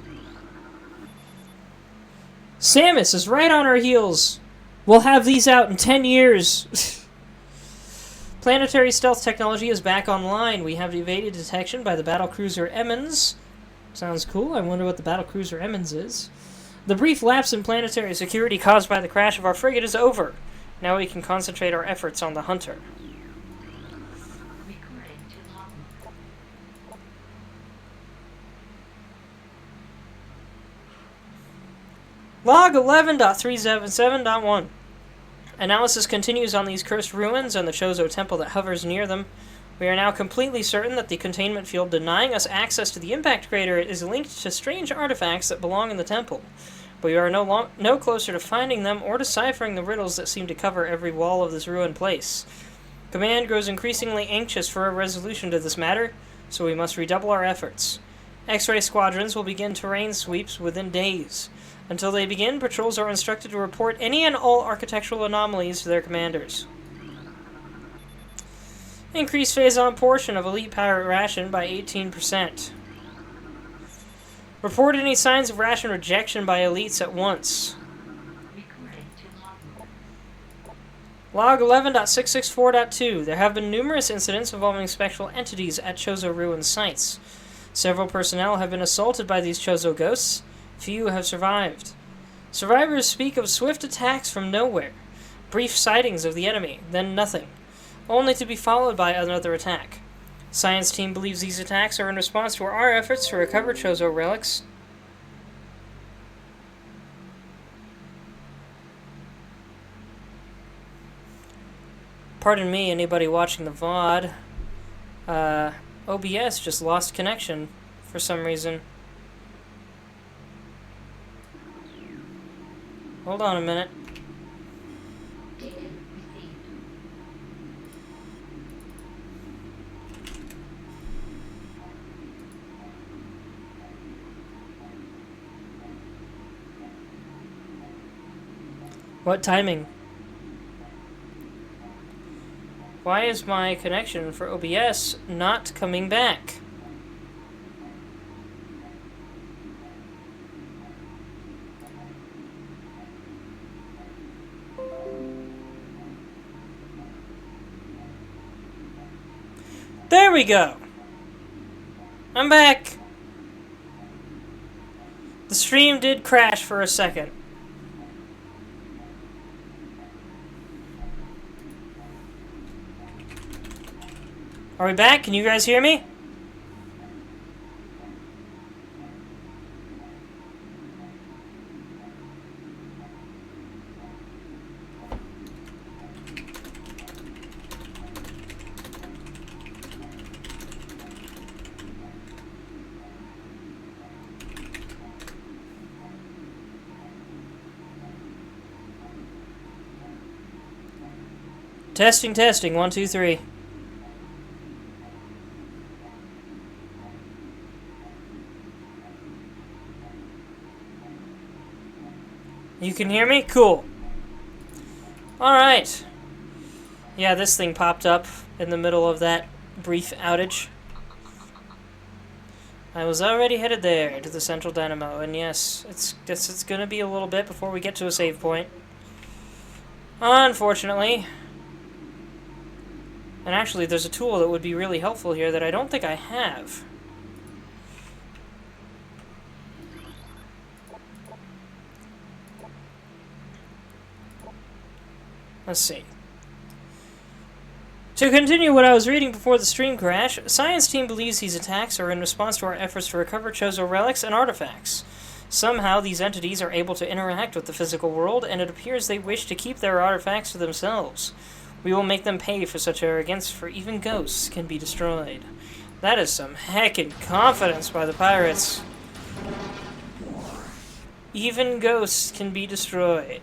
Samus is right on our heels. We'll have these out in 10 years. Planetary stealth technology is back online. We have evaded detection by the battlecruiser Emmons. Sounds cool. I wonder what the battlecruiser Emmons is. The brief lapse in planetary security caused by the crash of our frigate is over. Now we can concentrate our efforts on the Hunter. Log 11.377.1. Analysis continues on these cursed ruins and the Chozo temple that hovers near them. We are now completely certain that the containment field denying us access to the impact crater is linked to strange artifacts that belong in the temple. But we are no closer to finding them or deciphering the riddles that seem to cover every wall of this ruined place. Command grows increasingly anxious for a resolution to this matter, so we must redouble our efforts. X-ray squadrons will begin terrain sweeps within days. Until they begin, patrols are instructed to report any and all architectural anomalies to their commanders. Increase phase-on portion of elite pirate ration by 18%. Report any signs of ration rejection by elites at once. Log 11.664.2. There have been numerous incidents involving spectral entities at Chozo ruin sites. Several personnel have been assaulted by these Chozo ghosts. Few have survived. Survivors speak of swift attacks from nowhere, brief sightings of the enemy, then nothing, only to be followed by another attack. Science team believes these attacks are in response to our efforts to recover Chozo relics. Pardon me, anybody watching the VOD. OBS just lost connection for some reason. Hold on a minute. What timing? Why is my connection for OBS not coming back? There we go. I'm back. The stream did crash for a second. Are we back? Can you guys hear me? Testing, testing. 1, 2, 3. You can hear me? Cool. Alright. Yeah, this thing popped up in the middle of that brief outage. I was already headed there to the central dynamo, and yes, it's gonna be a little bit before we get to a save point. Unfortunately. And actually, there's a tool that would be really helpful here that I don't think I have. Let's see. To continue what I was reading before the stream crash, Science Team believes these attacks are in response to our efforts to recover Chozo relics and artifacts. Somehow, these entities are able to interact with the physical world, and it appears they wish to keep their artifacts to themselves. We will make them pay for such arrogance, for even ghosts can be destroyed. That is some heckin' confidence by the pirates. Even ghosts can be destroyed.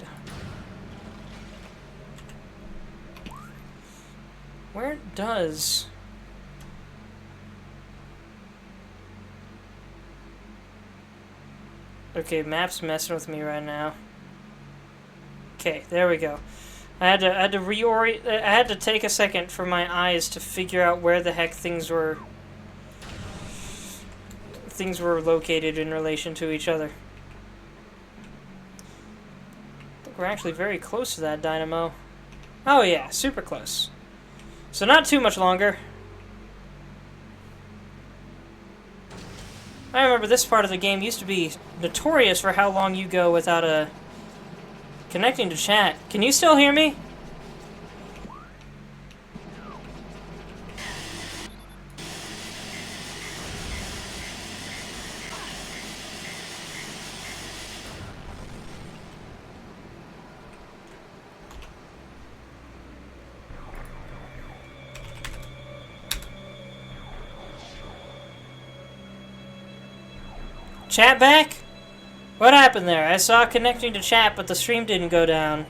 Where does... Okay, map's messing with me right now. Okay, there we go. I had to reorient. I had to take a second for my eyes to figure out where the heck things were located in relation to each other. I think we're actually very close to that dynamo. Oh yeah, super close. So not too much longer. I remember this part of the game used to be notorious for how long you go without connecting to chat. Can you still hear me? Chat back? What happened there? I saw connecting to chat, but the stream didn't go down.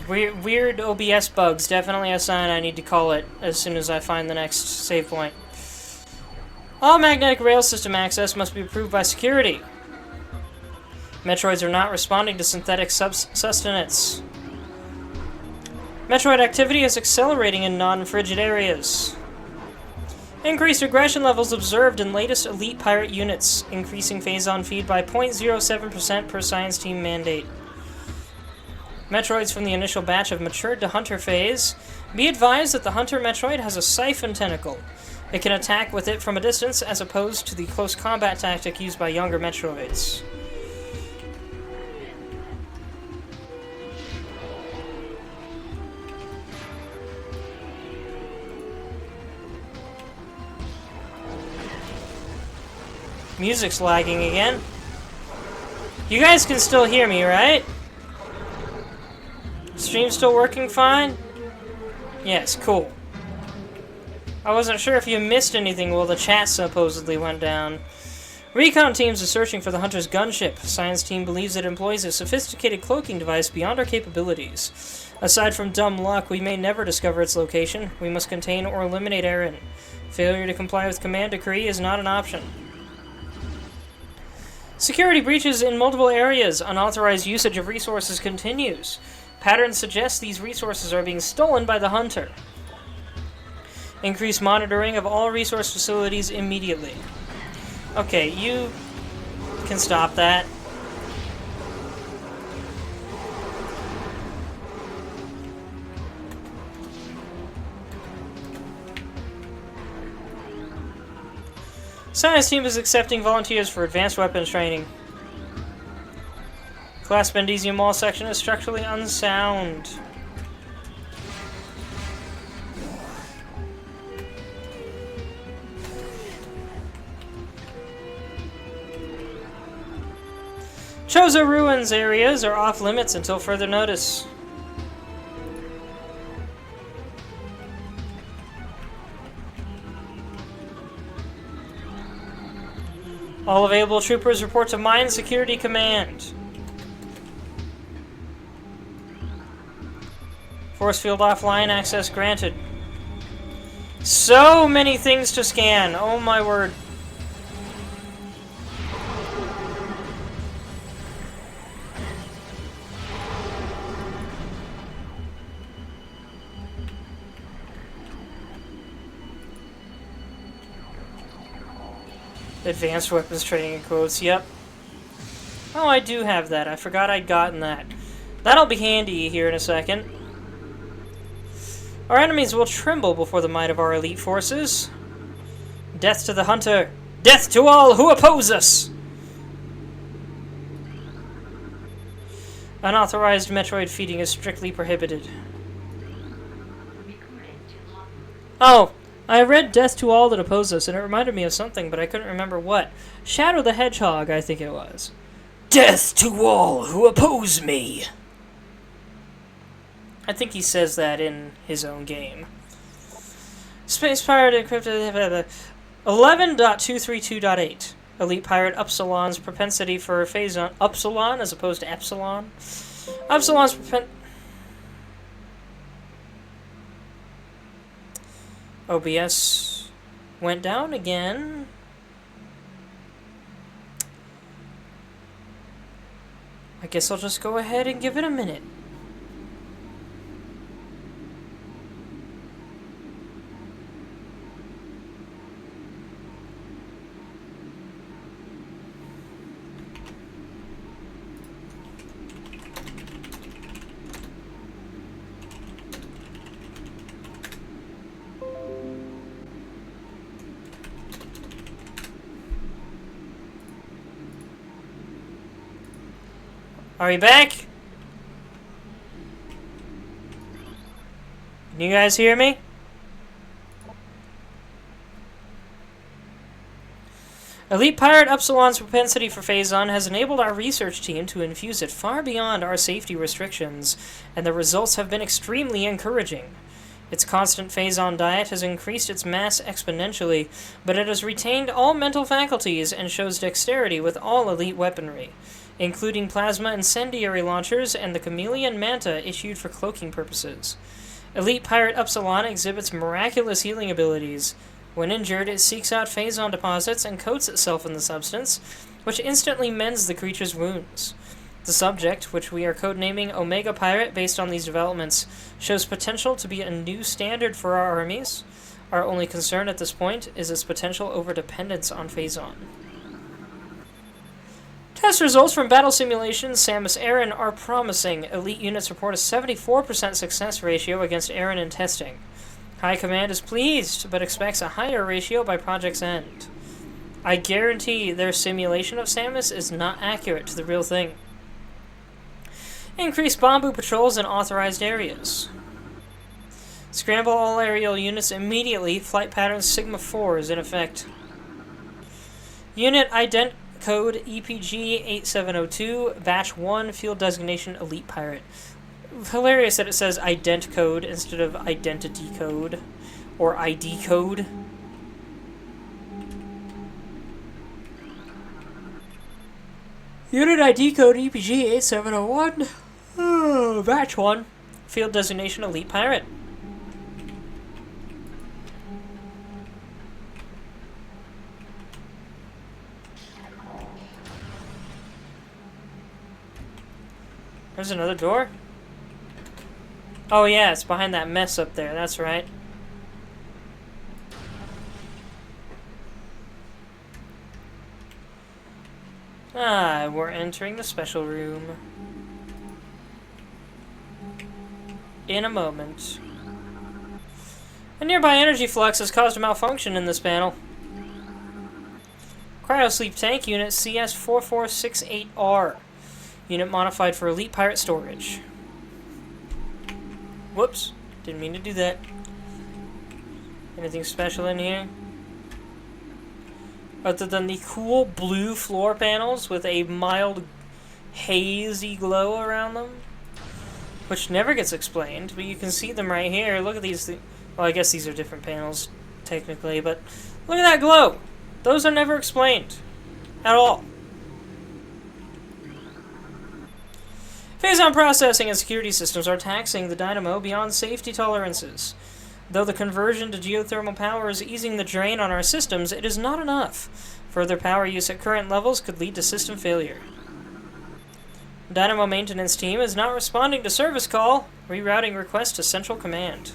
Weird OBS bugs. Definitely a sign I need to call it as soon as I find the next save point. All magnetic rail system access must be approved by security. Metroids are not responding to synthetic sustenance. Metroid activity is accelerating in non-frigid areas. Increased aggression levels observed in latest elite pirate units, increasing phase-on feed by 0.07% per Science Team mandate. Metroids from the initial batch have matured to Hunter phase. Be advised that the Hunter Metroid has a siphon tentacle. It can attack with it from a distance, as opposed to the close combat tactic used by younger Metroids. Music's lagging again. You guys can still hear me, right? Stream's still working fine? Yes, cool. I wasn't sure if you missed anything while the chat supposedly went down. Recon teams are searching for the Hunter's gunship. Science Team believes it employs a sophisticated cloaking device beyond our capabilities. Aside from dumb luck, we may never discover its location. We must contain or eliminate Aaron. Failure to comply with command decree is not an option. Security breaches in multiple areas. Unauthorized usage of resources continues. Patterns suggest these resources are being stolen by the Hunter. Increase monitoring of all resource facilities immediately. Okay, you can stop that. Science team is accepting volunteers for advanced weapons training. Class Bendesium Mall section is structurally unsound. Chozo Ruins areas are off limits until further notice. All available troopers report to Mine Security Command. Force field offline, access granted. So many things to scan, oh my word. Advanced weapons training in quotes, yep. Oh, I do have that. I forgot I'd gotten that. That'll be handy here in a second. Our enemies will tremble before the might of our elite forces. Death to the hunter! Death to all who oppose us! Unauthorized Metroid feeding is strictly prohibited. Oh! I read Death to All That Oppose Us, and it reminded me of something, but I couldn't remember what. Shadow the Hedgehog, I think it was. Death to all who oppose me! I think he says that in his own game. Space Pirate Encrypted 11.232.8. Elite Pirate Upsilon's propensity for phazon. Upsilon as opposed to Epsilon? Upsilon's propensity. OBS went down again. I guess I'll just go ahead and give it a minute. Are we back? Can you guys hear me? Elite Pirate Upsilon's propensity for phazon has enabled our research team to infuse it far beyond our safety restrictions, and the results have been extremely encouraging. Its constant phazon diet has increased its mass exponentially, but it has retained all mental faculties and shows dexterity with all elite weaponry, including plasma incendiary launchers and the chameleon manta issued for cloaking purposes. Elite Pirate Upsilon exhibits miraculous healing abilities. When injured, it seeks out phazon deposits and coats itself in the substance, which instantly mends the creature's wounds. The subject, which we are codenaming Omega Pirate based on these developments, shows potential to be a new standard for our armies. Our only concern at this point is its potential overdependence on phazon. Test results from battle simulations Samus Aran are promising. Elite units report a 74% success ratio against Aran in testing. High Command is pleased, but expects a higher ratio by project's end. I guarantee their simulation of Samus is not accurate to the real thing. Increase Bombu patrols in authorized areas. Scramble all aerial units immediately. Flight pattern Sigma 4 is in effect. Unit ident code EPG 8702, batch 1, field designation Elite Pirate. Hilarious that it says ident code instead of identity code or ID code. Unit ID code EPG 8701, batch 1, field designation Elite Pirate. There's another door? Oh yeah, it's behind that mess up there, that's right. Ah, we're entering the special room. In a moment. A nearby energy flux has caused a malfunction in this panel. Cryosleep tank unit CS4468R. Unit modified for elite pirate storage. Whoops. Didn't mean to do that. Anything special in here? Other than the cool blue floor panels with a mild hazy glow around them. Which never gets explained, but you can see them right here. Look at these. Well, I guess these are different panels, technically, but look at that glow! Those are never explained. At all. Phase-on processing and security systems are taxing the dynamo beyond safety tolerances. Though the conversion to geothermal power is easing the drain on our systems, it is not enough. Further power use at current levels could lead to system failure. Dynamo maintenance team is not responding to service call. Rerouting request to central command.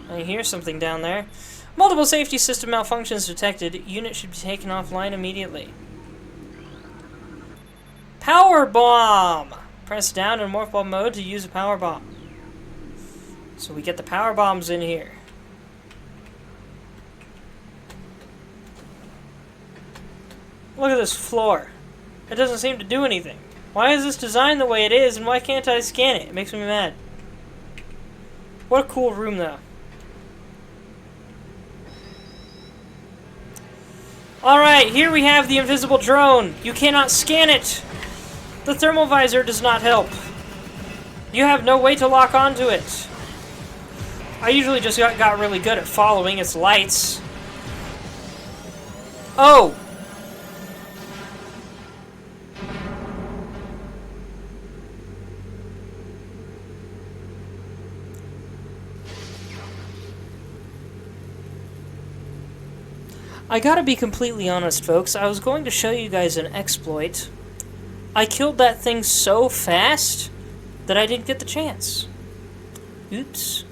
I hear something down there. Multiple safety system malfunctions detected. Unit should be taken offline immediately. Power bomb! Press down in morph ball mode to use a power bomb. So we get the power bombs in here. Look at this floor. It doesn't seem to do anything. Why is this designed the way it is, and why can't I scan it? It makes me mad. What a cool room, though. Alright, here we have the invisible drone. You cannot scan it. The thermal visor does not help. You have no way to lock onto it. I usually just got really good at following its lights. Oh! I gotta be completely honest, folks. I was going to show you guys an exploit. I killed that thing so fast that I didn't get the chance. Oops.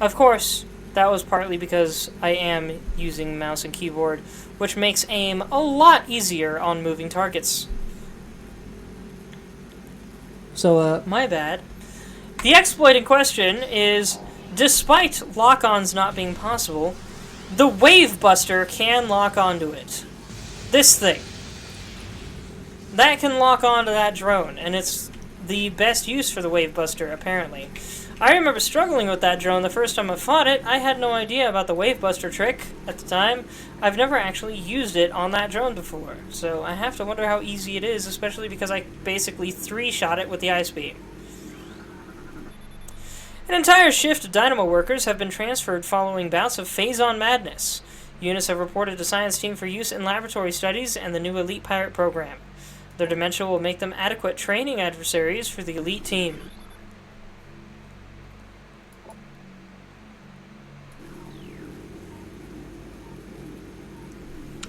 Of course, that was partly because I am using mouse and keyboard, which makes aim a lot easier on moving targets. So, my bad. The exploit in question is, despite lock-ons not being possible, the Wave Buster can lock onto it. This thing. That can lock onto that drone, and it's the best use for the Wave Buster, apparently. I remember struggling with that drone the first time I fought it. I had no idea about the Wave Buster trick at the time. I've never actually used it on that drone before, so I have to wonder how easy it is, especially because I basically three-shot it with the ice beam. An entire shift of dynamo workers have been transferred following bouts of phase-on madness. Units have reported to science team for use in laboratory studies and the new elite pirate program. Their dementia will make them adequate training adversaries for the elite team.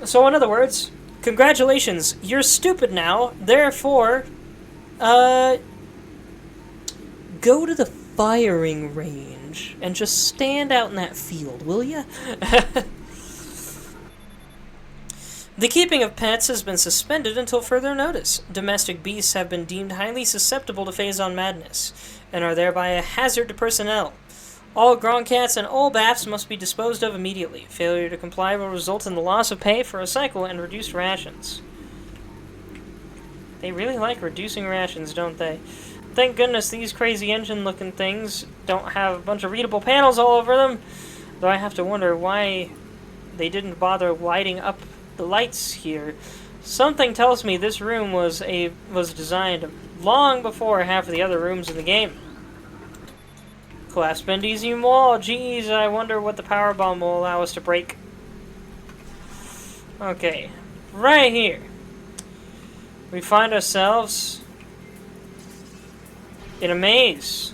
So in other words, congratulations, you're stupid now, therefore, go to the firing range and just stand out in that field, will ya? The keeping of pets has been suspended until further notice. Domestic beasts have been deemed highly susceptible to phase-on madness, and are thereby a hazard to personnel. All grown cats and all baps must be disposed of immediately. Failure to comply will result in the loss of pay for a cycle and reduced rations. They really like reducing rations, don't they? Thank goodness these crazy engine-looking things don't have a bunch of readable panels all over them. Though I have to wonder why they didn't bother lighting up the lights here. Something tells me this room was designed long before half of the other rooms in the game. Collapse Bendesium wall. Geez, I wonder what the power bomb will allow us to break. Okay, right here. We find ourselves in a maze.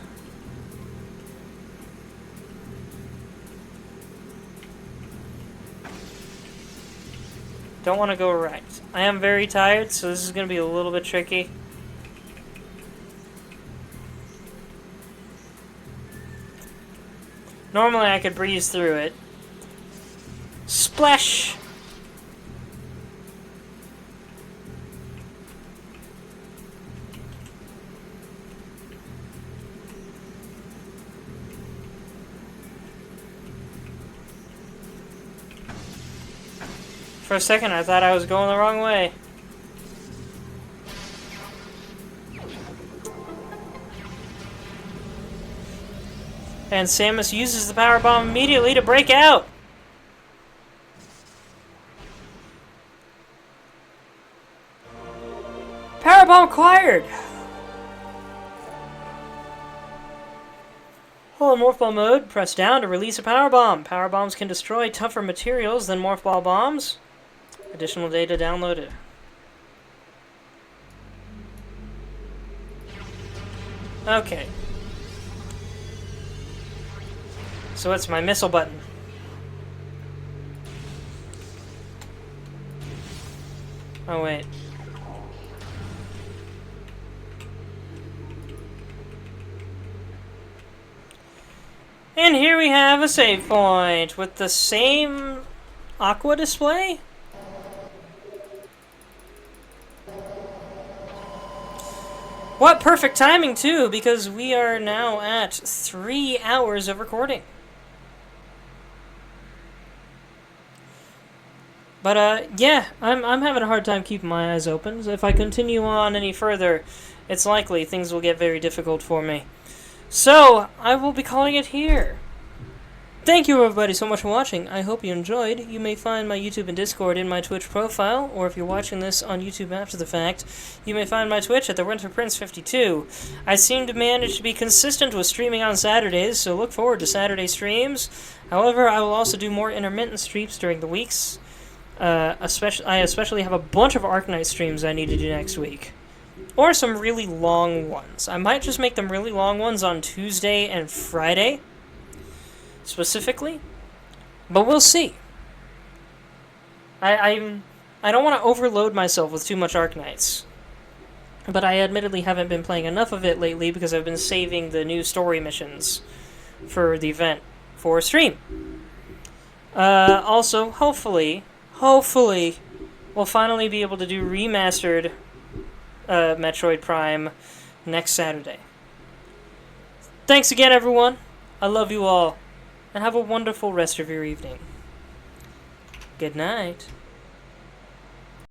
Don't want to go right. I am very tired, so this is going to be a little bit tricky. Normally I could breeze through it. Splash! For a second, I thought I was going the wrong way. And Samus uses the power bomb immediately to break out. Power bomb acquired. Hold Morph Ball mode, press down to release a power bomb. Power bombs can destroy tougher materials than Morph Ball bombs. Additional data downloaded. Okay. So it's my missile button. Oh, wait. And here we have a save point with the same aqua display. What perfect timing, too, because we are now at 3 hours of recording. But, yeah, I'm having a hard time keeping my eyes open. So if I continue on any further, it's likely things will get very difficult for me. So, I will be calling it here. Thank you everybody so much for watching. I hope you enjoyed. You may find my YouTube and Discord in my Twitch profile, or if you're watching this on YouTube after the fact, you may find my Twitch at the Winter Prince 52. I seem to manage to be consistent with streaming on Saturdays, so look forward to Saturday streams. However, I will also do more intermittent streams during the weeks. I especially have a bunch of Arknight streams I need to do next week. Or some really long ones. I might just make them really long ones on Tuesday and Friday, specifically. But we'll see. I don't want to overload myself with too much Arknights. But I admittedly haven't been playing enough of it lately because I've been saving the new story missions for the event for a stream. Also, hopefully, we'll finally be able to do remastered Metroid Prime next Saturday. Thanks again, everyone. I love you all. And have a wonderful rest of your evening. Good night.